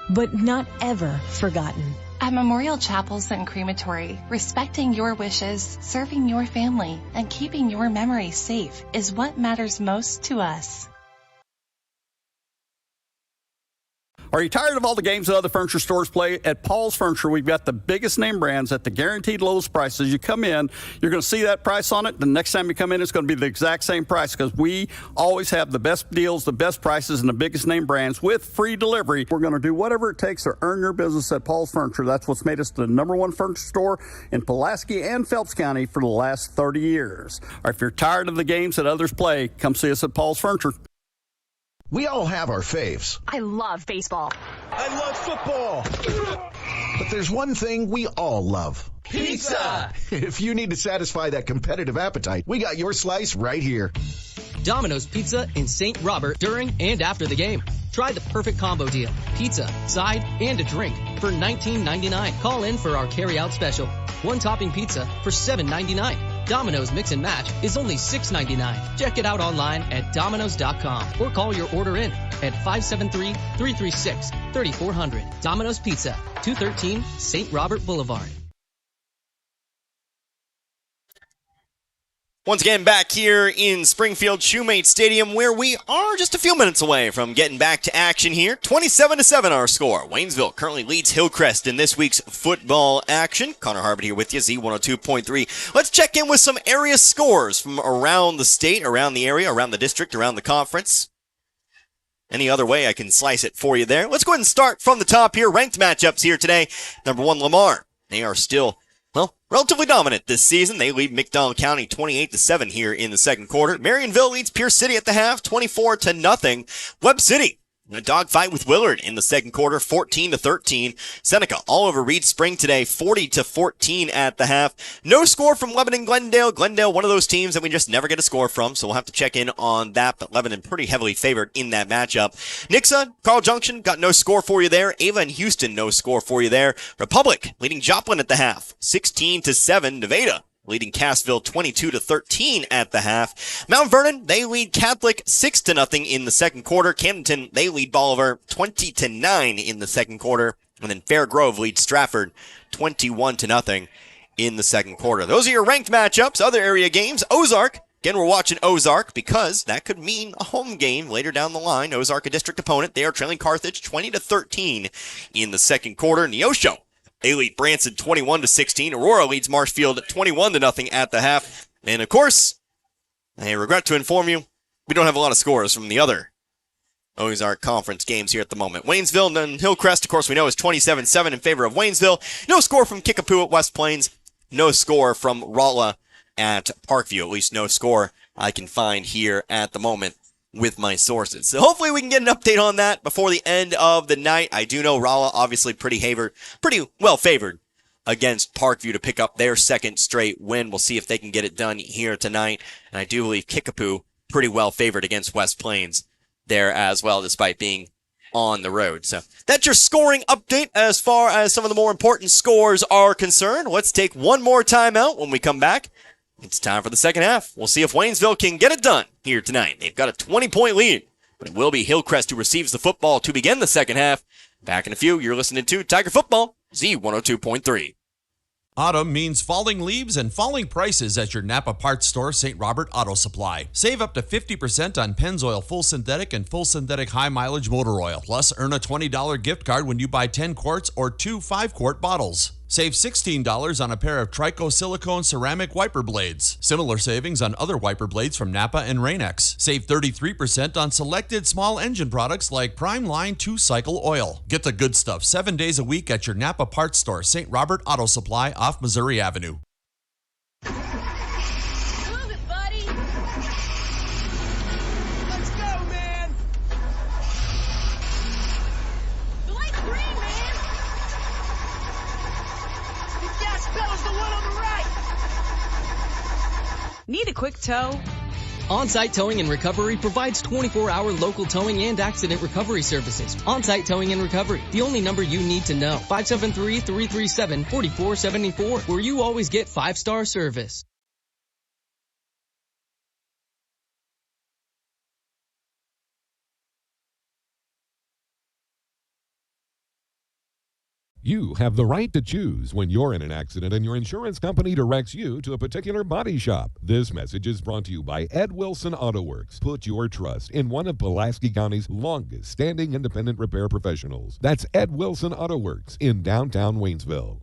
but not ever forgotten. At Memorial Chapels and Crematory, respecting your wishes, serving your family, and keeping your memories safe is what matters most to us. Are you tired of all the games that other furniture stores play? At Paul's Furniture, we've got the biggest name brands at the guaranteed lowest prices. You come in, you're going to see that price on it. The next time you come in, it's going to be the exact same price because we always have the best deals, the best prices, and the biggest name brands with free delivery. We're going to do whatever it takes to earn your business at Paul's Furniture. That's what's made us the #1 furniture store in Pulaski and Phelps County for the last 30 years. Or if you're tired of the games that others play, come see us at Paul's Furniture. We all have our faves. I love baseball. I love football. But there's one thing we all love. Pizza! If you need to satisfy that competitive appetite, we got your slice right here. Domino's Pizza in St. Robert during and after the game. Try the perfect combo deal. Pizza, side, and a drink for $19.99. Call in for our carry-out special. One topping pizza for $7.99. Domino's Mix and Match is only $6.99. Check it out online at Domino's.com or call your order in at 573-336-3400. Domino's Pizza, 213 St. Robert Boulevard. Once again, back here in Springfield Shoemate Stadium, where we are just a few minutes away from getting back to action here. 27-7 our score. Waynesville currently leads Hillcrest in this week's football action. Connor Harbert here with you, Z102.3. Let's check in with some area scores from around the state, around the area, around the district, around the conference. Any other way I can slice it for you there. Let's go ahead and start from the top here. Ranked matchups here today. Number 1, Lamar. They are still relatively dominant this season. They lead McDonald County 28-7 here in the second quarter. Marionville leads Pierce City at the half, 24-0. Webb City in a dogfight with Willard in the second quarter, 14-13. Seneca all over Reed Spring today, 40-14 at the half. No score from Lebanon Glendale. Glendale, one of those teams that we just never get a score from, so we'll have to check in on that. But Lebanon pretty heavily favored in that matchup. Nixa, Carl Junction, got no score for you there. Ava and Houston, no score for you there. Republic leading Joplin at the half, 16-7. Nevada leading Cassville 22-13 at the half. Mount Vernon, they lead Catholic 6-0 in the second quarter. Camdenton, they lead Bolivar 20-9 in the second quarter. And then Fair Grove leads Stratford 21-0 in the second quarter. Those are your ranked matchups. Other area games, Ozark. Again, we're watching Ozark because that could mean a home game later down the line. Ozark, a district opponent. They are trailing Carthage 20-13 in the second quarter. Neosho, they lead Branson 21-16. Aurora leads Marshfield 21-0 at the half. And of course, I regret to inform you, we don't have a lot of scores from the other Ozark Conference games here at the moment. Waynesville and Hillcrest, of course, we know is 27-7 in favor of Waynesville. No score from Kickapoo at West Plains. No score from Rolla at Parkview. At least no score I can find here at the moment with my sources. So hopefully we can get an update on that before the end of the night. I do know Rolla obviously pretty well favored against Parkview to pick up their second straight win. We'll see if they can get it done here tonight. And I do believe Kickapoo pretty well favored against West Plains there as well, despite being on the road. So that's your scoring update as far as some of the more important scores are concerned. Let's take one more timeout. When we come back, it's time for the second half. We'll see if Waynesville can get it done here tonight. They've got a 20-point lead, but it will be Hillcrest who receives the football to begin the second half. Back in a few, you're listening to Tiger Football, Z102.3. Autumn means falling leaves and falling prices at your Napa parts store, St. Robert Auto Supply. Save up to 50% on Pennzoil Full Synthetic and Full Synthetic High Mileage Motor Oil. Plus, earn a $20 gift card when you buy 10 quarts or 2 5-quart bottles. Save $16 on a pair of Trico silicone ceramic wiper blades. Similar savings on other wiper blades from Napa and Rain-X. Save 33% on selected small engine products like Prime Line 2-cycle oil. Get the good stuff 7 days a week at your Napa parts store, St. Robert Auto Supply off Missouri Avenue. Move it, buddy. Let's go, man. The light's green, man. The gas pedal's the one on the right. Need a quick tow? On-Site Towing and Recovery provides 24-hour local towing and accident recovery services. On-Site Towing and Recovery, the only number you need to know. 573-337-4474, where you always get 5-star service. You have the right to choose when you're in an accident and your insurance company directs you to a particular body shop. This message is brought to you by Ed Wilson Auto Works. Put your trust in one of Pulaski County's longest standing independent repair professionals. That's Ed Wilson Auto Works in downtown Waynesville.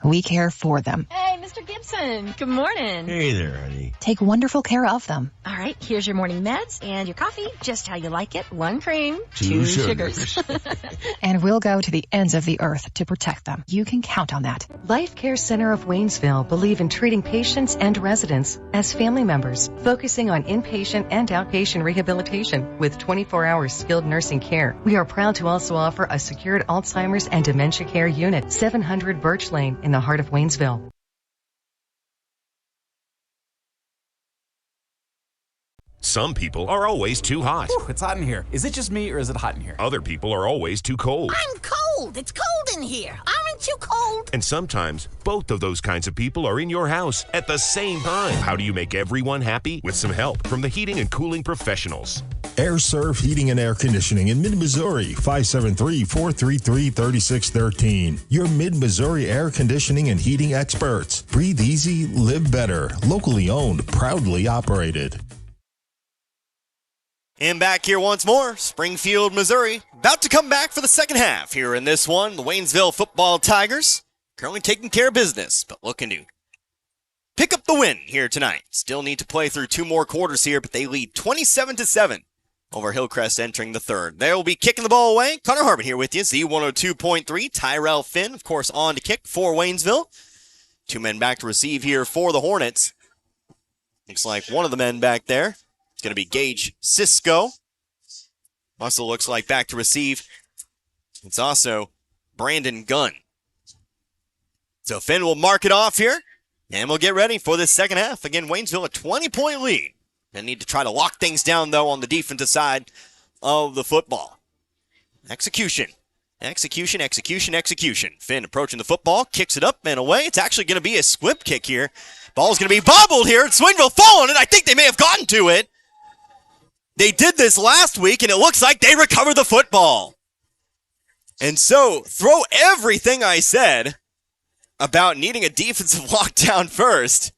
We care for them. Hey, Mr. Gibson. Good morning. Hey there, honey. Take wonderful care of them. All right, here's your morning meds and your coffee, just how you like it. 1 cream, 2 sugars. And we'll go to the ends of the earth to protect them. You can count on that. Life Care Center of Waynesville believe in treating patients and residents as family members, focusing on inpatient and outpatient rehabilitation with 24-hour skilled nursing care. We are proud to also offer a secured Alzheimer's and dementia care unit, 700 Birch Lane in the heart of Waynesville. Some people are always too hot. Whew, it's hot in here. Is it just me or is it hot in here? Other people are always too cold. I'm cold. It's cold in here. Aren't you cold? And sometimes both of those kinds of people are in your house at the same time. How do you make everyone happy? With some help from the heating and cooling professionals. Air Serve Heating and Air Conditioning in Mid-Missouri, 573-433-3613. Your Mid-Missouri air conditioning and heating experts. Breathe easy, live better. Locally owned, proudly operated. And back here once more, Springfield, Missouri, about to come back for the second half. Here in this one, the Waynesville football Tigers currently taking care of business, but looking to pick up the win here tonight. Still need to play through 2 more quarters here, but they lead 27-7 over Hillcrest entering the third. They will be kicking the ball away. Connor Harbin here with you, Z102.3. Tyrell Finn, of course, on to kick for Waynesville. 2 men back to receive here for the Hornets. Looks like one of the men back there. It's going to be Gage Cisco. Also looks like back to receive. It's also Brandon Gunn. So Finn will mark it off here, and we'll get ready for this second half. Again, Waynesville a 20-point lead. They need to try to lock things down, though, on the defensive side of the football. Execution. Execution. Finn approaching the football, kicks it up and away. It's actually going to be a squib kick here. Ball's going to be bobbled here. Swingville fall on it. I think they may have gotten to it. They did this last week, and it looks like they recovered the football. And so, throw everything I said about needing a defensive lockdown first,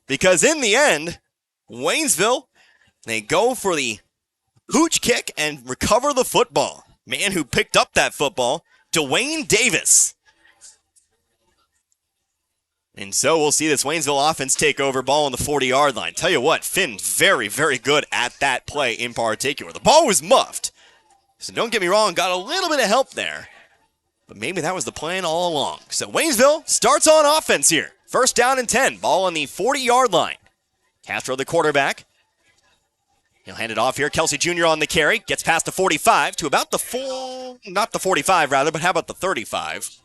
because in the end, Waynesville, they go for the hooch kick and recover the football. Man who picked up that football, Dwayne Davis. And so we'll see this Waynesville offense take over, ball on the 40-yard line. Tell you what, Finn very, very good at that play in particular. The ball was muffed, so don't get me wrong, got a little bit of help there. But maybe that was the plan all along. So Waynesville starts on offense here. 1st down and 10, ball on the 40-yard line. Castro, the quarterback. He'll hand it off here. Kelsey Jr. on the carry. Gets past the 45 to about the not the 45 rather, but how about the 35?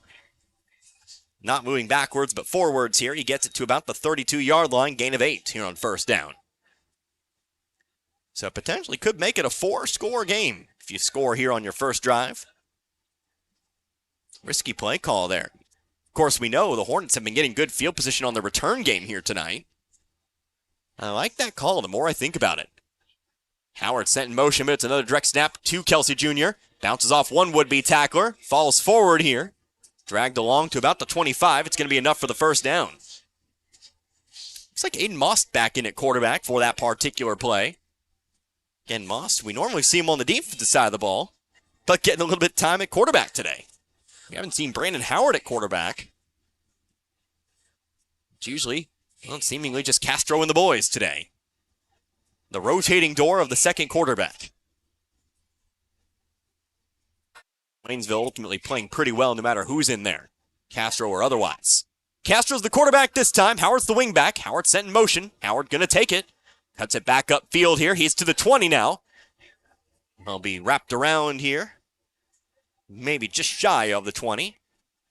Not moving backwards, but forwards here. He gets it to about the 32-yard line. Gain of 8 here on 1st down. So potentially could make it a 4-score game. if you score here on your first drive. Risky play call there. Of course, we know the Hornets have been getting good field position on the return game here tonight. I like that call the more I think about it. Howard sent in motion, but it's another direct snap to Kelsey Jr. Bounces off one would-be tackler. Falls forward here. Dragged along to about the 25. It's going to be enough for the first down. Looks like Aiden Moss back in at quarterback for that particular play. Again, Moss, we normally see him on the defensive side of the ball, but getting a little bit of time at quarterback today. We haven't seen Brandon Howard at quarterback. It's usually, well, seemingly just Castro and the boys today. The rotating door of the second quarterback. Waynesville ultimately playing pretty well no matter who's in there, Castro or otherwise. Castro's the quarterback this time. Howard's the wingback. Howard sent in motion. Howard going to take it. Cuts it back up field here. He's to the 20 now. He'll be wrapped around here. Maybe just shy of the 20.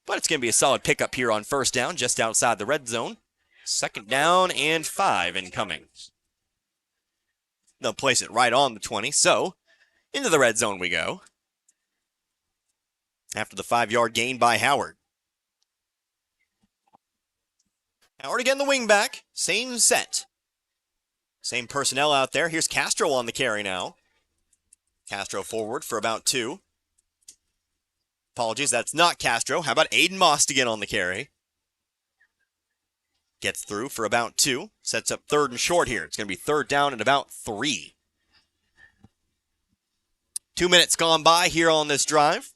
But it's going to be a solid pickup here on first down, just outside the red zone. Second down and 5 incoming. They'll place it right on the 20. So, into the red zone we go. After the 5-yard gain by Howard. Howard again the wingback. Same set. Same personnel out there. Here's Castro on the carry now. Castro forward for about 2. Apologies, that's not Castro. How about Aiden Moss to get on the carry? Gets through for about 2. Sets up third and short here. It's going to be third down and about 3. 2 minutes gone by here on this drive.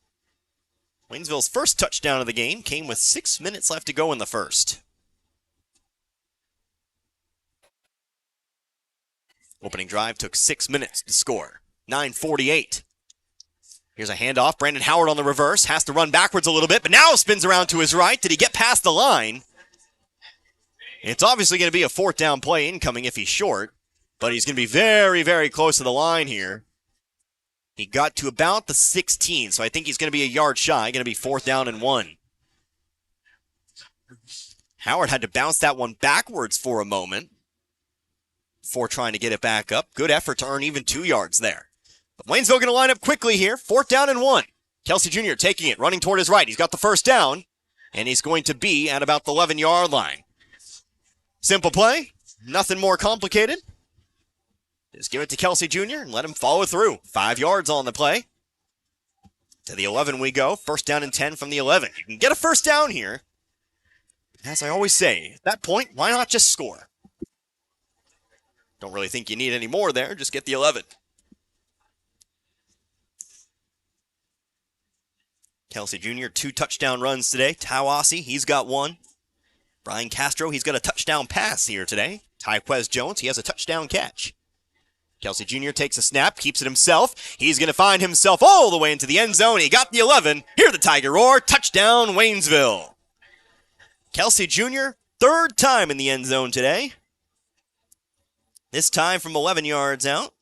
Waynesville's first touchdown of the game came with 6 minutes left to go in the first. Opening drive took 6 minutes to score. 9:48. Here's a handoff. Brandon Howard on the reverse. Has to run backwards a little bit, but now spins around to his right. Did he get past the line? It's obviously going to be a fourth down play incoming if he's short, but he's going to be very, very close to the line here. He got to about the 16, so I think he's going to be a yard shy. Going to be fourth down and 1. Howard had to bounce that one backwards for a moment before trying to get it back up. Good effort to earn even 2 yards there. But Waynesville going to line up quickly here. Fourth down and 1. Kelsey Jr. taking it, running toward his right. He's got the first down, and he's going to be at about the 11-yard line. Simple play. Nothing more complicated. Just give it to Kelsey Jr. and let him follow through. 5 yards on the play. To the 11 we go. First down and 10 from the 11. You can get a first down here. As I always say, at that point, why not just score? Don't really think you need any more there. Just get the 11. Kelsey Jr., 2 touchdown runs today. Tawasi, he's got 1. Brian Castro, he's got a touchdown pass here today. Tyquez Jones, he has a touchdown catch. Kelsey Jr. takes a snap, keeps it himself. He's going to find himself all the way into the end zone. He got the 11. Hear the Tiger roar. Touchdown, Waynesville. Kelsey Jr., third time in the end zone today. This time from 11 yards out.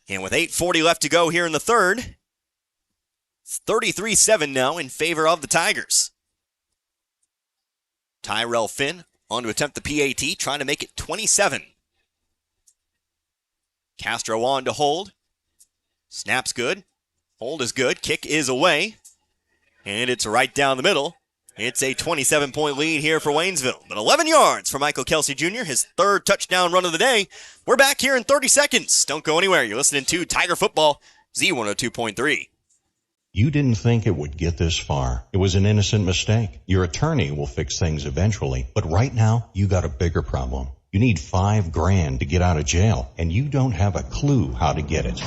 And with 8:40 left to go here in the third, it's 33-7 now in favor of the Tigers. Tyrell Finn on to attempt the PAT, trying to make it 27. Castro on to hold. Snap's good. Hold is good. Kick is away. And it's right down the middle. It's a 27-point lead here for Waynesville. But 11 yards for Michael Kelsey Jr., his third touchdown run of the day. We're back here in 30 seconds. Don't go anywhere. You're listening to Tiger Football, Z102.3. You didn't think it would get this far. It was an innocent mistake. Your attorney will fix things eventually. But right now, you got a bigger problem. You need $5,000 to get out of jail, and you don't have a clue how to get it.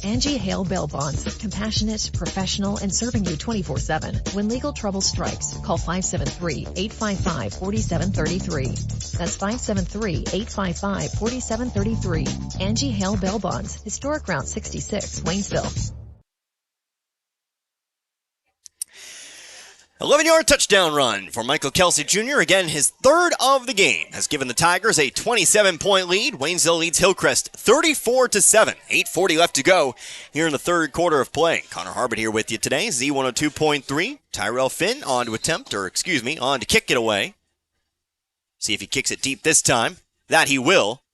Angie Hale Bail Bonds. Compassionate, professional, and serving you 24/7. When legal trouble strikes, call 573-855-4733. That's 573-855-4733. Angie Hale Bail Bonds. Historic Route 66, Waynesville. 11-yard touchdown run for Michael Kelsey Jr. Again, his third of the game has given the Tigers a 27-point lead. Waynesville leads Hillcrest 34-7. 8:40 left to go here in the third quarter of play. Connor Harbert here with you today. Z102.3. Tyrell Finn on to kick it away. See if he kicks it deep this time. That he will.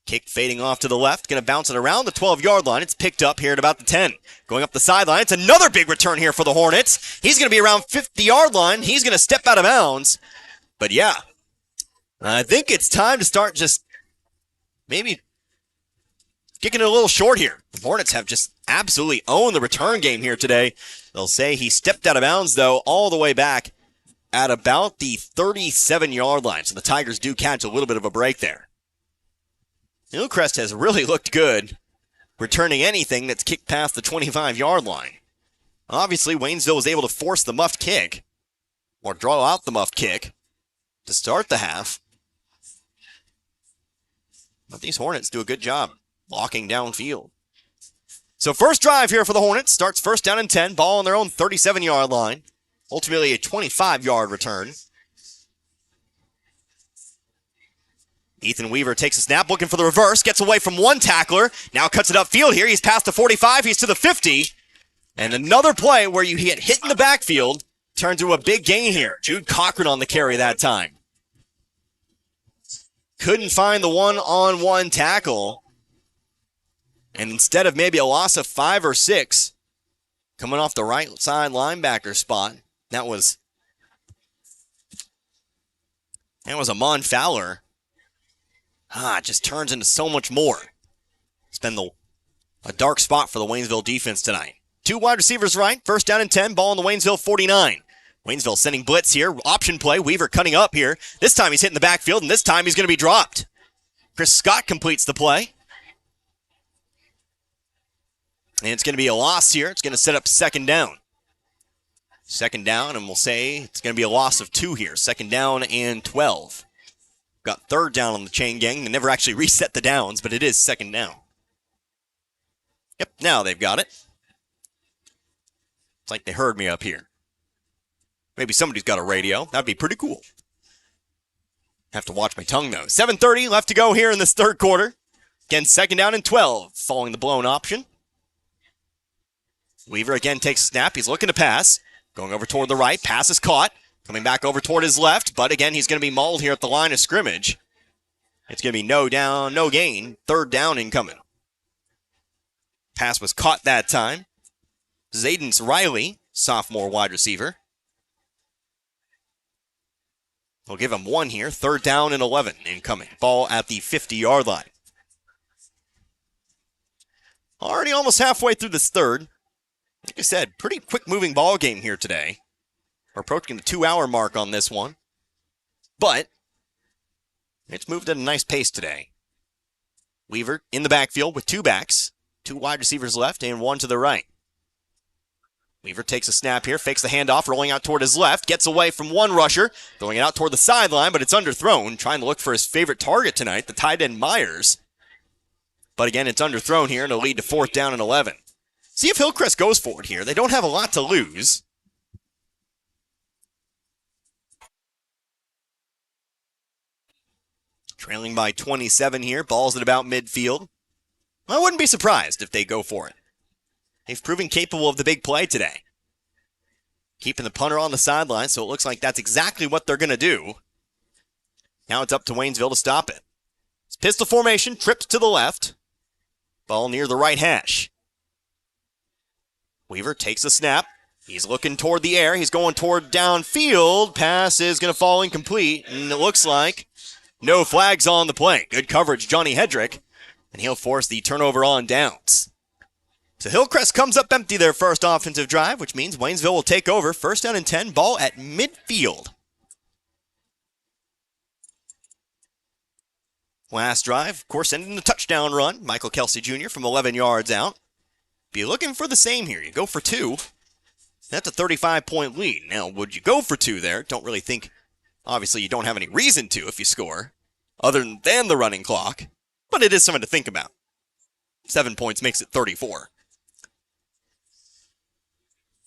Kick fading off to the left, going to bounce it around the 12-yard line. It's picked up here at about the 10. Going up the sideline, it's another big return here for the Hornets. He's going to be around 50-yard line. He's going to step out of bounds. But yeah, I think it's time to start just maybe kicking it a little short here. The Hornets have just absolutely owned the return game here today. They'll say he stepped out of bounds, though, all the way back at about the 37-yard line. So the Tigers do catch a little bit of a break there. Hillcrest has really looked good returning anything that's kicked past the 25-yard line. Obviously, Waynesville was able to force the muffed kick, or draw out the muffed kick, to start the half. But these Hornets do a good job locking downfield. So first drive here for the Hornets starts first down and 10, ball on their own 37-yard line. Ultimately a 25-yard return. Ethan Weaver takes a snap, looking for the reverse, gets away from one tackler, now cuts it upfield here. He's past the 45, he's to the 50. And another play where you get hit in the backfield turns into a big gain here. Jude Cochran on the carry that time. Couldn't find the one-on-one tackle. And instead of maybe a loss of 5 or 6, coming off the right side linebacker spot, that was Amon Fowler. It just turns into so much more. It's been a dark spot for the Waynesville defense tonight. 2 wide receivers right, first down and 10, ball on the Waynesville 49. Waynesville sending blitz here, option play, Weaver cutting up here. This time he's hitting the backfield, and this time he's going to be dropped. Chris Scott completes the play. And it's going to be a loss here. It's going to set up second down. Second down, and we'll say it's going to be a loss of 2 here. Second down and 12. Got third down on the chain gang. They never actually reset the downs, but it is second down. Yep, now they've got it. It's like they heard me up here. Maybe somebody's got a radio. That'd be pretty cool. Have to watch my tongue, though. 7:30 left to go here in this third quarter. Again, second down and 12, following the blown option. Weaver again takes a snap. He's looking to pass. Going over toward the right. Pass is caught. Coming back over toward his left. But again, he's going to be mauled here at the line of scrimmage. It's going to be no down, no gain. Third down incoming. Pass was caught that time. Zayden Riley, sophomore wide receiver. We'll give him 1 here. Third down and 11 incoming. Ball at the 50-yard line. Already almost halfway through this third. Like I said, pretty quick-moving ball game here today. We're approaching the 2-hour mark on this one. But it's moved at a nice pace today. Weaver in the backfield with 2 backs. 2 wide receivers left and 1 to the right. Weaver takes a snap here, fakes the handoff, rolling out toward his left, gets away from one rusher, throwing it out toward the sideline, but it's underthrown, trying to look for his favorite target tonight, the tight end Myers. But again, it's underthrown here, and it'll lead to fourth down and 11. See if Hillcrest goes for it here. They don't have a lot to lose. Trailing by 27 here, ball's at about midfield. I wouldn't be surprised if they go for it. They've proven capable of the big play today. Keeping the punter on the sideline, so it looks like that's exactly what they're going to do. Now it's up to Waynesville to stop it. It's pistol formation, trips to the left. Ball near the right hash. Weaver takes a snap. He's looking toward the air. He's going toward downfield. Pass is going to fall incomplete, and it looks like no flags on the play. Good coverage, Johnny Hedrick, and he'll force the turnover on downs. So Hillcrest comes up empty their first offensive drive, which means Waynesville will take over. First down and 10, ball at midfield. Last drive, of course, ended in a touchdown run. Michael Kelsey Jr. from 11 yards out. Be looking for the same here. You go for 2. That's a 35-point lead. Now, would you go for 2 there? Don't really think, obviously, you don't have any reason to if you score, other than the running clock. But it is something to think about. 7 points makes it 34.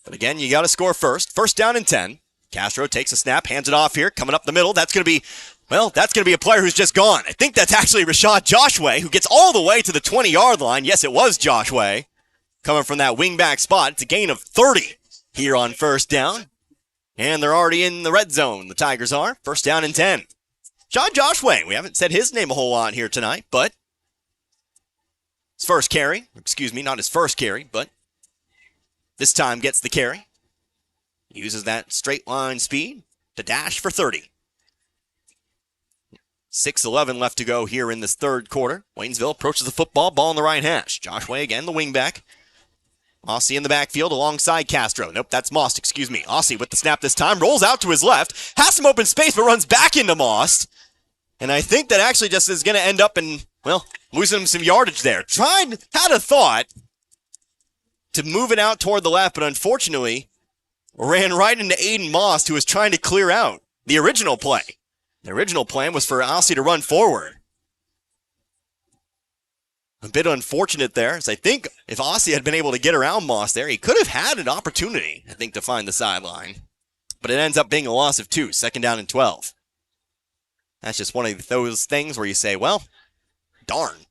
But again, you got to score first. First down and 10. Castro takes a snap, hands it off here, coming up the middle. That's going to be a player who's just gone. I think that's actually Rashad Joshua, who gets all the way to the 20-yard line. Yes, it was Joshua. Coming from that wingback spot. It's a gain of 30 here on first down. And they're already in the red zone, the Tigers are. First down and 10. John Joshua, we haven't said his name a whole lot here tonight, but His first carry. Excuse me, not his first carry, but this time gets the carry. Uses that straight line speed to dash for 30. 6:11 left to go here in this third quarter. Waynesville approaches the football, ball in the right hash. Josh Way again, the wingback. Aussie in the backfield alongside Castro. Nope, that's Most, excuse me. Aussie with the snap this time, rolls out to his left, has some open space, but runs back into Most. And I think that actually just is going to end up in, well, losing him some yardage there. Had a thought to move it out toward the left, but unfortunately ran right into Aiden Most, who was trying to clear out the original play. The original plan was for Aussie to run forward. A bit unfortunate there, as I think if Aussie had been able to get around Moss there, he could have had an opportunity, I think, to find the sideline. But it ends up being a loss of 2, 2nd down and 12. That's just one of those things where you say, well, darn.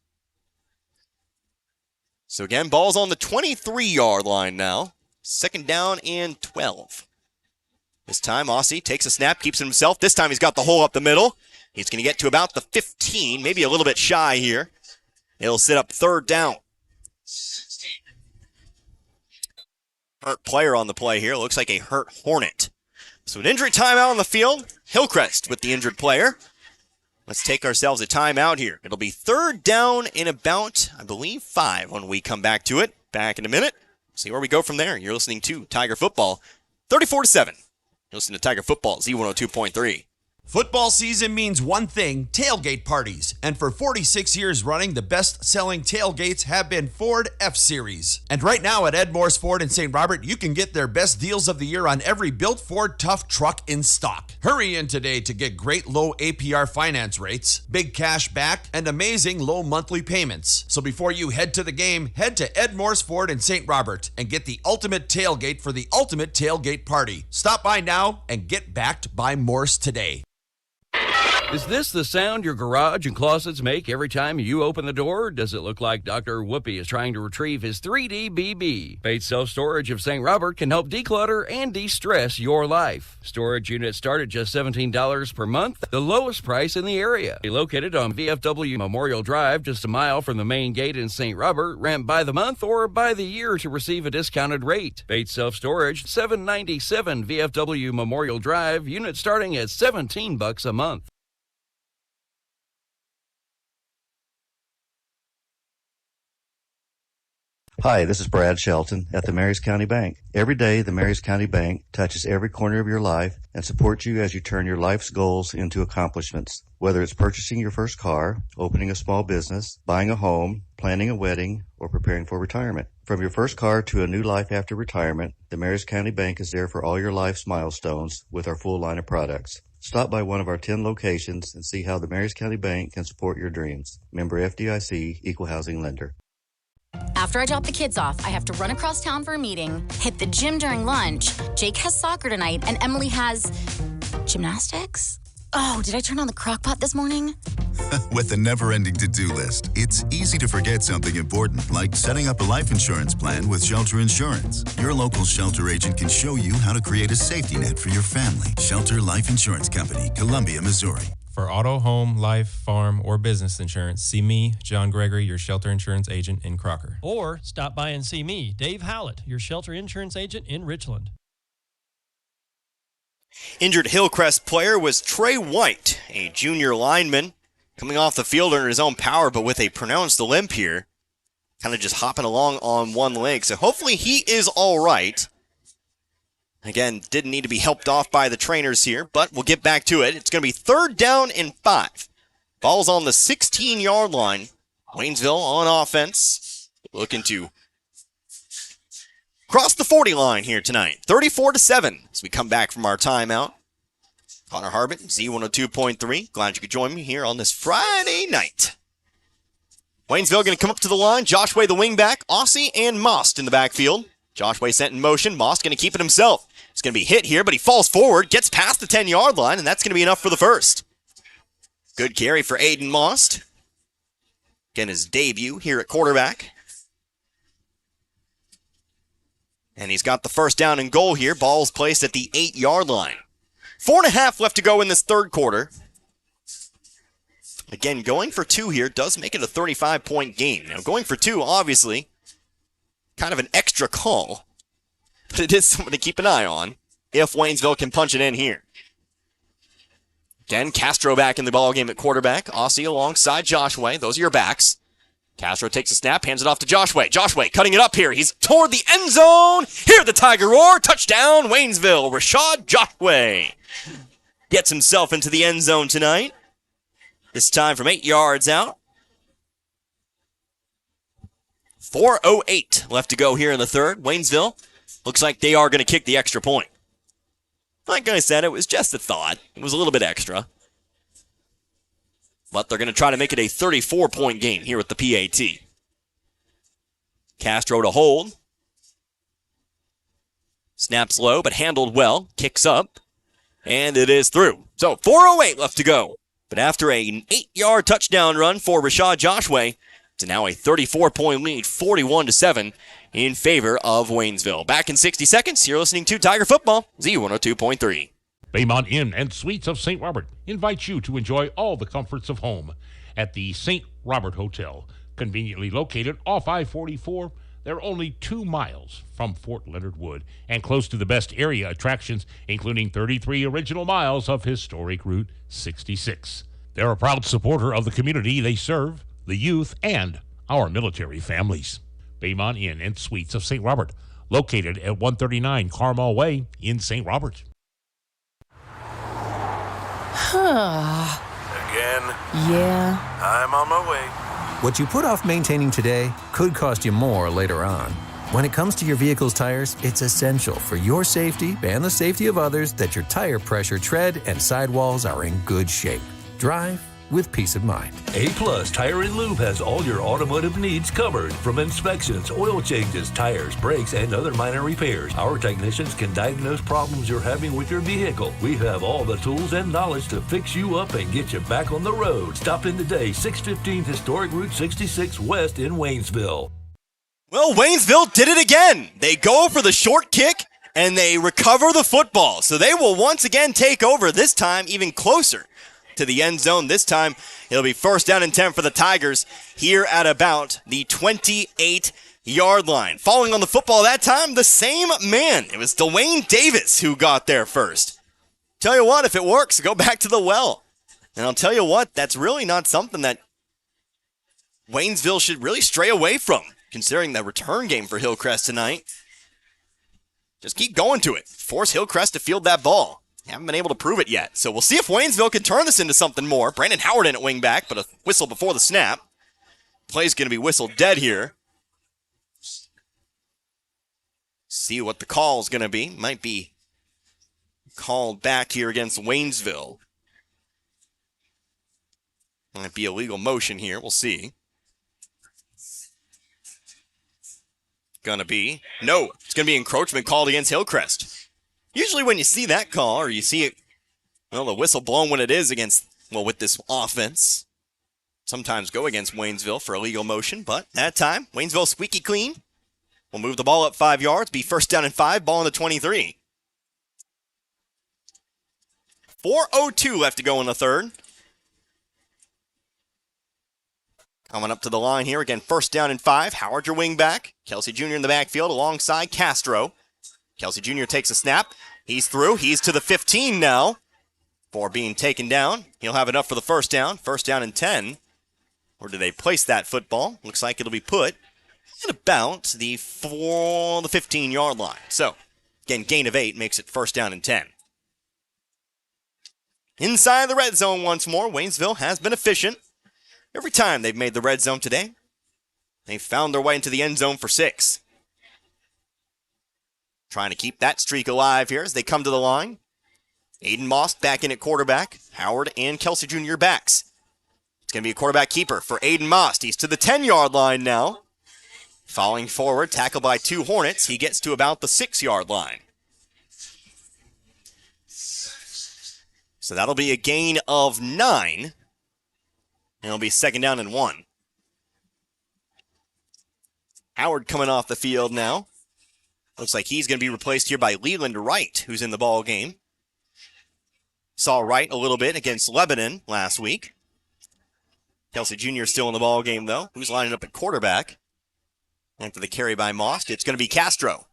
So again, ball's on the 23-yard line now. 2nd down and 12. This time, Aussie takes a snap, keeps it himself. This time he's got the hole up the middle. He's going to get to about the 15, maybe a little bit shy here. It'll sit up 3rd down. Hurt player on the play here. Looks like a hurt Hornet. So an injury timeout on the field. Hillcrest with the injured player. Let's take ourselves a timeout here. It'll be 3rd down in about, I believe, 5 when we come back to it. Back in a minute. See where we go from there. You're listening to Tiger Football, 34-7. You're listening to Tiger Football, Z102.3. Football season means one thing, tailgate parties. And for 46 years running, the best-selling tailgates have been Ford F-Series. And right now at Ed Moore's Ford in St. Robert, you can get their best deals of the year on every built Ford Tough truck in stock. Hurry in today to get great low APR finance rates, big cash back, and amazing low monthly payments. So before you head to the game, head to Ed Moore's Ford in St. Robert and get the ultimate tailgate for the ultimate tailgate party. Stop by now and get backed by Morse today. Is this the sound your garage and closets make every time you open the door? Does it look like Dr. Whoopi is trying to retrieve his 3D BB? Bates Self-Storage of St. Robert can help declutter and de-stress your life. Storage units start at just $17 per month, the lowest price in the area. Located on VFW Memorial Drive, just a mile from the main gate in St. Robert. Rent by the month or by the year to receive a discounted rate. Bates Self-Storage, 797 VFW Memorial Drive, unit starting at $17 a month. Hi, this is Brad Shelton at the Marys County Bank. Every day, the Marys County Bank touches every corner of your life and supports you as you turn your life's goals into accomplishments. Whether it's purchasing your first car, opening a small business, buying a home, planning a wedding, or preparing for retirement. From your first car to a new life after retirement, the Marys County Bank is there for all your life's milestones with our full line of products. Stop by one of our 10 locations and see how the Marys County Bank can support your dreams. Member FDIC, Equal Housing Lender. After I drop the kids off, I have to run across town for a meeting, hit the gym during lunch. Jake has soccer tonight, and Emily has gymnastics? Oh, did I turn on the crock pot this morning? With a never-ending to-do list, it's easy to forget something important, like setting up a life insurance plan with Shelter Insurance. Your local Shelter agent can show you how to create a safety net for your family. Shelter Life Insurance Company, Columbia, Missouri. For auto, home, life, farm, or business insurance, see me, John Gregory, your shelter insurance agent in Crocker. Or stop by and see me, Dave Howlett, your shelter insurance agent in Richland. Injured Hillcrest player was Trey White, a junior lineman, coming off the field under his own power, but with a pronounced limp here. Kind of just hopping along on one leg, so hopefully he is all right. Again, didn't need to be helped off by the trainers here, but we'll get back to it. It's going to be 3rd down and 5. Ball's on the 16-yard line. Waynesville on offense, looking to cross the 40 line here tonight. 34-7 as we come back from our timeout. Connor Harbert, Z102.3. Glad you could join me here on this Friday night. Waynesville going to come up to the line. Josh Way, the wingback. Aussie and Most in the backfield. Josh Way sent in motion. Most going to keep it himself. He's going to be hit here, but he falls forward, gets past the 10-yard line, and that's going to be enough for the first. Good carry for Aiden Most. Again, his debut here at quarterback. And he's got the first down and goal here. Ball's placed at the 8-yard line. 4.5 left to go in this third quarter. Again, going for 2 here does make it a 35-point game. Now, going for 2, obviously, kind of an extra call, but it is something to keep an eye on if Waynesville can punch it in here. Again, Castro back in the ballgame at quarterback. Aussie alongside Joshua. Those are your backs. Castro takes a snap, hands it off to Joshua. Joshua cutting it up here. He's toward the end zone. Hear the Tiger roar. Touchdown, Waynesville. Rashad Joshua gets himself into the end zone tonight. This time from 8 yards out. 4:08 left to go here in the third. Waynesville looks like they are going to kick the extra point. Like I said, it was just a thought. It was a little bit extra. But they're going to try to make it a 34-point game here with the PAT. Castro to hold. Snaps low, but handled well. Kicks up. And it is through. So 4:08 left to go. But after an 8-yard touchdown run for Rashad Joshua, it's now a 34-point lead, 41-7 in favor of Waynesville. Back in 60 seconds, you're listening to Tiger Football, Z102.3. Baymont Inn and Suites of St. Robert invite you to enjoy all the comforts of home at the St. Robert Hotel. Conveniently located off I-44, they're only 2 miles from Fort Leonard Wood and close to the best area attractions, including 33 original miles of historic Route 66. They're a proud supporter of the community they serve, the youth, and our military families. Baymont Inn and Suites of St. Robert, located at 139 Carmel Way in St. Robert. Again? Yeah. I'm on my way. What you put off maintaining today could cost you more later on. When it comes to your vehicle's tires, it's essential for your safety and the safety of others that your tire pressure, tread, and sidewalls are in good shape. Drive with peace of mind. A-Plus Tire and Lube has all your automotive needs covered, from inspections, oil changes, tires, brakes, and other minor repairs. Our technicians can diagnose problems you're having with your vehicle. We have all the tools and knowledge to fix you up and get you back on the road. Stop in today, 615 Historic Route 66 West in Waynesville. Well, Waynesville did it again. They go for the short kick, and they recover the football. So they will once again take over, this time even closer to the end zone. This time, it'll be 1st down and 10 for the Tigers here at about the 28-yard line. Falling on the football that time, the same man. It was Dwayne Davis who got there first. Tell you what, if it works, go back to the well. And I'll tell you what, that's really not something that Waynesville should really stray away from, considering the return game for Hillcrest tonight. Just keep going to it. Force Hillcrest to field that ball. Haven't been able to prove it yet. So we'll see if Waynesville can turn this into something more. Brandon Howard in at wingback, but a whistle before the snap. Play's going to be whistled dead here. See what the call is going to be. Might be called back here against Waynesville. Might be a legal motion here. We'll see. Gonna be. No, it's going to be encroachment called against Hillcrest. Usually when you see that call, or you see it, well, the whistle blown when it is against, well, with this offense, sometimes go against Waynesville for a legal motion, but that time, Waynesville squeaky clean. We'll move the ball up 5 yards, be 1st down and 5, ball on the 23. 4:02 left to go in the third. Coming up to the line here, again, 1st down and 5. Howard, your wing back. Kelsey Jr. in the backfield alongside Castro. Kelsey Jr. takes a snap. He's through. He's to the 15 now for being taken down. He'll have enough for the 1st down. 1st down and 10. Where do they place that football? Looks like it'll be put at about the 15-yard line. So, again, gain of 8 makes it 1st down and 10. Inside the red zone once more. Waynesville has been efficient. Every time they've made the red zone today, they've found their way into the end zone for 6. Trying to keep that streak alive here as they come to the line. Aiden Moss back in at quarterback. Howard and Kelsey Jr. backs. It's going to be a quarterback keeper for Aiden Moss. He's to the 10-yard line now. Falling forward, tackled by 2 Hornets. He gets to about the 6-yard line. So that'll be a gain of 9. And it'll be 2nd down and 1. Howard coming off the field now. Looks like he's going to be replaced here by Leland Wright, who's in the ball game. Saw Wright a little bit against Lebanon last week. Kelsey Jr. still in the ball game, though. Who's lining up at quarterback? After the carry by Most, it's going to be Castro.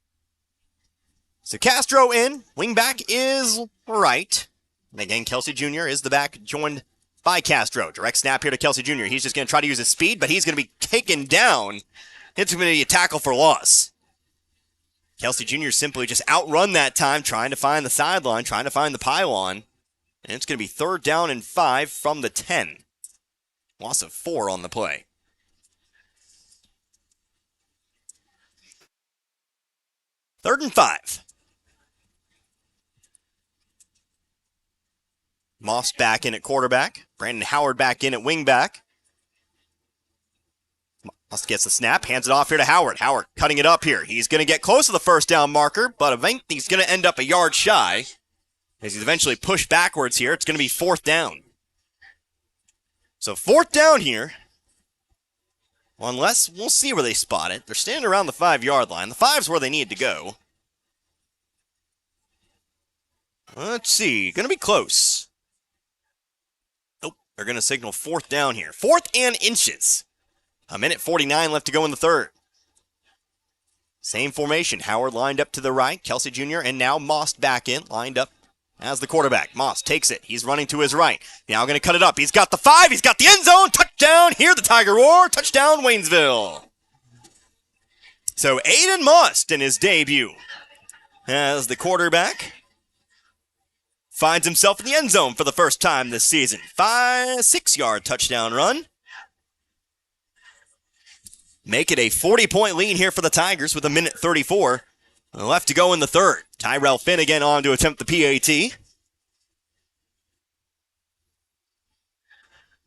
So Castro in. Wingback is right. And again, Kelsey Jr. is the back, joined by Castro. Direct snap here to Kelsey Jr. He's just going to try to use his speed, but he's going to be taken down. It's going to be a tackle for loss. Kelsey Jr. simply just outrun that time, trying to find the sideline, trying to find the pylon. And it's going to be 3rd down and 5 from the 10. Loss of 4 on the play. Third and 5. Moss back in at quarterback. Brandon Howard back in at wingback. Moss gets the snap, hands it off here to Howard. Howard cutting it up here. He's going to get close to the first down marker, but I think he's going to end up a yard shy. As he's eventually pushed backwards here, it's going to be 4th down. So 4th down here. Unless, we'll see where they spot it. They're standing around the 5-yard line. The 5's where they need to go. Let's see. Going to be close. Nope. They're going to signal 4th down here. 4th and inches. 1:49 left to go in the 3rd. Same formation. Howard lined up to the right. Kelsey Jr. and now Moss back in. Lined up as the quarterback. Moss takes it. He's running to his right. Now going to cut it up. He's got the 5. He's got the end zone. Touchdown. Hear the Tiger roar. Touchdown, Waynesville. So Aiden Moss in his debut as the quarterback finds himself in the end zone for the first time this season. 6-yard touchdown run. Make it a 40-point lead here for the Tigers with 1:34 left to go in the 3rd. Tyrell Finn again on to attempt the PAT.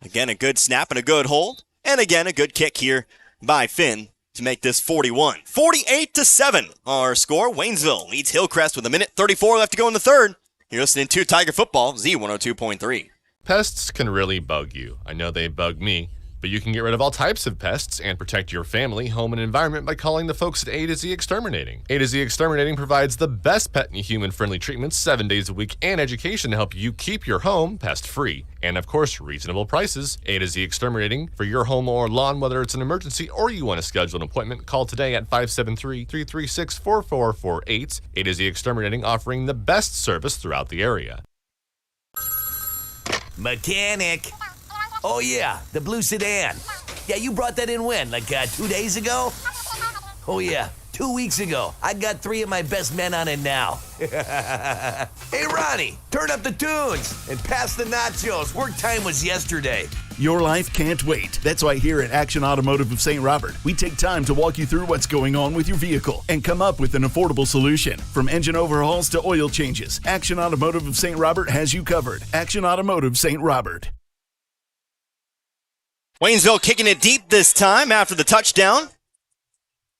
Again, a good snap and a good hold. And again, a good kick here by Finn to make this 41. 48-7 our score. Waynesville leads Hillcrest with 1:34 left to go in the 3rd. You're listening to Tiger Football, Z102.3. Pests can really bug you. I know they bug me. But you can get rid of all types of pests and protect your family, home, and environment by calling the folks at A to Z Exterminating. A to Z Exterminating provides the best pet and human-friendly treatments 7 days a week and education to help you keep your home pest-free. And of course, reasonable prices. A to Z Exterminating for your home or lawn, whether it's an emergency or you want to schedule an appointment, call today at 573-336-4448. A to Z Exterminating, offering the best service throughout the area. Mechanic. Oh, yeah, the blue sedan. Yeah, you brought that in when? Like 2 days ago? Oh, yeah, 2 weeks ago. I got 3 of my best men on it now. Hey, Ronnie, turn up the tunes and pass the nachos. Work time was yesterday. Your life can't wait. That's why here at Action Automotive of St. Robert, we take time to walk you through what's going on with your vehicle and come up with an affordable solution. From engine overhauls to oil changes, Action Automotive of St. Robert has you covered. Action Automotive St. Robert. Waynesville kicking it deep this time after the touchdown.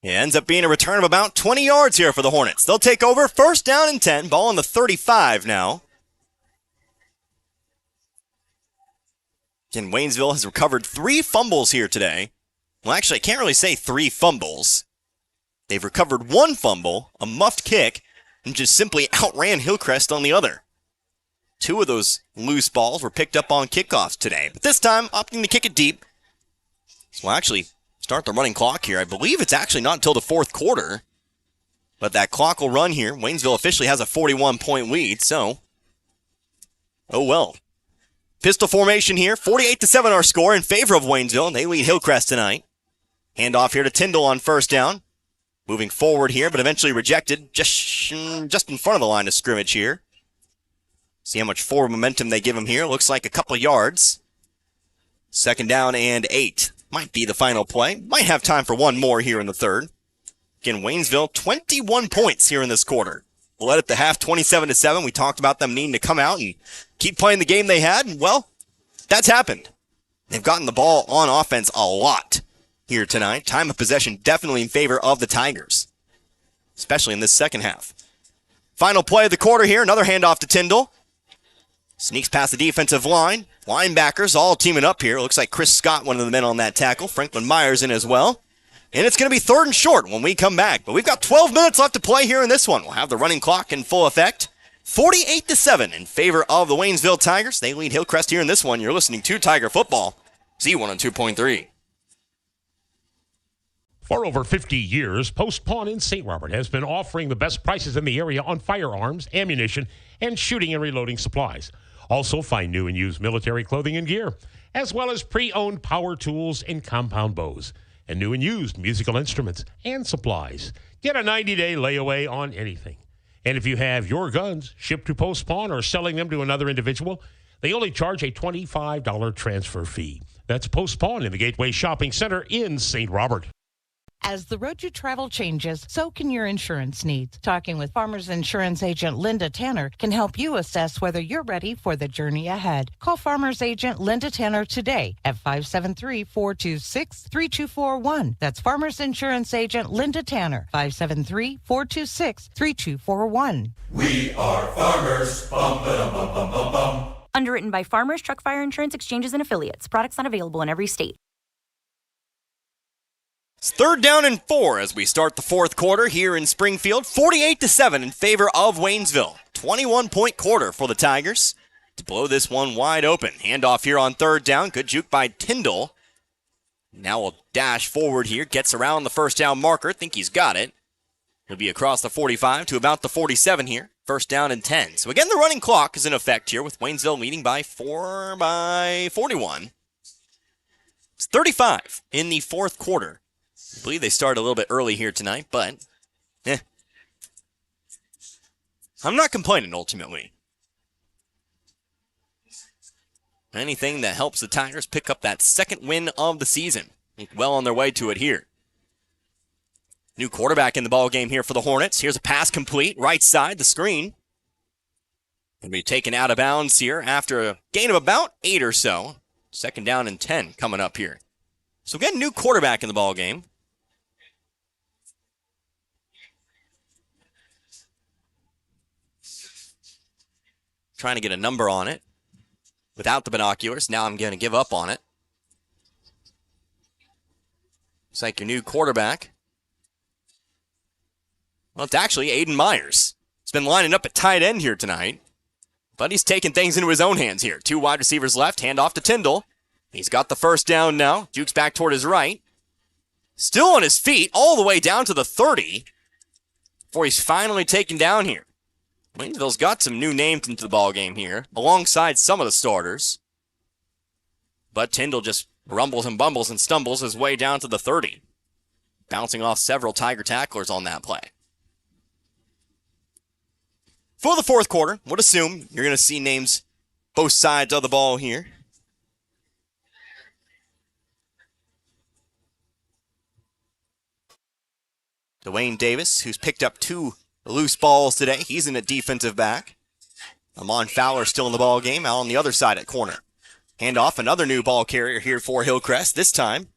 It ends up being a return of about 20 yards here for the Hornets. They'll take over 1st down and 10. Ball on the 35 now. Again, Waynesville has recovered 3 fumbles here today. Well, actually, I can't really say 3 fumbles. They've recovered 1 fumble, a muffed kick, and just simply outran Hillcrest on the other. 2 of those loose balls were picked up on kickoffs today. But this time, opting to kick it deep. We'll actually start the running clock here. I believe it's actually not until the 4th quarter. But that clock will run here. Waynesville officially has a 41-point lead, so oh well. Pistol formation here. 48-7 our score in favor of Waynesville. They lead Hillcrest tonight. Handoff here to Tyndall on 1st down. Moving forward here, but eventually rejected. Just in front of the line of scrimmage here. See how much forward momentum they give him here. Looks like a couple yards. 2nd down and 8. Might be the final play. Might have time for one more here in the 3rd. Again, Waynesville, 21 points here in this quarter. Led at the half, 27-7. We talked about them needing to come out and keep playing the game they had. And, well, that's happened. They've gotten the ball on offense a lot here tonight. Time of possession definitely in favor of the Tigers, especially in this 2nd half. Final play of the quarter here. Another handoff to Tyndall. Sneaks past the defensive line. Linebackers all teaming up here. Looks like Chris Scott, one of the men on that tackle. Franklin Myers in as well. And it's going to be 3rd and short when we come back. But we've got 12 minutes left to play here in this one. We'll have the running clock in full effect. 48-7 in favor of the Waynesville Tigers. They lead Hillcrest here in this one. You're listening to Tiger Football Z102.3. For over 50 years, Post Pawn in St. Robert has been offering the best prices in the area on firearms, ammunition, and shooting and reloading supplies. Also, find new and used military clothing and gear, as well as pre-owned power tools and compound bows, and new and used musical instruments and supplies. Get a 90-day layaway on anything. And if you have your guns shipped to Post Pawn or selling them to another individual, they only charge a $25 transfer fee. That's Post Pawn in the Gateway Shopping Center in St. Robert. As the road you travel changes, so can your insurance needs. Talking with Farmers Insurance Agent Linda Tanner can help you assess whether you're ready for the journey ahead. Call Farmers Agent Linda Tanner today at 573-426-3241. That's Farmers Insurance Agent Linda Tanner, 573-426-3241. We are farmers. Bum, ba-dum, bum, bum, bum, bum. Underwritten by Farmers Truck Fire Insurance Exchanges and Affiliates. Products not available in every state. It's 3rd down and 4 as we start the fourth quarter here in Springfield. 48-7 in favor of Waynesville. 21-point quarter for the Tigers to blow this one wide open. Handoff here on 3rd down. Good juke by Tyndall. Now we'll dash forward here. Gets around the first down marker. Think he's got it. He'll be across the 45 to about the 47 here. 1st down and 10. So again, the running clock is in effect here with Waynesville leading by 41. It's 35 in the fourth quarter. I believe they started a little bit early here tonight, but I'm not complaining ultimately. Anything that helps the Tigers pick up that second win of the season. Well on their way to it here. New quarterback in the ball game here for the Hornets. Here's a pass complete, right side, the screen. Going to be taken out of bounds here after a gain of about 8 or so. 2nd down and 10 coming up here. So again, new quarterback in the ball game. Trying to get a number on it without the binoculars. Now I'm going to give up on it. Looks like your new quarterback. Well, it's actually Aiden Myers. He's been lining up at tight end here tonight, but he's taking things into his own hands here. 2 wide receivers left, handoff to Tyndall. He's got the first down now. Jukes back toward his right. Still on his feet all the way down to the 30 before he's finally taken down here. Waynesville's got some new names into the ballgame here, alongside some of the starters. But Tyndall just rumbles and bumbles and stumbles his way down to the 30, bouncing off several Tiger tacklers on that play. For the fourth quarter, would assume you're going to see names both sides of the ball here. Dwayne Davis, who's picked up 2 loose balls today. He's in a defensive back. Amon Fowler still in the ball game, out on the other side at corner. Handoff, another new ball carrier here for Hillcrest. This time,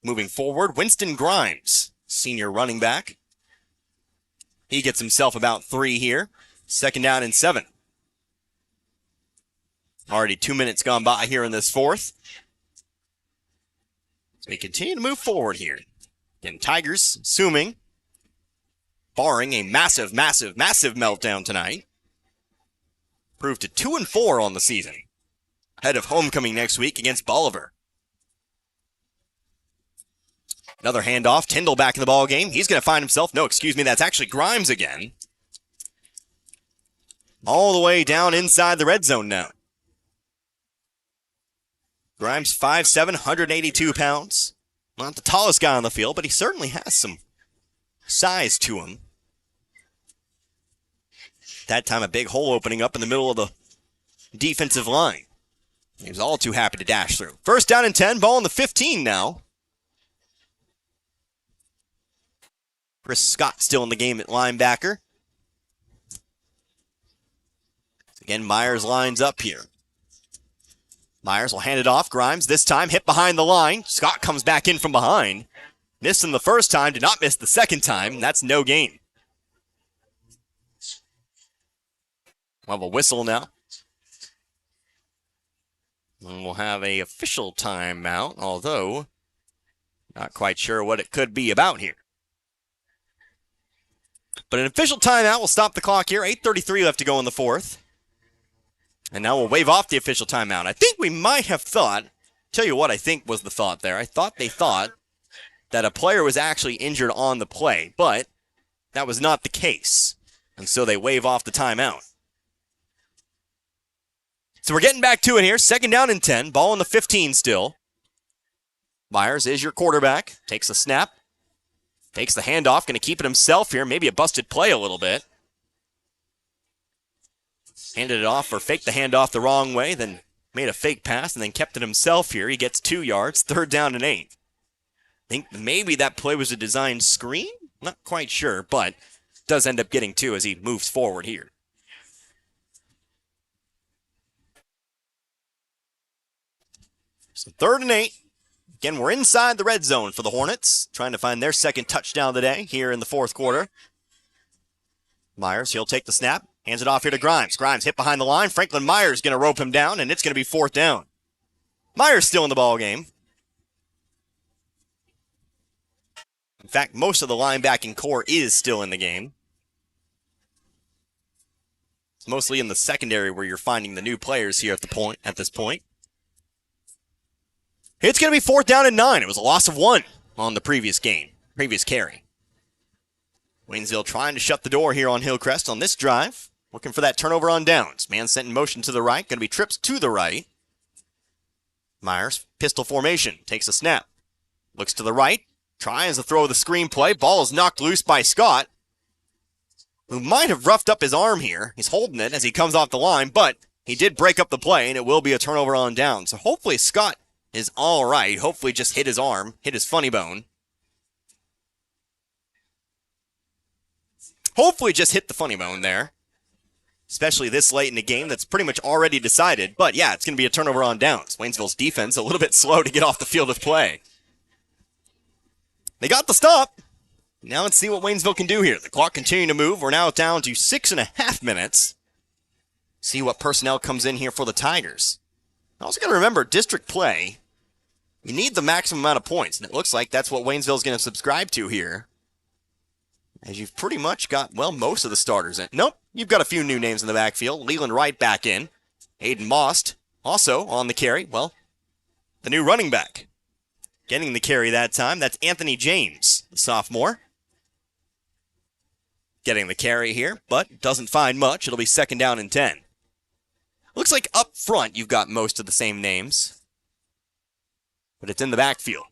moving forward, Winston Grimes, senior running back. He gets himself about 3 here. 2nd down and 7. Already 2 minutes gone by here in this fourth. So we continue to move forward here. And Tigers, assuming, barring a massive meltdown tonight, proved to 2-4 on the season. Ahead of homecoming next week against Bolivar. Another handoff. Tyndall back in the ball game. He's going to find himself. No, excuse me. That's actually Grimes again. All the way down inside the red zone now. Grimes 5'7", 182 pounds. Not the tallest guy on the field, but he certainly has some size to him. That time a big hole opening up in the middle of the defensive line. He was all too happy to dash through. 1st down and 10, ball on the 15 now. Chris Scott still in the game at linebacker. Again, Myers lines up here. Myers will hand it off. Grimes this time hit behind the line. Scott comes back in from behind. Missed him the first time, did not miss the second time. That's no gain. We'll have a whistle now. And we'll have an official timeout, although not quite sure what it could be about here. But an official timeout will stop the clock here. 8:33 left to go in the fourth. And now we'll wave off the official timeout. I think we might have thought Tell you what I think was the thought there. I thought they thought that a player was actually injured on the play, but that was not the case. And so they wave off the timeout. So we're getting back to it here. 2nd down and 10. Ball in the 15 still. Myers is your quarterback. Takes the snap. Takes the handoff. Going to keep it himself here. Maybe a busted play a little bit. Handed it off or faked the handoff the wrong way. Then made a fake pass and then kept it himself here. He gets 2 yards. 3rd down and 8. I think maybe that play was a designed screen. Not quite sure, but does end up getting 2 as he moves forward here. So 3rd and 8. Again, we're inside the red zone for the Hornets, trying to find their 2nd touchdown of the day here in the 4th quarter. Myers, he'll take the snap, hands it off here to Grimes. Grimes hit behind the line. Franklin Myers going to rope him down, and it's going to be 4th down. Myers still in the ball game. In fact, most of the linebacking core is still in the game. It's mostly in the secondary where you're finding the new players here at this point. It's going to be 4th down and 9. It was a loss of 1 on the previous carry. Waynesville trying to shut the door here on Hillcrest on this drive. Looking for that turnover on downs. Man sent in motion to the right. Going to be trips to the right. Myers, pistol formation. Takes a snap. Looks to the right. Tries to throw the screen play. Ball is knocked loose by Scott, who might have roughed up his arm here. He's holding it as he comes off the line, but he did break up the play, and it will be a turnover on down. So hopefully Scott is all right. Hopefully just hit his arm, hit his funny bone. Hopefully just hit the funny bone there, especially this late in the game. That's pretty much already decided. But yeah, it's going to be a turnover on downs. Waynesville's defense a little bit slow to get off the field of play. They got the stop. Now let's see what Waynesville can do here. The clock continuing to move. We're now down to 6.5 minutes. See what personnel comes in here for the Tigers. Also got to remember, district play, you need the maximum amount of points, and it looks like that's what Waynesville's going to subscribe to here, as you've pretty much got, well, most of the starters in. Nope, you've got a few new names in the backfield. Leland Wright back in. Aiden Most also on the carry. Well, the new running back getting the carry that time. That's Anthony James, the sophomore, getting the carry here, but doesn't find much. It'll be 2nd down and 10. Looks like up front you've got most of the same names, but it's in the backfield.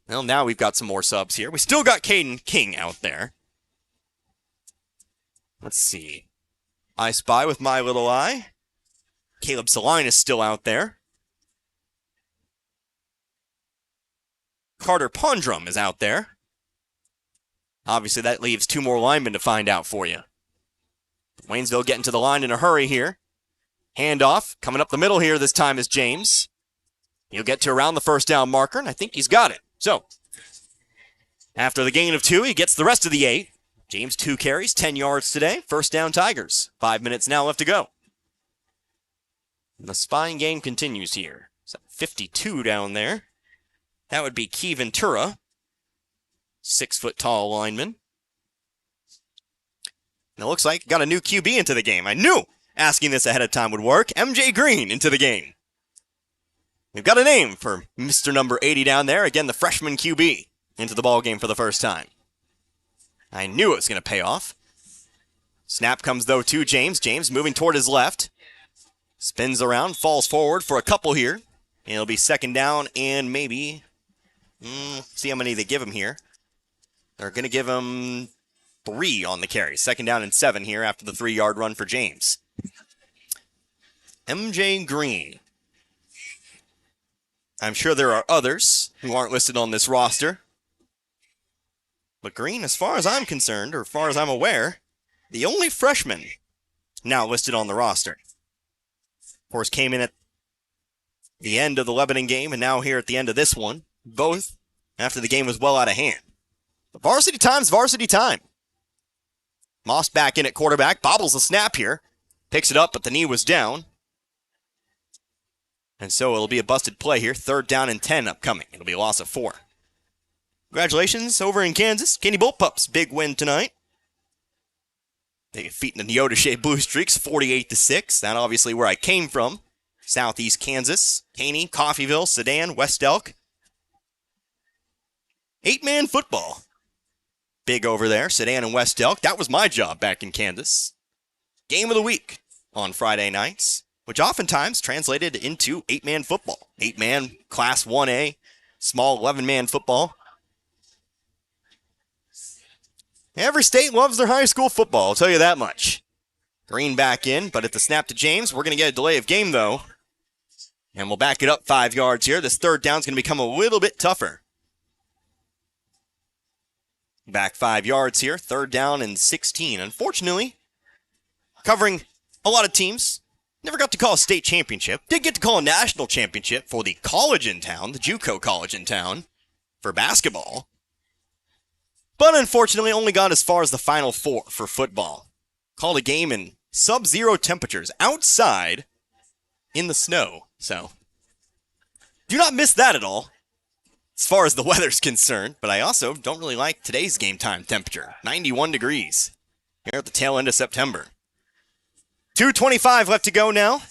Well, now we've got some more subs here. We still got Caden King out there. Let's see. I Spy with my little eye. Caleb Saline is still out there. Carter Pondrum is out there. Obviously, that leaves 2 more linemen to find out for you. Waynesville getting to the line in a hurry here. Handoff. Coming up the middle here this time is James. He'll get to around the 1st down marker, and I think he's got it. So, after the gain of 2, he gets the rest of the 8. James, 2 carries, 10 yards today. 1st down Tigers. 5 minutes now left to go. And the spying game continues here. It's 52 down there. That would be Key Ventura. 6-foot-tall lineman. And it looks like got a new QB into the game. I knew asking this ahead of time would work. MJ Green into the game. We've got a name for Mr. Number 80 down there. Again, the freshman QB into the ball game for the first time. I knew it was going to pay off. Snap comes, though, to James. James moving toward his left. Spins around, falls forward for a couple here. And it'll be 2nd down and maybe... see how many they give him here. They're going to give him 3 on the carry. 2nd down and 7 here after the 3-yard run for James. MJ Green. I'm sure there are others who aren't listed on this roster. But Green, as far as I'm concerned, or as far as I'm aware, the only freshman now listed on the roster. Of course, came in at the end of the Lebanon game and now here at the end of this one. Both after the game was well out of hand. But varsity time's varsity time. Moss back in at quarterback. Bobbles the snap here. Picks it up, but the knee was down. And so it'll be a busted play here. 3rd down and 10 upcoming. It'll be a loss of 4. Congratulations over in Kansas. Candy Bullpups, big win tonight. They defeat the Neoda Shea Blue Streaks 48-6. That obviously where I came from. Southeast Kansas, Caney, Coffeyville, Sedan, West Elk. 8-man football. Big over there, Sedan and West Elk. That was my job back in Kansas. Game of the week on Friday nights, which oftentimes translated into 8-man football. 8-man Class 1A, small 11-man football. Every state loves their high school football, I'll tell you that much. Green back in, but at the snap to James, we're going to get a delay of game, though. And we'll back it up 5 yards here. This third down is going to become a little bit tougher. Back 5 yards here, 3rd down and 16. Unfortunately, covering a lot of teams, never got to call a state championship. Did get to call a national championship for the college in town, the JUCO college in town, for basketball. But unfortunately, only got as far as the Final Four for football. Called a game in sub-zero temperatures outside in the snow. So, do not miss that at all, as far as the weather's concerned. But I also don't really like today's game time temperature. 91 degrees here at the tail end of September. 2:25 left to go now.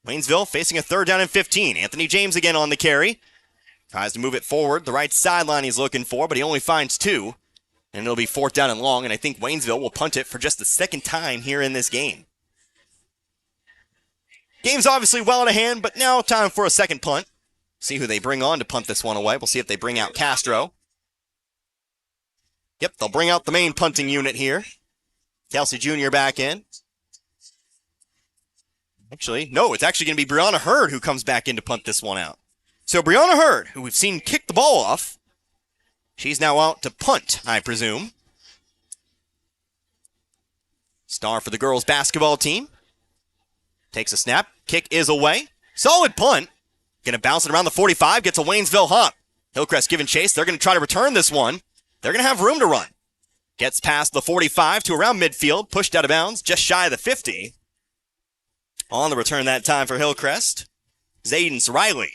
Waynesville facing a 3rd down and 15. Anthony James again on the carry. Tries to move it forward. The right sideline he's looking for, but he only finds 2. And it'll be 4th down and long, and I think Waynesville will punt it for just the 2nd time here in this game. Game's obviously well out of hand, but now time for a second punt. See who they bring on to punt this one away. We'll see if they bring out Castro. Yep, they'll bring out the main punting unit here. Kelsey Jr. back in. Actually, no, it's actually going to be Brianna Hurd who comes back in to punt this one out. So Brianna Hurd, who we've seen kick the ball off, she's now out to punt, I presume. Star for the girls basketball team. Takes a snap. Kick is away. Solid punt. Going to bounce it around the 45. Gets a Waynesville hop. Hillcrest giving chase. They're going to try to return this one. They're going to have room to run. Gets past the 45 to around midfield. Pushed out of bounds. Just shy of the 50. On the return that time for Hillcrest, Zadens Riley.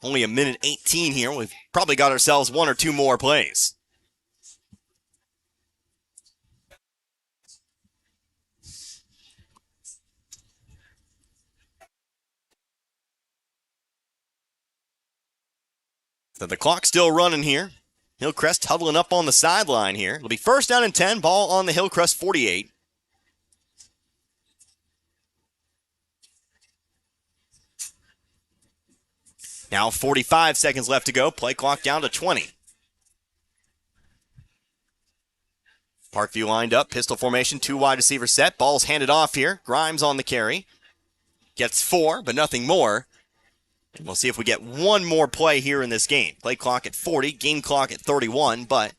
Only a minute 18 here. We've probably got ourselves 1 or 2 more plays. So the clock's still running here. Hillcrest huddling up on the sideline here. It'll be 1st down and 10. Ball on the Hillcrest 48. Now 45 seconds left to go. Play clock down to 20. Parkview lined up. Pistol formation. 2 wide receiver set. Ball's handed off here. Grimes on the carry. Gets 4, but nothing more. And we'll see if we get 1 more play here in this game. Play clock at 40. Game clock at 31. But I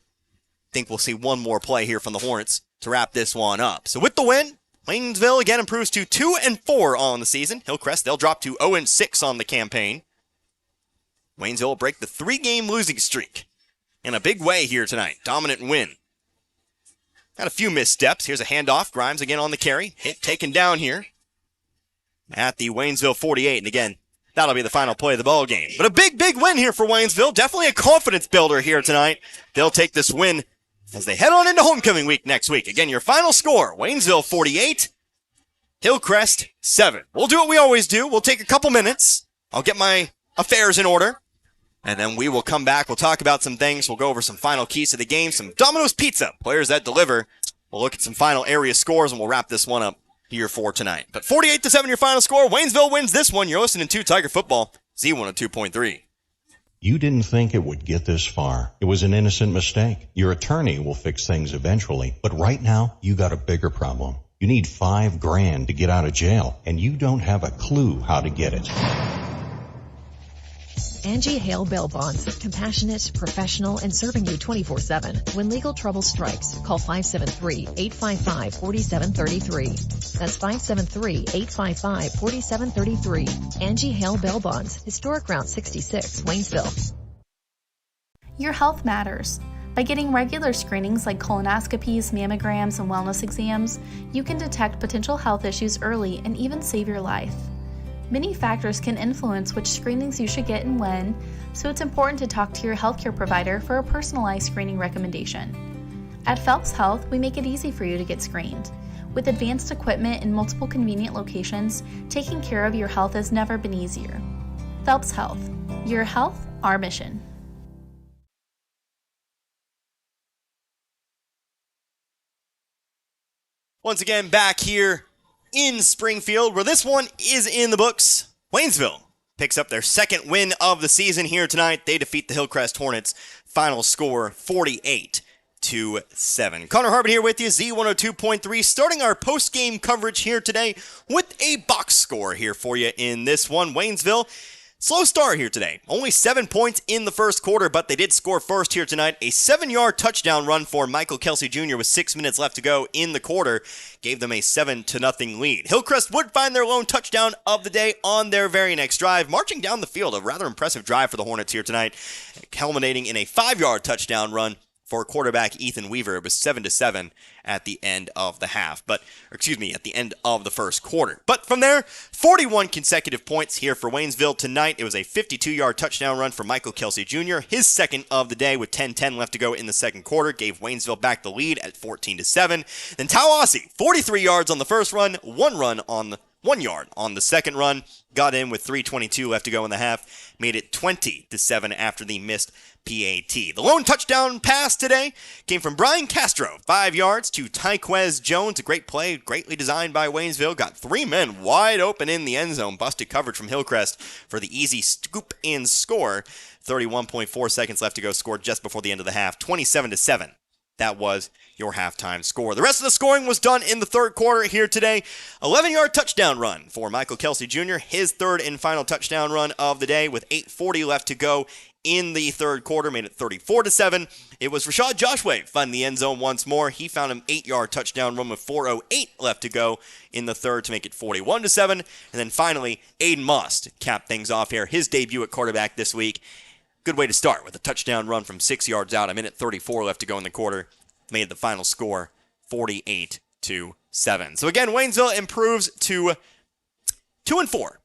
think we'll see 1 more play here from the Hornets to wrap this one up. So with the win, Waynesville again improves to 2-4 on the season. Hillcrest, they'll drop to 0-6 on the campaign. Waynesville will break the 3-game losing streak in a big way here tonight. Dominant win. Got a few missteps. Here's a handoff. Grimes again on the carry. Hit taken down here at the Waynesville 48. And again, that'll be the final play of the ball game. But a big, big win here for Waynesville. Definitely a confidence builder here tonight. They'll take this win as they head on into homecoming week next week. Again, your final score, Waynesville 48, Hillcrest 7. We'll do what we always do. We'll take a couple minutes. I'll get my affairs in order. And then we will come back. We'll talk about some things. We'll go over some final keys to the game, some Domino's Pizza, players that deliver. We'll look at some final area scores, and we'll wrap this one up here for tonight. But 48-7 your final score. Waynesville wins this one. You're listening to Tiger Football, Z102.3. You didn't think it would get this far. It was an innocent mistake. Your attorney will fix things eventually. But right now, you got a bigger problem. You need $5,000 to get out of jail, and you don't have a clue how to get it. Angie Hale Bail Bonds. Compassionate, professional, and serving you 24/7. When legal trouble strikes, call 573-855-4733. That's 573-855-4733. Angie Hale Bail Bonds. Historic Route 66, Waynesville. Your health matters. By getting regular screenings like colonoscopies, mammograms, and wellness exams, you can detect potential health issues early and even save your life. Many factors can influence which screenings you should get and when, so it's important to talk to your healthcare provider for a personalized screening recommendation. At Phelps Health, we make it easy for you to get screened. With advanced equipment in multiple convenient locations, taking care of your health has never been easier. Phelps Health. Your health, our mission. Once again, back here in Springfield, where this one is in the books. Waynesville picks up their second win of the season here tonight. They defeat the Hillcrest Hornets. Final score 48-7. Connor Harbin here with you, Z102.3, starting our post-game coverage here today with a box score here for you in this one. Waynesville, slow start here today. Only 7 points in the first quarter, but they did score first here tonight. A 7-yard touchdown run for Michael Kelsey Jr. with 6 minutes left to go in the quarter gave them a 7-0 lead. Hillcrest would find their lone touchdown of the day on their very next drive, marching down the field. A rather impressive drive for the Hornets here tonight, culminating in a 5-yard touchdown run for quarterback Ethan Weaver. It was 7-7 at the end of the at the end of the first quarter. But from there, 41 consecutive points here for Waynesville tonight. It was a 52-yard touchdown run for Michael Kelsey Jr., his second of the day with 10:10 left to go in the second quarter, gave Waynesville back the lead at 14-7. Then Tallahassee, 43 yards on the first run, 1 yard on the second run, got in with 3:22 left to go in the half, made it 20-7 after the missed PAT. The lone touchdown pass today came from Brian Castro, 5 yards to Tyquez Jones. A great play, greatly designed by Waynesville. Got 3 men wide open in the end zone. Busted coverage from Hillcrest for the easy scoop and score. 31.4 seconds left to go. Scored just before the end of the half. 27-7. That was your halftime score. The rest of the scoring was done in the third quarter here today. 11-yard touchdown run for Michael Kelsey Jr., his third and final touchdown run of the day with 8:40 left to go in the third quarter, made it 34-7. It was Rashad Joshua finding the end zone once more. He found an 8-yard touchdown run with 4:08 left to go in the third to make it 41-7. And then finally, Aiden Moss capped things off here. His debut at quarterback this week. Good way to start with a touchdown run from 6 yards out. A minute 34 left to go in the quarter. Made the final score 48-7. So again, Waynesville improves to 2-4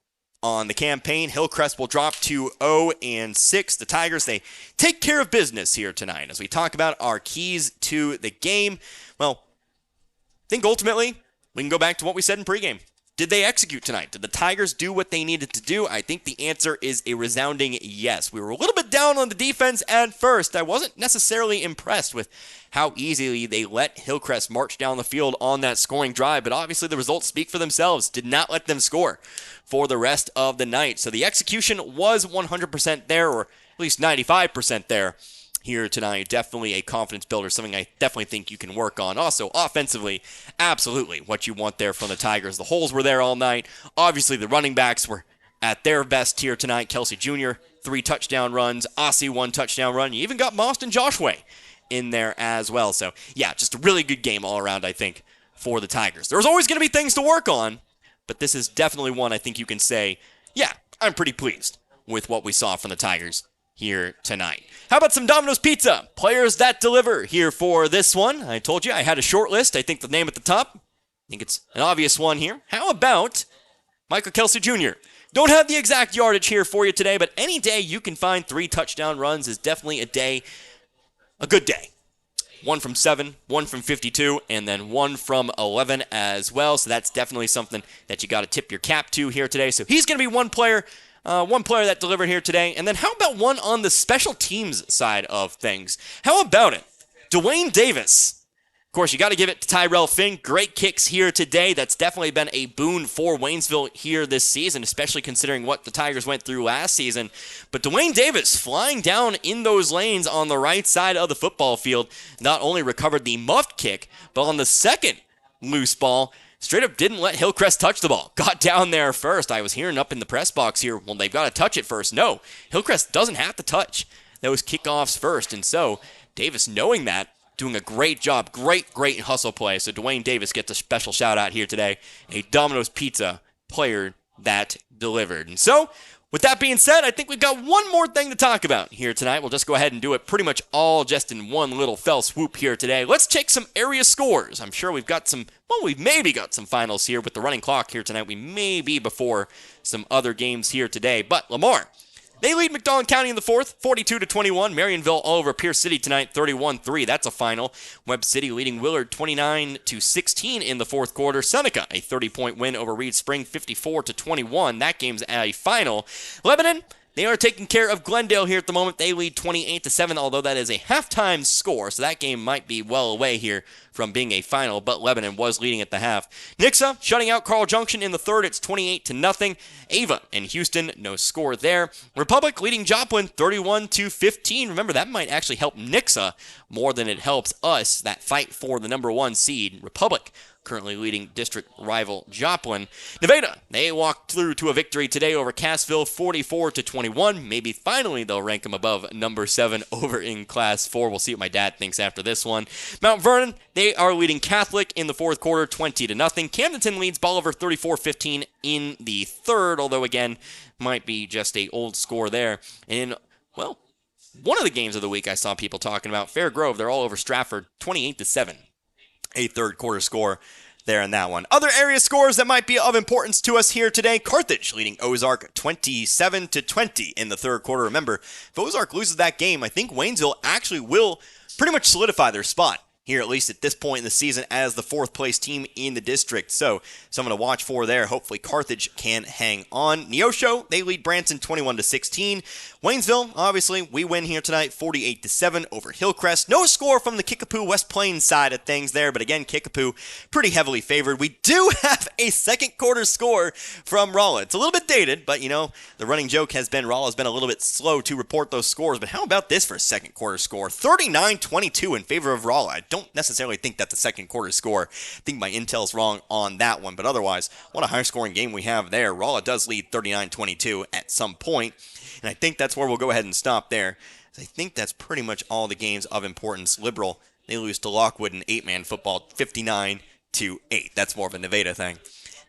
on the campaign. Hillcrest will drop to 0-6. The Tigers, they take care of business here tonight. As we talk about our keys to the game, well, I think ultimately we can go back to what we said in pregame. Did they execute tonight? Did the Tigers do what they needed to do? I think the answer is a resounding yes. We were a little bit down on the defense at first. I wasn't necessarily impressed with how easily they let Hillcrest march down the field on that scoring drive, but obviously the results speak for themselves. Did not let them score for the rest of the night. So the execution was 100% there, or at least 95% there here tonight. Definitely a confidence builder, something I definitely think you can work on. Also, offensively, absolutely what you want there from the Tigers. The holes were there all night. Obviously, the running backs were at their best here tonight. Kelsey Jr., 3 touchdown runs. Ossie, 1 touchdown run. You even got Moss and Joshua in there as well. So, yeah, just a really good game all around, I think, for the Tigers. There's always going to be things to work on, but this is definitely one I think you can say, yeah, I'm pretty pleased with what we saw from the Tigers here tonight. How about some Domino's Pizza? Players that deliver here for this one. I told you I had a short list. I think the name at the top, I think it's an obvious one here. How about Michael Kelsey Jr.? Don't have the exact yardage here for you today, but any day you can find 3 touchdown runs is definitely a good day. 1 from 7, 1 from 52, and then 1 from 11 as well. So that's definitely something that you got to tip your cap to here today. So he's going to be one player that delivered here today. And then how about one on the special teams side of things? How about it? Dwayne Davis. Of course, you got to give it to Tyrell Finn. Great kicks here today. That's definitely been a boon for Waynesville here this season, especially considering what the Tigers went through last season. But Dwayne Davis flying down in those lanes on the right side of the football field not only recovered the muffed kick, but on the second loose ball, straight up didn't let Hillcrest touch the ball. Got down there first. I was hearing up in the press box here, well, they've got to touch it first. No, Hillcrest doesn't have to touch those kickoffs first. And so Davis, knowing that, doing a great job. Great hustle play. So Dwayne Davis gets a special shout out here today. A Domino's Pizza player that delivered. And so, with that being said, I think we've got one more thing to talk about here tonight. We'll just go ahead and do it pretty much all just in one little fell swoop here today. Let's check some area scores. I'm sure we've maybe got some finals here with the running clock here tonight. We may be before some other games here today. But Lamar They lead McDonald County in the fourth, 42-21. Marionville all over Pierce City tonight, 31-3. That's a final. Webb City leading Willard 29-16 in the fourth quarter. Seneca, a 30-point win over Reed Spring, 54-21. That game's a final. Lebanon, they are taking care of Glendale here at the moment. They lead 28-7, although that is a halftime score, so that game might be well away here from being a final, but Lebanon was leading at the half. Nixa shutting out Carl Junction in the third. It's 28-0. Ava and Houston, no score there. Republic leading Joplin 31-15. Remember, that might actually help Nixa more than it helps us, that fight for the number one seed. Republic currently leading district rival Joplin. Nevada, they walked through to a victory today over Cassville, 44-21. Maybe finally they'll rank them above number 7 over in Class 4. We'll see what my dad thinks after this one. Mount Vernon, they are leading Catholic in the fourth quarter, 20-0. Camdenton leads Bolivar 34-15 in the third, although again, might be just a old score there. And, well, one of the games of the week I saw people talking about, Fair Grove, they're all over Stratford, 28-7. A third quarter score there in that one. Other area scores that might be of importance to us here today. Carthage leading Ozark 27-20 in the third quarter. Remember, if Ozark loses that game, I think Waynesville actually will pretty much solidify their spot here, at least at this point in the season, as the fourth place team in the district. So, someone to watch for there. Hopefully, Carthage can hang on. Neosho, they lead Branson 21-16. Waynesville, obviously, we win here tonight 48-7 over Hillcrest. No score from the Kickapoo West Plains side of things there, but again, Kickapoo pretty heavily favored. We do have a second quarter score from Rolla. It's a little bit dated, but you know, the running joke has been Rolla's been a little bit slow to report those scores. But how about this for a second quarter score? 39-22 in favor of Rolla. I don't necessarily think that's a second quarter score. I think my intel's wrong on that one, but otherwise, what a high-scoring game we have there. Rolla does lead 39-22 at some point, and I think that's where we'll go ahead and stop there. I think that's pretty much all the games of importance. Liberal, they lose to Lockwood in 8-man football, 59-8. That's more of a Nevada thing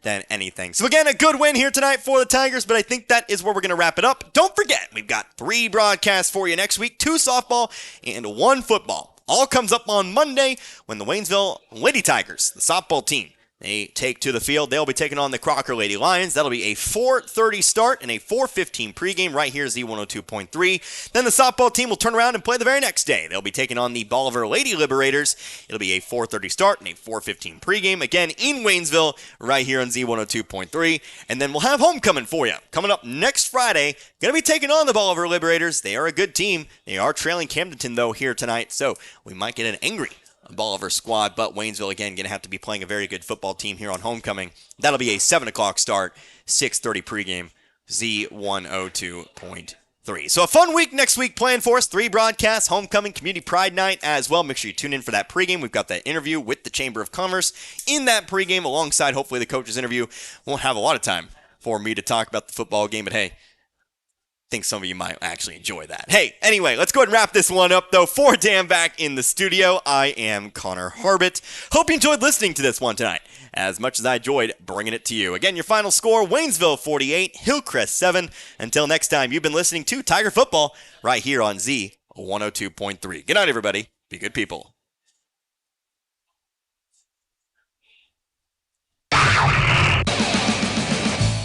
than anything. So again, a good win here tonight for the Tigers, but I think that is where we're going to wrap it up. Don't forget, we've got 3 broadcasts for you next week, 2 softball and 1 football. All comes up on Monday when the Waynesville Lady Tigers, the softball team, they take to the field. They'll be taking on the Crocker Lady Lions. That'll be a 4:30 start and a 4:15 pregame right here at Z102.3. Then the softball team will turn around and play the very next day. They'll be taking on the Bolivar Lady Liberators. It'll be a 4:30 start and a 4:15 pregame, again in Waynesville right here on Z102.3. And then we'll have homecoming for you coming up next Friday. Going to be taking on the Bolivar Liberators. They are a good team. They are trailing Camdenton, though, here tonight, so we might get an angry Bolivar squad, but Waynesville, again, going to have to be playing a very good football team here on homecoming. That'll be a 7 o'clock start, 6:30 pregame, Z102.3. So a fun week next week planned for us. 3 broadcasts, homecoming, community pride night as well. Make sure you tune in for that pregame. We've got that interview with the Chamber of Commerce in that pregame alongside, hopefully, the coach's interview. Won't have a lot of time for me to talk about the football game, but hey, I think some of you might actually enjoy that. Hey, anyway, let's go ahead and wrap this one up, though. For Dan back in the studio, I am Connor Harbit. Hope you enjoyed listening to this one tonight as much as I enjoyed bringing it to you. Again, your final score, Waynesville 48, Hillcrest 7. Until next time, you've been listening to Tiger Football right here on Z102.3. Good night, everybody. Be good people.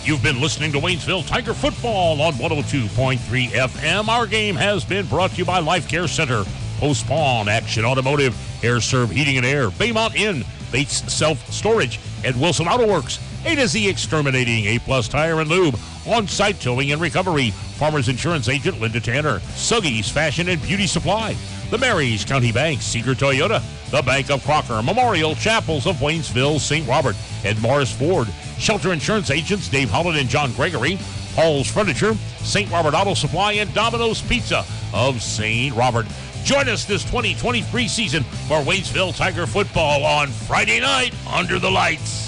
You've been listening to Waynesville Tiger Football on 102.3 FM. Our game has been brought to you by Life Care Center, Post-Spawn, Action Automotive, Air Serv Heating and Air, Baymont Inn, Bates Self-Storage, and Wilson Auto Works. A to Z Exterminating, A-Plus Tire and Lube, On-Site Towing and Recovery, Farmers Insurance Agent Linda Tanner, Suggy's Fashion and Beauty Supply, the Marys County Bank, Seeger Toyota, the Bank of Crocker, Memorial Chapels of Waynesville, St. Robert, and Morris Ford, Shelter Insurance Agents Dave Holland and John Gregory, Paul's Furniture, St. Robert Auto Supply, and Domino's Pizza of St. Robert. Join us this 2023 season for Waynesville Tiger Football on Friday night under the lights.